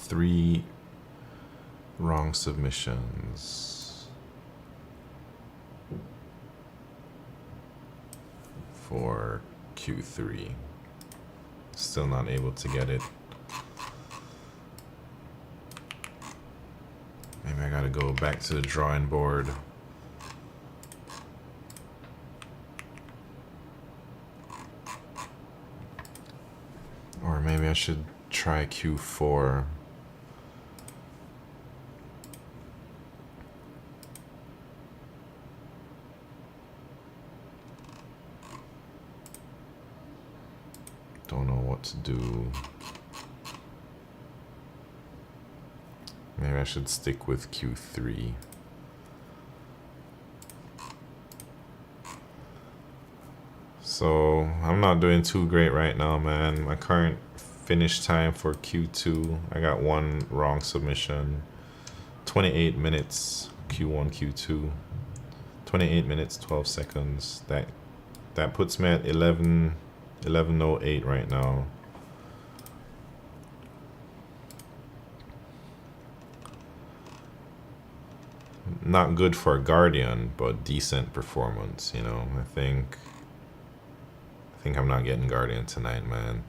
3 wrong submissions for Q3. Still not able to get it. Maybe I gotta go back to the drawing board. Or maybe I should try Q4. Don't know what to do. Maybe I should stick with Q3. So I'm not doing too great right now, man. My current finish time for Q2, I got 1 wrong submission. 28 minutes, Q1, Q2. 28 minutes, 12 seconds. That puts me at 11:08 right now. Not good for Guardian, but decent performance, you know. I think I'm not getting Guardian tonight, man.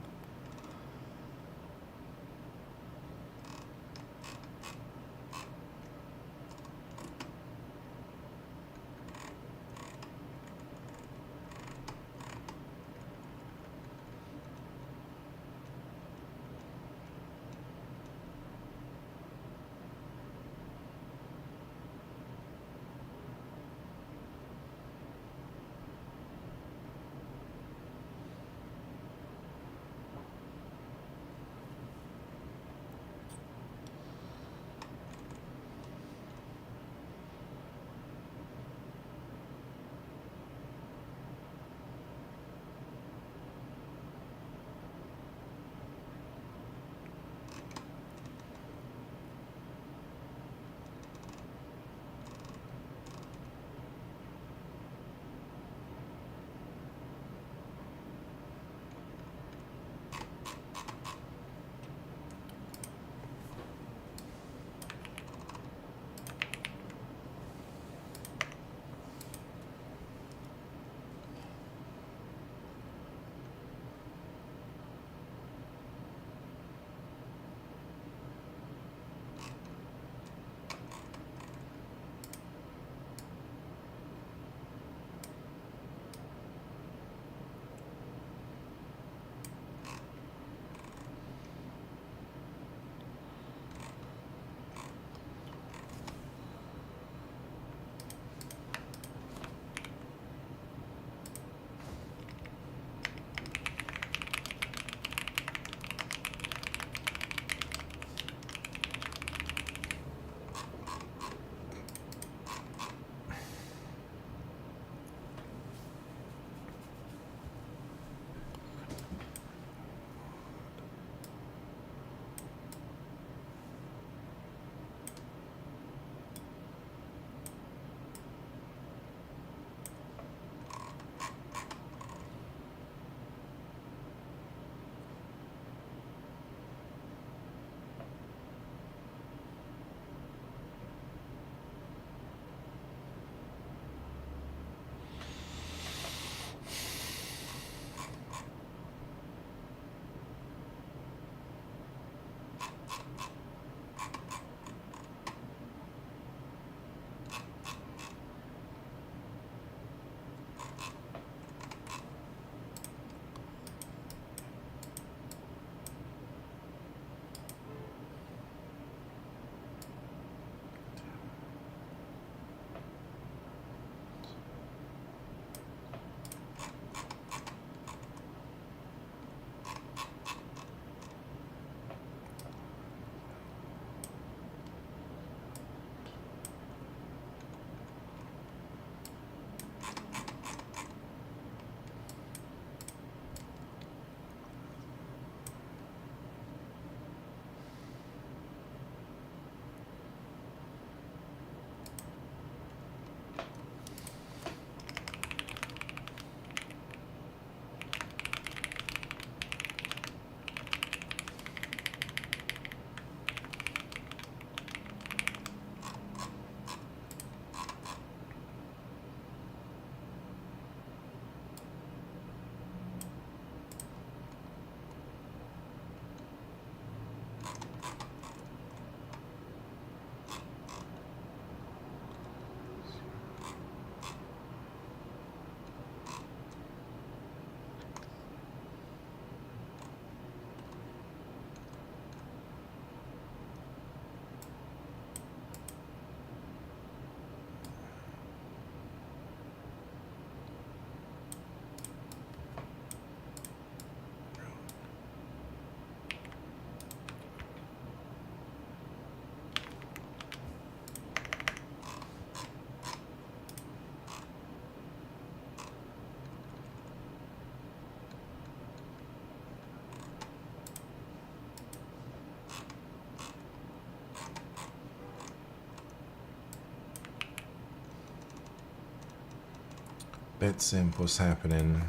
Bet simp, what's happening?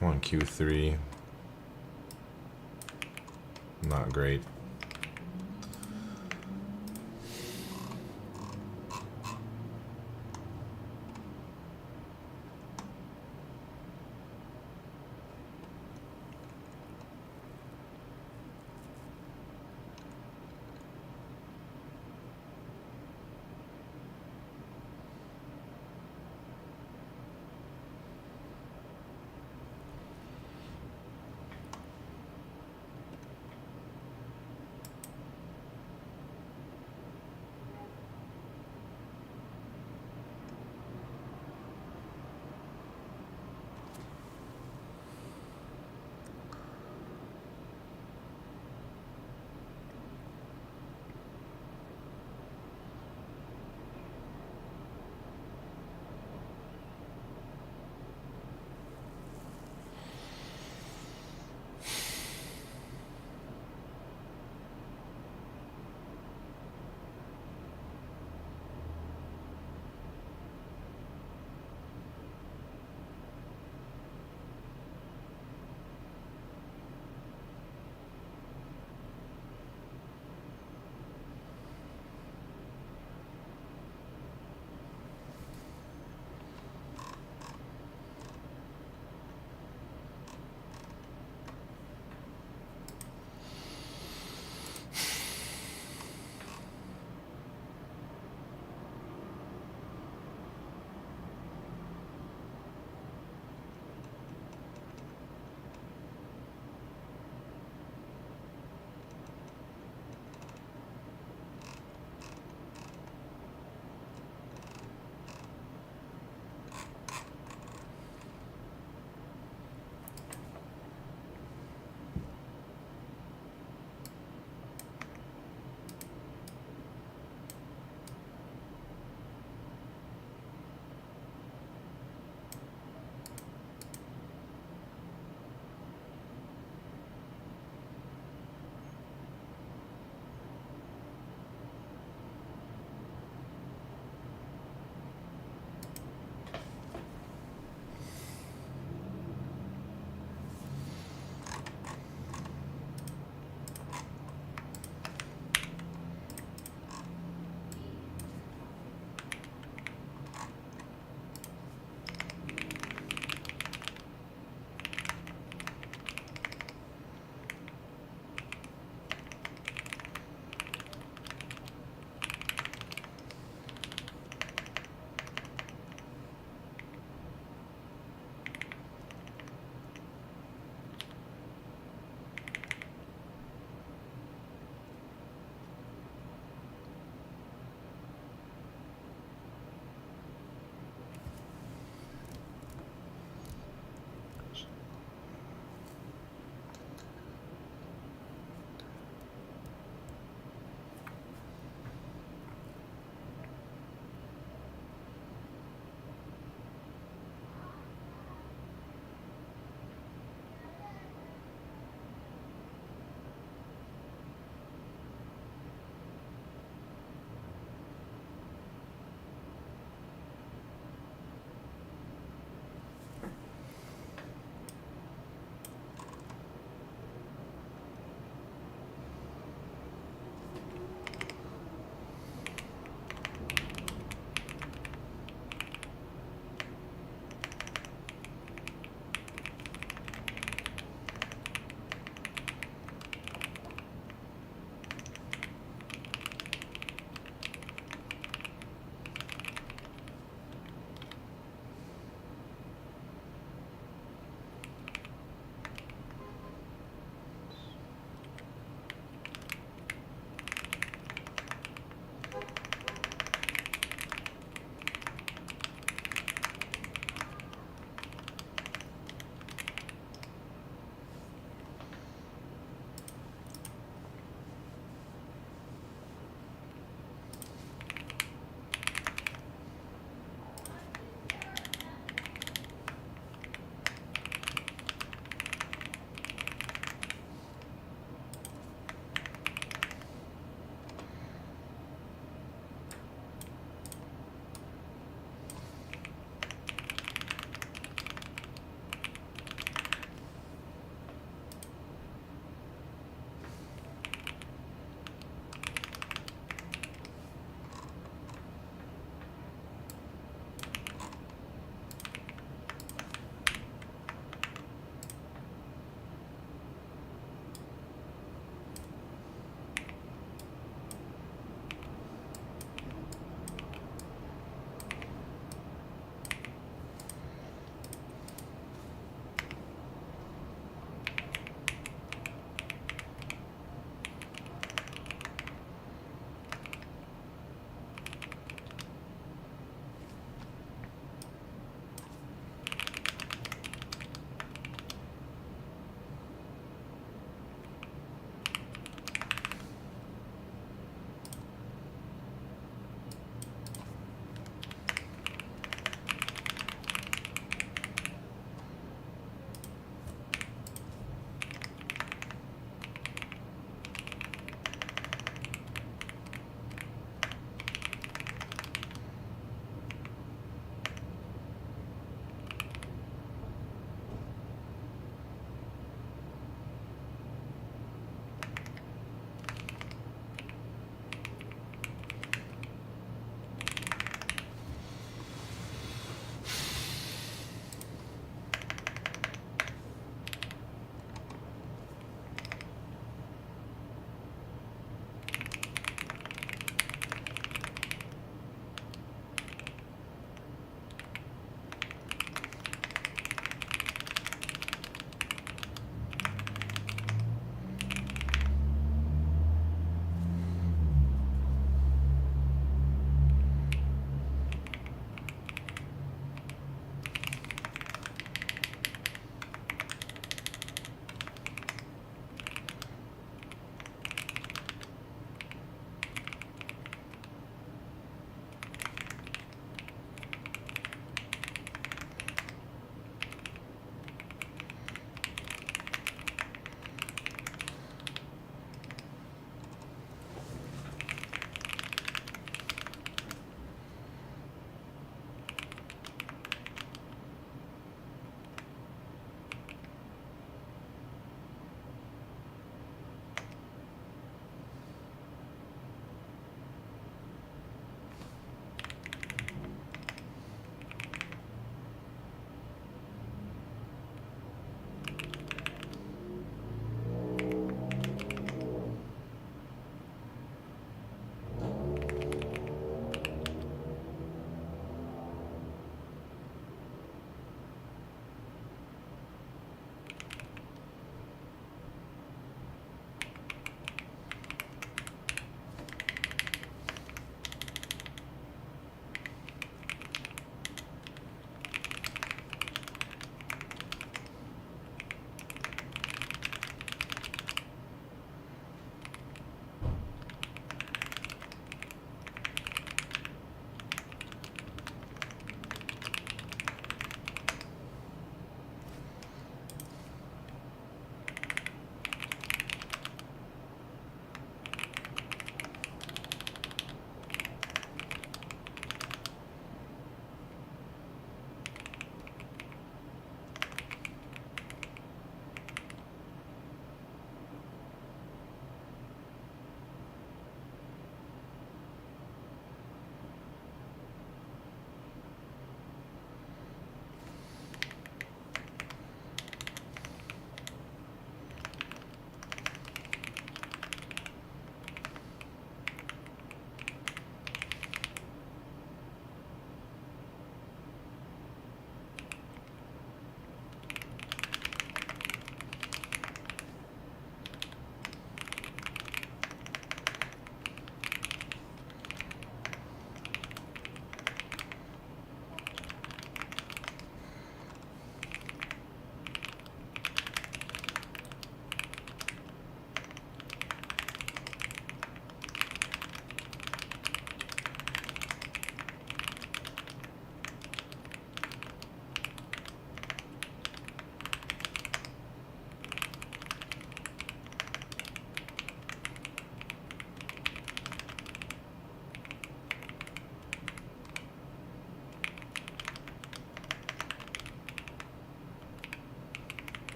Come on, Q3. Not great.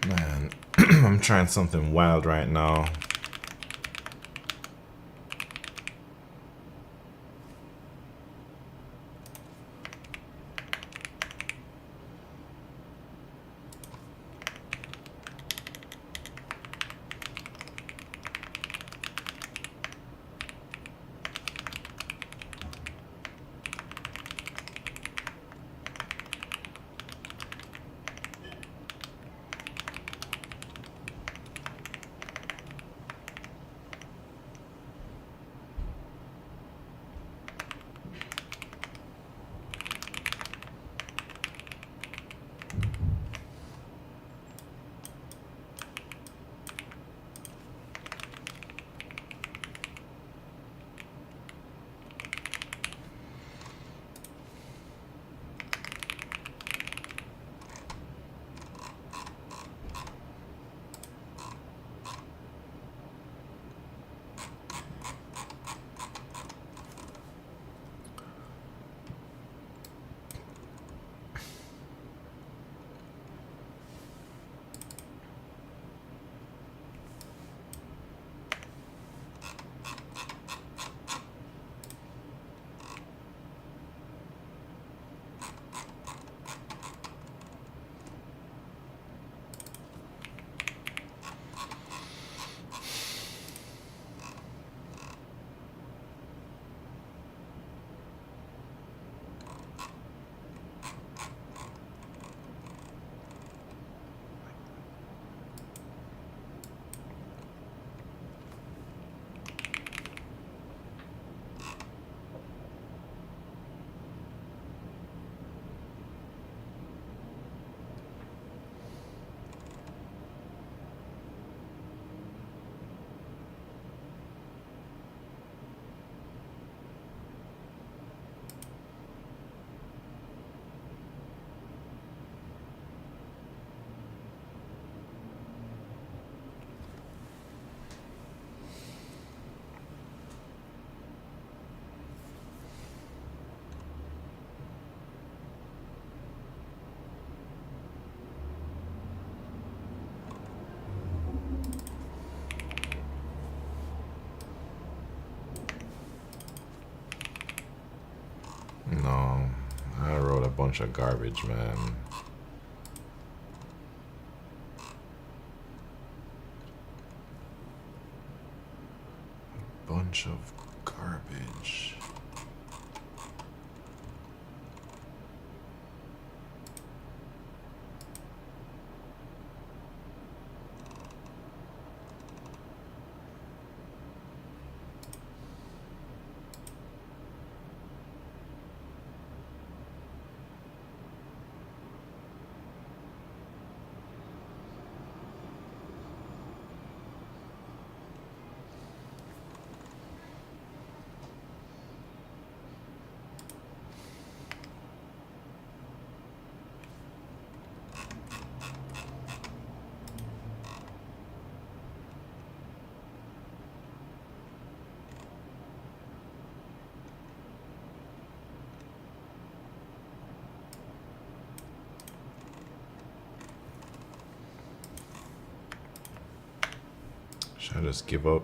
Man, I'm trying something wild right now. No, I wrote a bunch of garbage, man. Bunch of garbage. Should I just give up?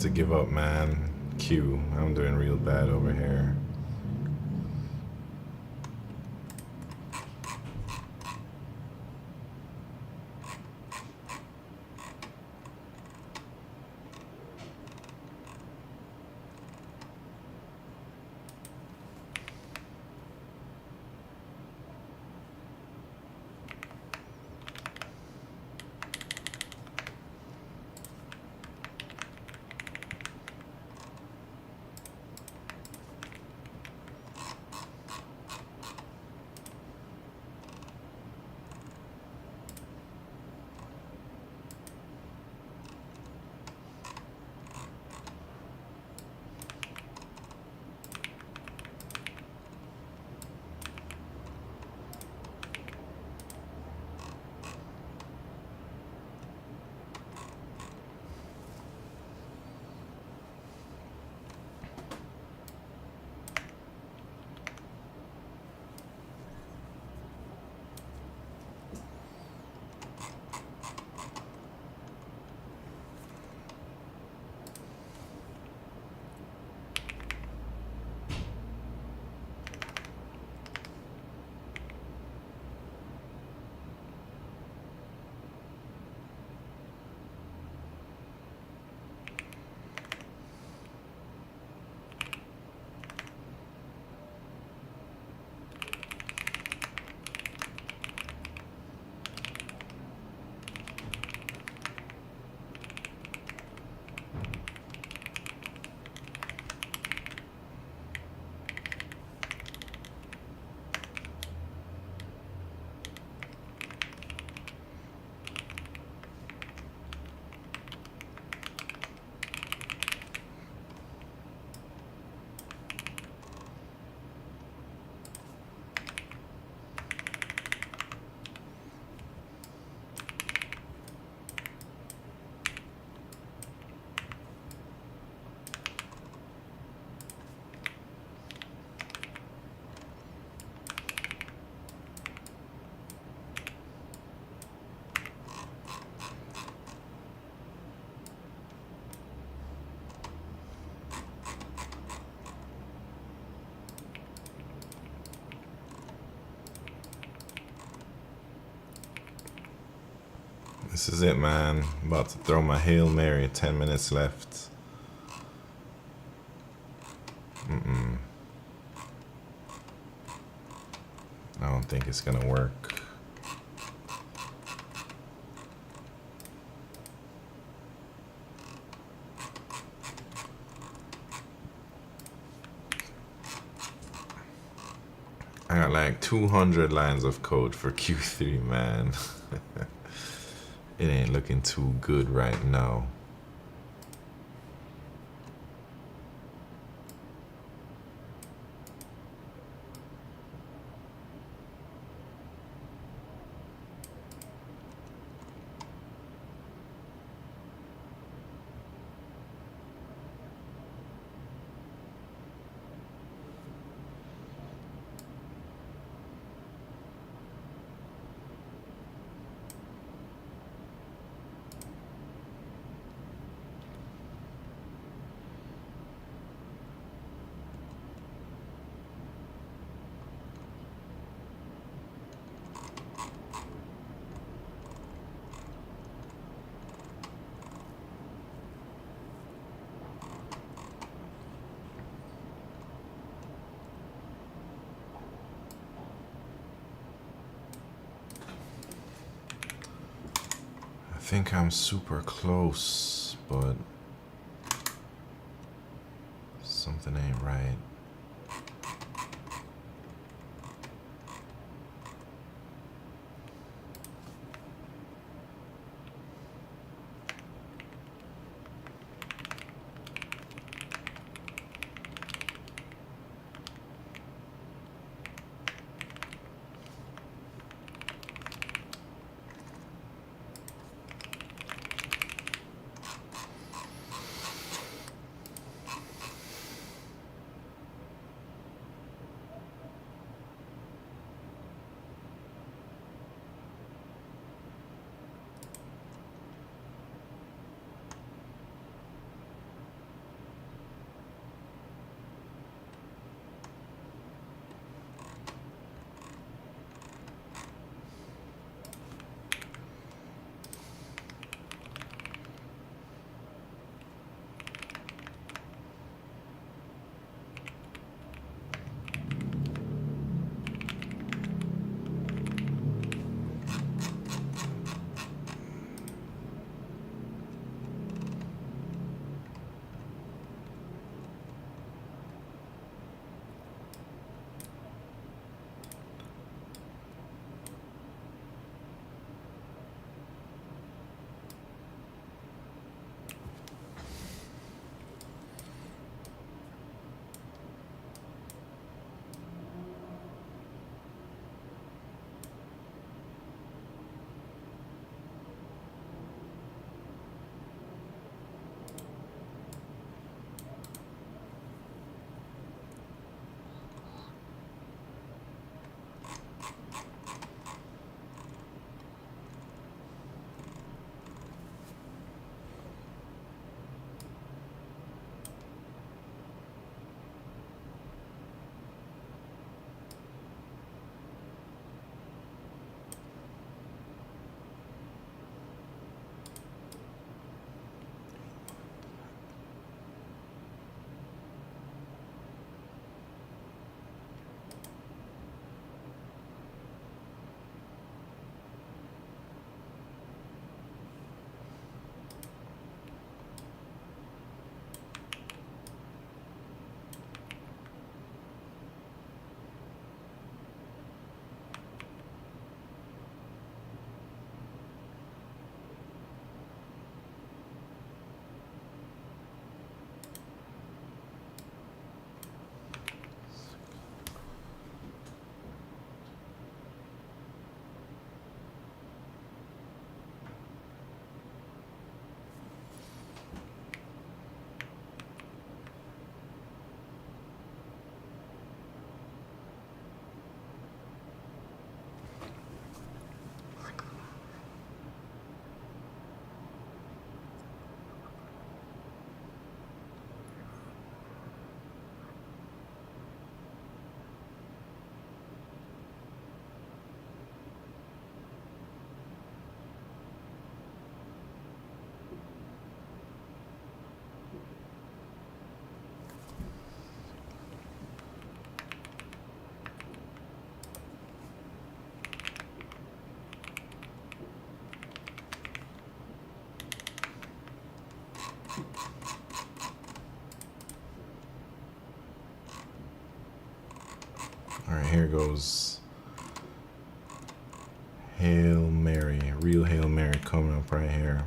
to give up, man. Q, I'm doing real bad over here. This is it, man. I'm about to throw my Hail Mary. 10 minutes left. I don't think it's gonna work. I got like 200 lines of code for Q3, man. It ain't looking too good right now. I think I'm super close, but something ain't right. goes. Hail Mary. Real Hail Mary coming up right here.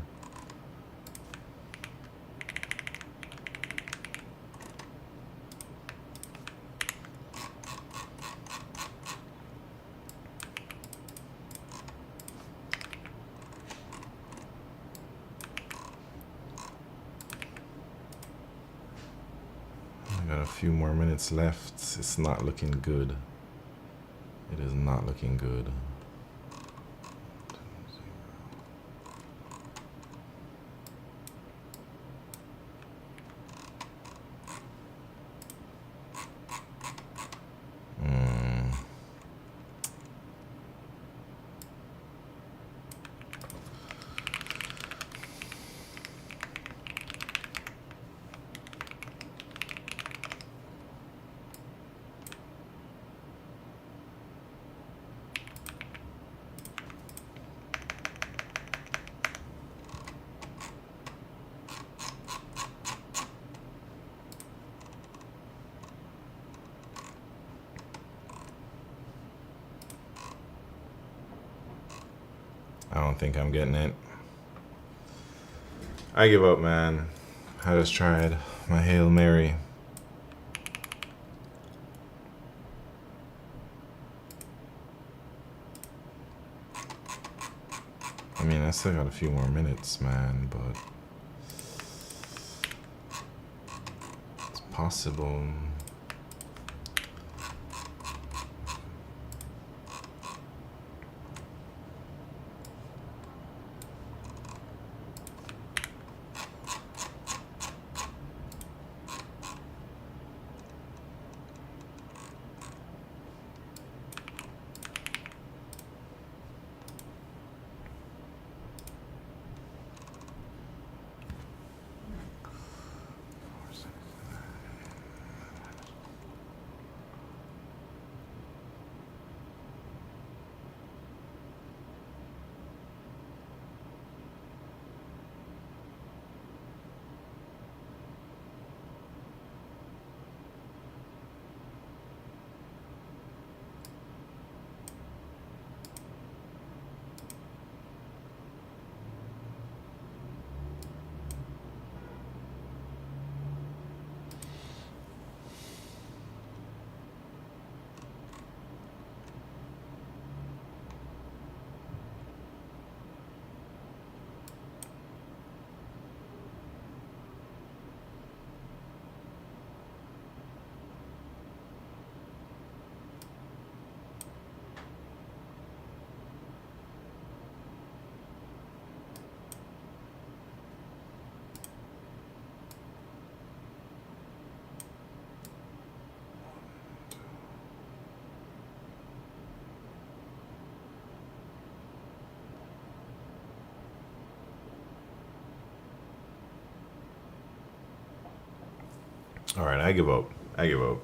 Got a few more minutes left. It's not looking good. It is not looking good. I don't think I'm getting it. I give up, man. I just tried my Hail Mary. I mean, I still got a few more minutes, man, but it's possible. All right, I give up. I give up.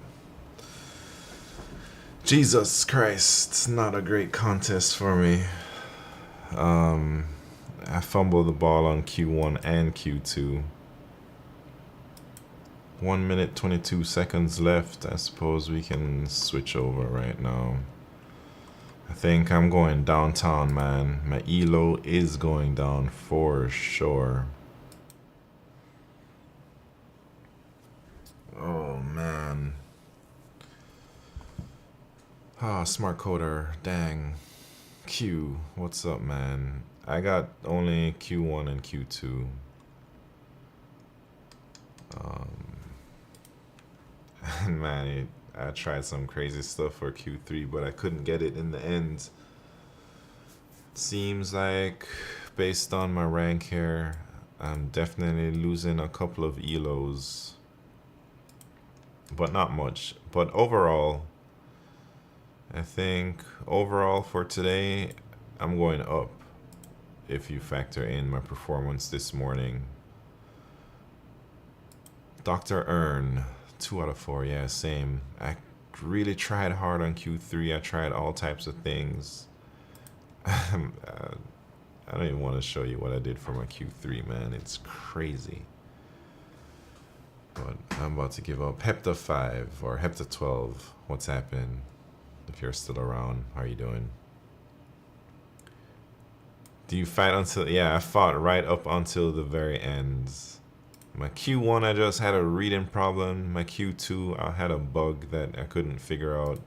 Jesus Christ, it's not a great contest for me. I fumbled the ball on Q1 and Q2. 1 minute, 22 seconds left. I suppose we can switch over right now. I think I'm going downtown, man. My elo is going down for sure. Oh, man. Ah, smart coder. Dang. Q, what's up, man? I got only Q1 and Q2. And man, I tried some crazy stuff for Q3, but I couldn't get it in the end. Seems like, based on my rank here, I'm definitely losing a couple of elos. But not much. But overall, I think overall for today, I'm going up if you factor in my performance this morning. Dr. Earn, 2 out of 4, yeah, same. I really tried hard on Q3. I tried all types of things. I don't even want to show you what I did for my Q3, man. It's crazy. But I'm about to give up. Hepta 5 or Hepta 12. What's happened? if you're still around. How are you doing? Do you fight until... Yeah, I fought right up until the very end. My Q1, I just had a reading problem. My Q2, I had a bug that I couldn't figure out.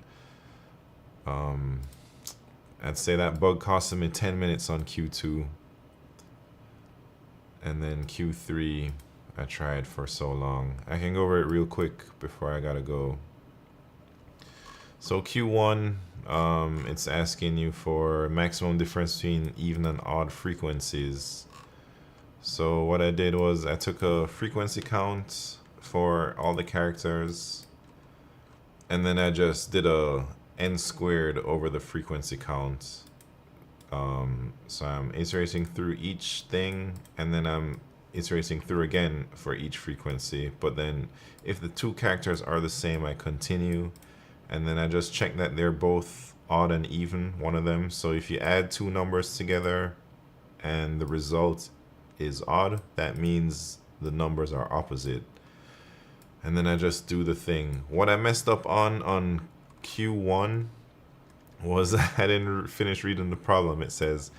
I'd say that bug costed me 10 minutes on Q2. And then Q3, I tried for so long. I can go over it real quick before I gotta go. So Q1, it's asking you for maximum difference between even and odd frequencies. So what I did was I took a frequency count for all the characters, and then I just did a n squared over the frequency count. So I'm iterating through each thing, and then I'm iterating through again for each frequency. But then if the two characters are the same, I continue, and then I just check that they're both odd and even, one of them. So if you add two numbers together and the result is odd, that means the numbers are opposite. And then I just do the thing. What I messed up on Q1 was I didn't finish reading the problem. It says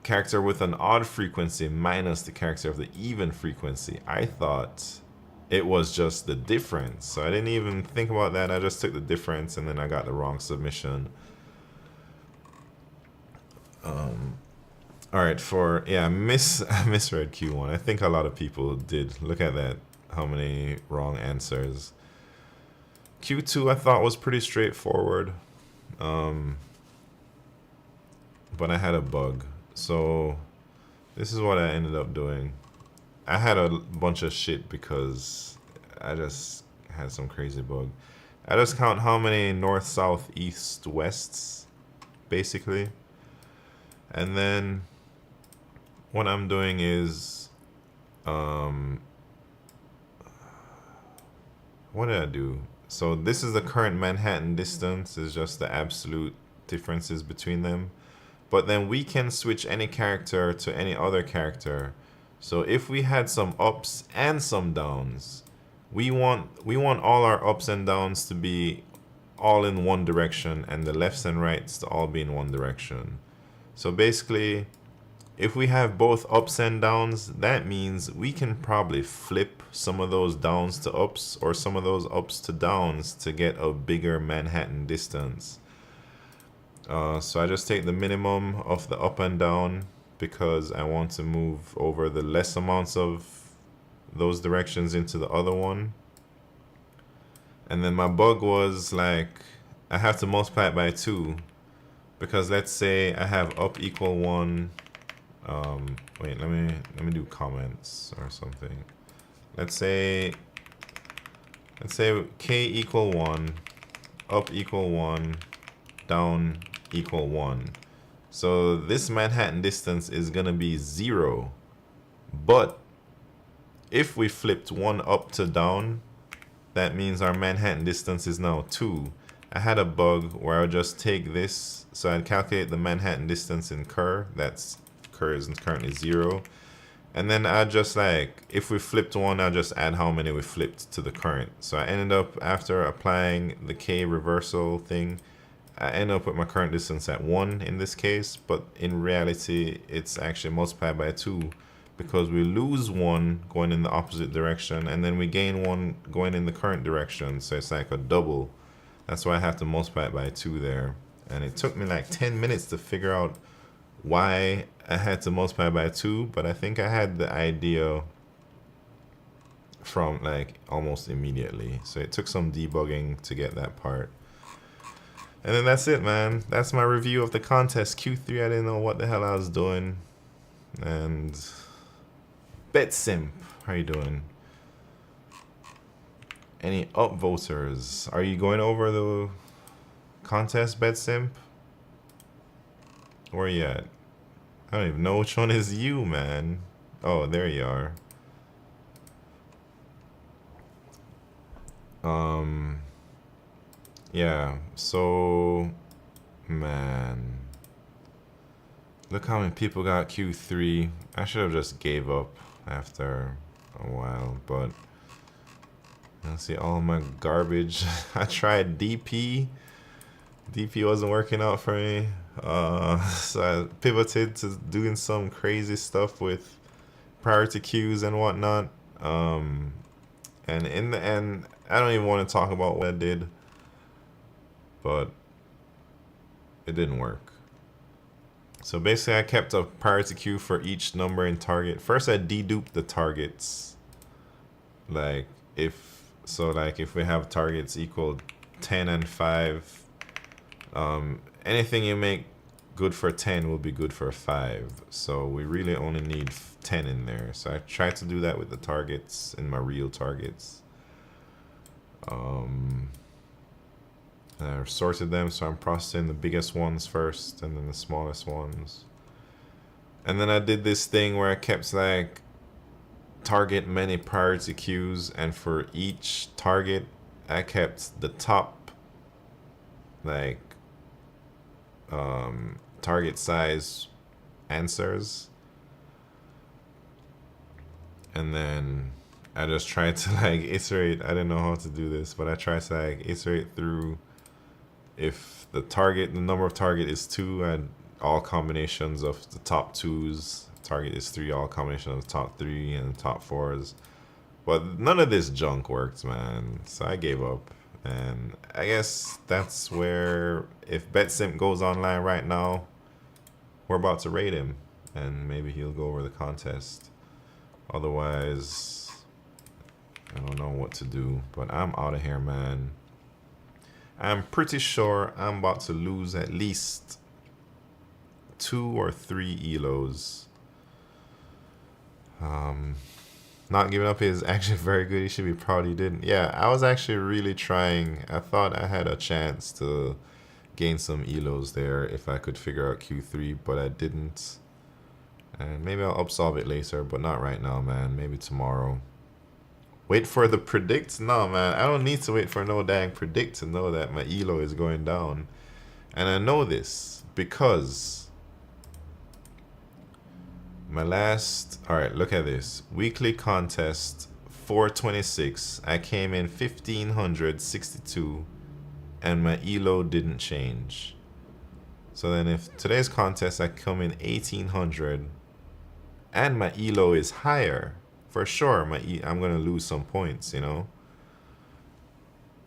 character with an odd frequency minus the character of the even frequency. I thought it was just the difference, so I didn't even think about that. I just took the difference, and then I got the wrong submission. All right, I misread Q1. I think a lot of people did. Look at that, how many wrong answers. Q2 I thought was pretty straightforward, but I had a bug. So this is what I ended up doing. I had a bunch of shit because I just had some crazy bug. I just count how many north, south, east, wests, basically. And then what I'm doing is, what did I do? So this is the current Manhattan distance, is just the absolute differences between them. But then we can switch any character to any other character. So if we had some ups and some downs, we want all our ups and downs to be all in one direction, and the lefts and rights to all be in one direction. So basically, if we have both ups and downs, that means we can probably flip some of those downs to ups or some of those ups to downs to get a bigger Manhattan distance. So I just take the minimum of the up and down because I want to move over the less amounts of those directions into the other one. And then my bug was like, I have to multiply it by 2, because let's say I have up equal 1. Wait, let me do comments or something. Let's say k equal 1, up equal 1, down equal 1. So this Manhattan distance is gonna be 0. But if we flipped 1 up to down, that means our Manhattan distance is now 2. I had a bug where I would just take this, so I'd calculate the Manhattan distance in Kerr. That's Kerr is currently 0. And then I just like, if we flipped 1, I'll just add how many we flipped to the current. So I ended up, after applying the K reversal thing, I ended up with my current distance at 1 in this case, but in reality, it's actually multiplied by 2 because we lose 1 going in the opposite direction, and then we gain 1 going in the current direction. So it's like a double. That's why I have to multiply it by 2 there. And it took me like 10 minutes to figure out why I had to multiply by 2, but I think I had the idea from like almost immediately. So it took some debugging to get that part. And then that's it, man. That's my review of the contest. Q3, I didn't know what the hell I was doing. And BetSimp, how you doing? Any upvoters? Are you going over the contest, BetSimp? Where you at? I don't even know which one is you, man. Oh, there you are. Yeah, so, man. Look how many people got Q3. I should have just gave up after a while, but I see all my garbage. I tried DP. DP wasn't working out for me. So I pivoted to doing some crazy stuff with priority queues and whatnot. And in the end, I don't even want to talk about what I did, but it didn't work. So basically I kept a priority queue for each number in target. First I deduped the targets. Like if we have targets equal 10 and 5, anything you make good for 10 will be good for 5. So we really only need 10 in there. So I tried to do that with the targets in my real targets. I sorted them, so I'm processing the biggest ones first and then the smallest ones. And then I did this thing where I kept like target many priority queues, and for each target I kept the top like target size answers, and then I just tried to like iterate. I didn't know how to do this, but I tried to like iterate through. If the number of target is 2, and all combinations of the top 2s, target is 3, all combinations of the top 3 and the top 4s. But none of this junk worked, man. So I gave up. And I guess that's where, if BetSimp goes online right now, we're about to raid him. And maybe he'll go over the contest. Otherwise, I don't know what to do. But I'm out of here, man. I'm pretty sure I'm about to lose at least 2 or 3 elos. Not giving up is actually very good. He should be proud he didn't. Yeah, I was actually really trying. I thought I had a chance to gain some elos there if I could figure out Q3, but I didn't. And maybe I'll upsolve it later, but not right now, man. Maybe tomorrow. Wait for the predict? No, man. I don't need to wait for no dang predict to know that my elo is going down. And I know this because my last... Alright, look at this. Weekly contest 426. I came in 1562 and my elo didn't change. So then if today's contest I come in 1800 and my elo is higher, for sure, I'm going to lose some points, you know?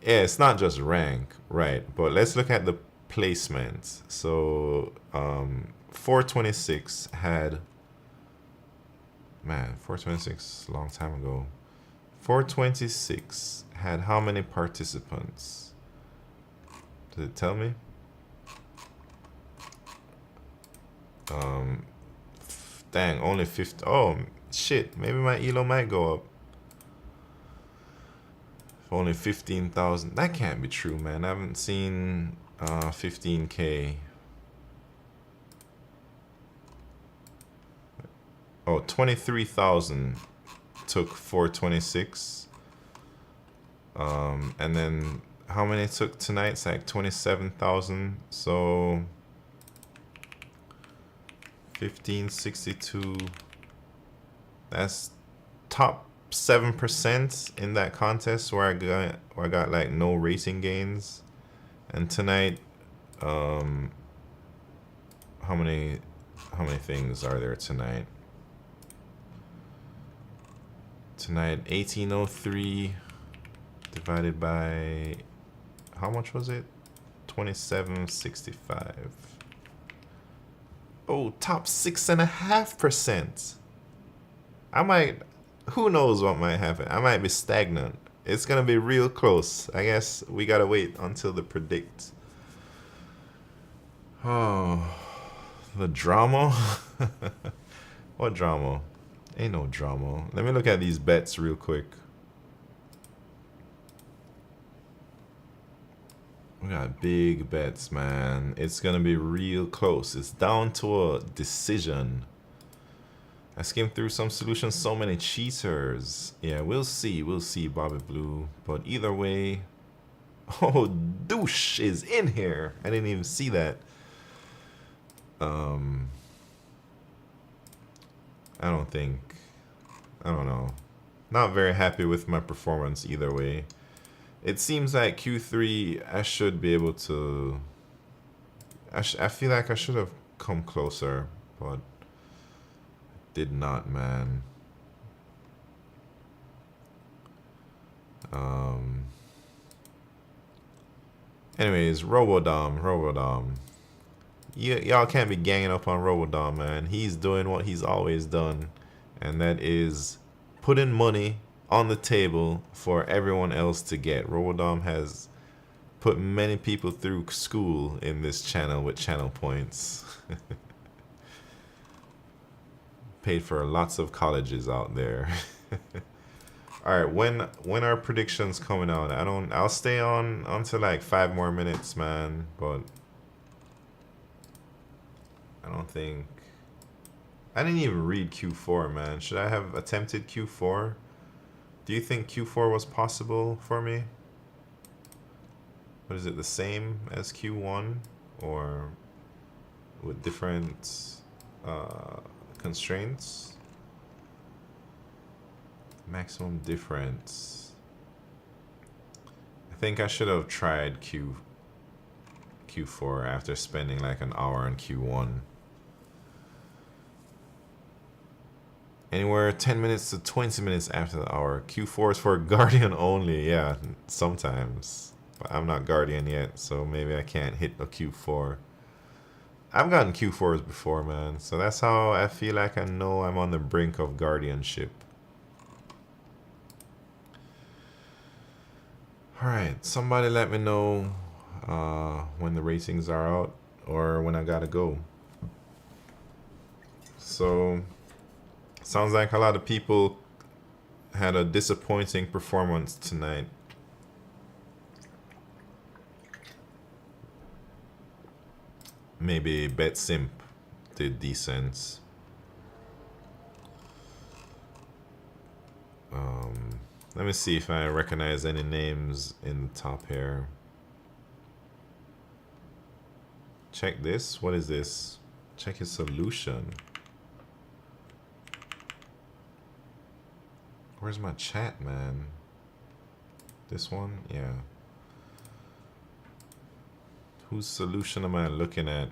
Yeah, it's not just rank, right? But let's look at the placement. So, 426 had... Man, 426, a long time ago. 426 had how many participants? Did it tell me? Dang, only 50. Oh, shit, maybe my elo might go up. Only 15,000. That can't be true, man. I haven't seen 15k. Oh, 23,000 took 426. And then how many took tonight? It's like 27,000. So 1562. That's top 7% in that contest where I got like no racing gains. And tonight, how many things are there tonight? Tonight 1803 divided by how much was it? 2765. Oh, top 6.5%. I might, who knows what might happen. I might be stagnant. It's gonna be real close. I guess we gotta wait until the predict. Oh, the drama. What drama? Ain't no drama. Let me look at these bets real quick. We got big bets, man. It's gonna be real close. It's down to a decision. I skimmed through some solutions, so many cheaters. Yeah, we'll see, Bobby Blue. But either way, oh, douche is in here. I didn't even see that. I don't know. Not very happy with my performance either way. It seems like Q3 I should be able to. I feel like I should have come closer, but did not, man. Anyways, Robodom. Y'all can't be ganging up on Robodom, man. He's doing what he's always done, and that is putting money on the table for everyone else to get. Robodom has put many people through school in this channel with channel points. Paid for lots of colleges out there. All right, when are predictions coming out? I'll stay on until like 5 more minutes, man, but I don't think I didn't even read Q4, man. Should I have attempted Q4? Do you think Q4 was possible for me? What is it, the same as Q1 or with different constraints? Maximum difference. I think I should have tried Q4 after spending like an hour on Q1. Anywhere 10 minutes to 20 minutes after the hour. Q4 is for Guardian only. Yeah, sometimes. But I'm not Guardian yet, so maybe I can't hit a Q4. I've gotten Q4s before, man. So that's how I feel like I know I'm on the brink of guardianship. Alright, somebody let me know when the ratings are out or when I gotta go. So, sounds like a lot of people had a disappointing performance tonight. Maybe BetSimp did decent. Let me see if I recognize any names in the top here. Check this. What is this? Check his solution. Where's my chat, man? This one? Yeah. Whose solution am I looking at?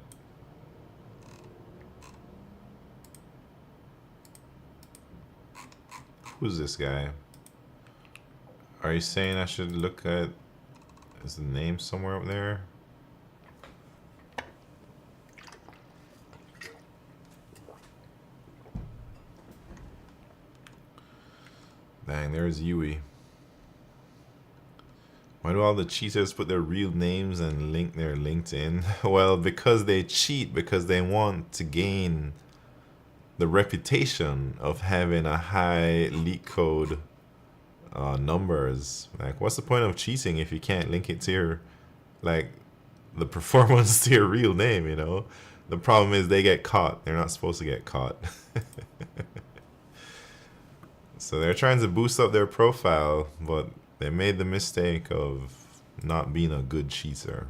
Who's this guy? Are you saying I should look at... Is the name somewhere up there? Dang, there's Yui. Why do all the cheaters put their real names and link their LinkedIn? Well, because they cheat, because they want to gain the reputation of having a high LeetCode numbers. Like, what's the point of cheating if you can't link it to your, like, the performance to your real name, you know? The problem is they get caught. They're not supposed to get caught. So they're trying to boost up their profile, but they made the mistake of not being a good cheater.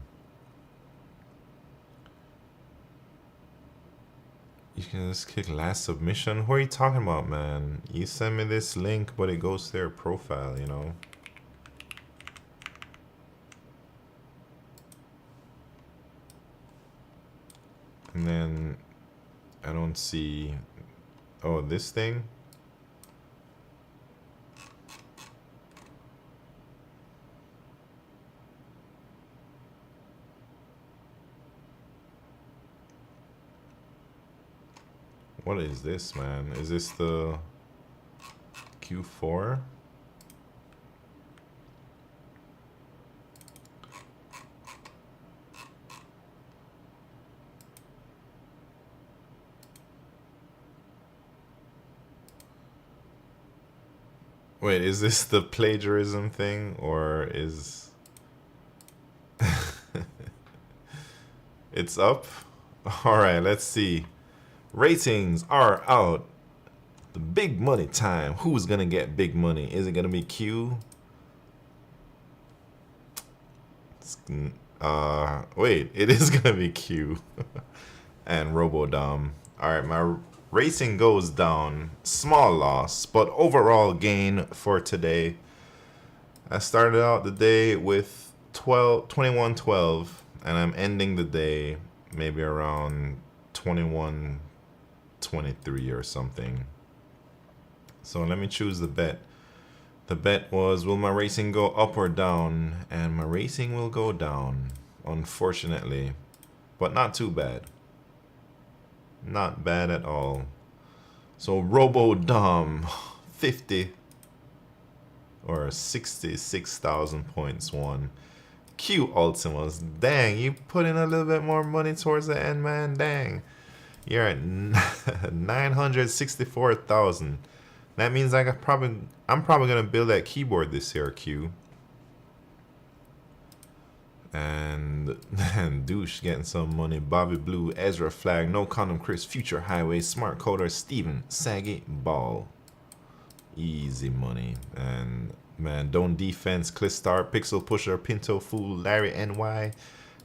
You can just click last submission. What are you talking about, man? You send me this link, but it goes to their profile, you know? And then I don't see... Oh, this thing? What is this, man? Is this the Q4? Wait, is this the plagiarism thing, or is... It's up? Alright, let's see. Ratings are out. The big money time. Who's gonna get big money? Is it gonna be Q? Wait, it is gonna be Q. And Robodom. Alright, my Racing goes down. Small loss, but overall gain for today. I started out the day with 21-12, and I'm ending the day maybe around 21-23 or something. So let me choose the bet. The bet was, will my racing go up or down? And my racing will go down, unfortunately. But not too bad. Not bad at all. So Robo Dom, 50 or 66,000 points won. Q Ultimas, dang, you put in a little bit more money towards the end, man. Dang, you're at 964,000. That means I'm probably gonna build that keyboard this year, Q. And Douche getting some money. Bobby Blue, Ezra Flag, No Condom Chris, Future Highway, Smart Coder, Steven, Saggy Ball. Easy money. And man, Don't Defense, Clistar, Pixel Pusher, Pinto Fool, Larry NY,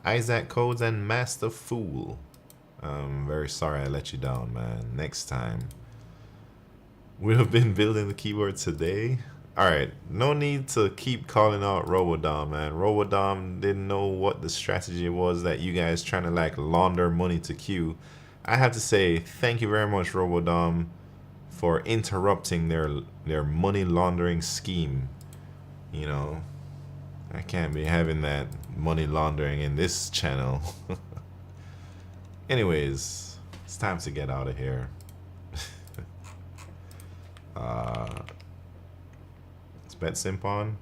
Isaac Codes, and Master Fool. I'm very sorry I let you down, man. Next time. Would have been building the keyboard today. Alright, no need to keep calling out Robodom, man. Robodom didn't know what the strategy was that you guys trying to like launder money to Q. I have to say thank you very much, Robodom, for interrupting their money laundering scheme. You know, I can't be having that money laundering in this channel. Anyways, it's time to get out of here. Is BetSimp on?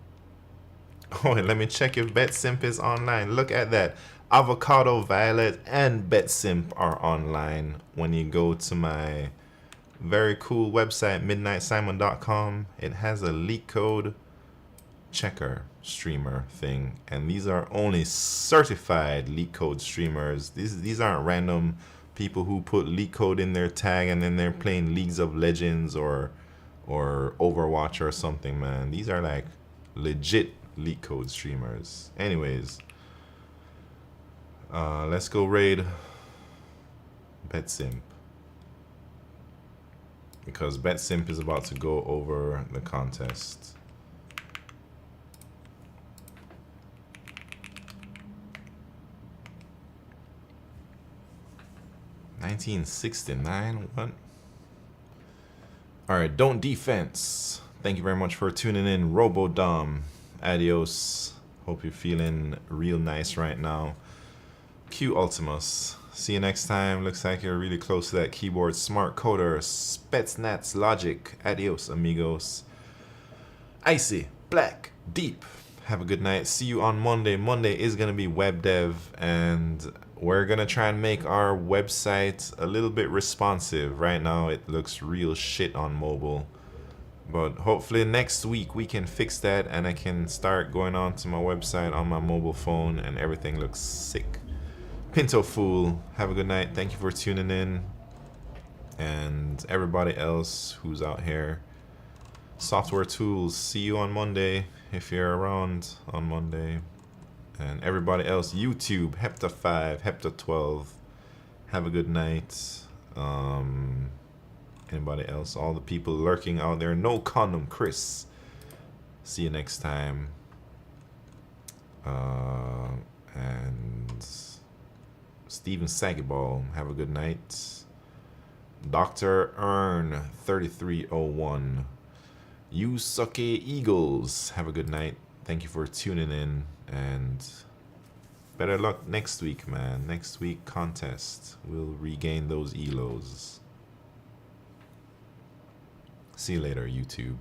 Oh, and let me check if BetSimp is online. Look at that. Avocado Violet and BetSimp are online when you go to my very cool website, midnightsimon.com. It has a LeetCode checker streamer thing, and these are only certified LeetCode streamers. These aren't random people who put LeetCode in their tag and then they're playing Leagues of Legends or Overwatch or something, man. These are like legit LeetCode streamers. Anyways, let's go raid BetSimp, because BetSimp is about to go over the contest. $19.69. What? Alright, Don't Defense. Thank you very much for tuning in. Robodom. Adios. Hope you're feeling real nice right now. Q Ultimus. See you next time. Looks like you're really close to that keyboard. Smart Coder. Spetsnaz Logic. Adios, amigos. Icy. Black. Deep. Have a good night. See you on Monday. Monday is going to be web dev, and we're going to try and make our website a little bit responsive. Right now it looks real shit on mobile, but hopefully next week we can fix that and I can start going on to my website on my mobile phone and everything looks sick. Pinto Fool, have a good night. Thank you for tuning in, and everybody else who's out here. Software Tools, see you on Monday if you're around on Monday. And everybody else, YouTube, Hepta5, Hepta12, have a good night. Anybody else, all the people lurking out there, No Condom Chris, see you next time. And Steven Sagiball, have a good night. Dr. Earn 3301, You Sucky Eagles, have a good night. Thank you for tuning in, and better luck next week, man. Next week contest, we'll regain those elos. See you later, YouTube.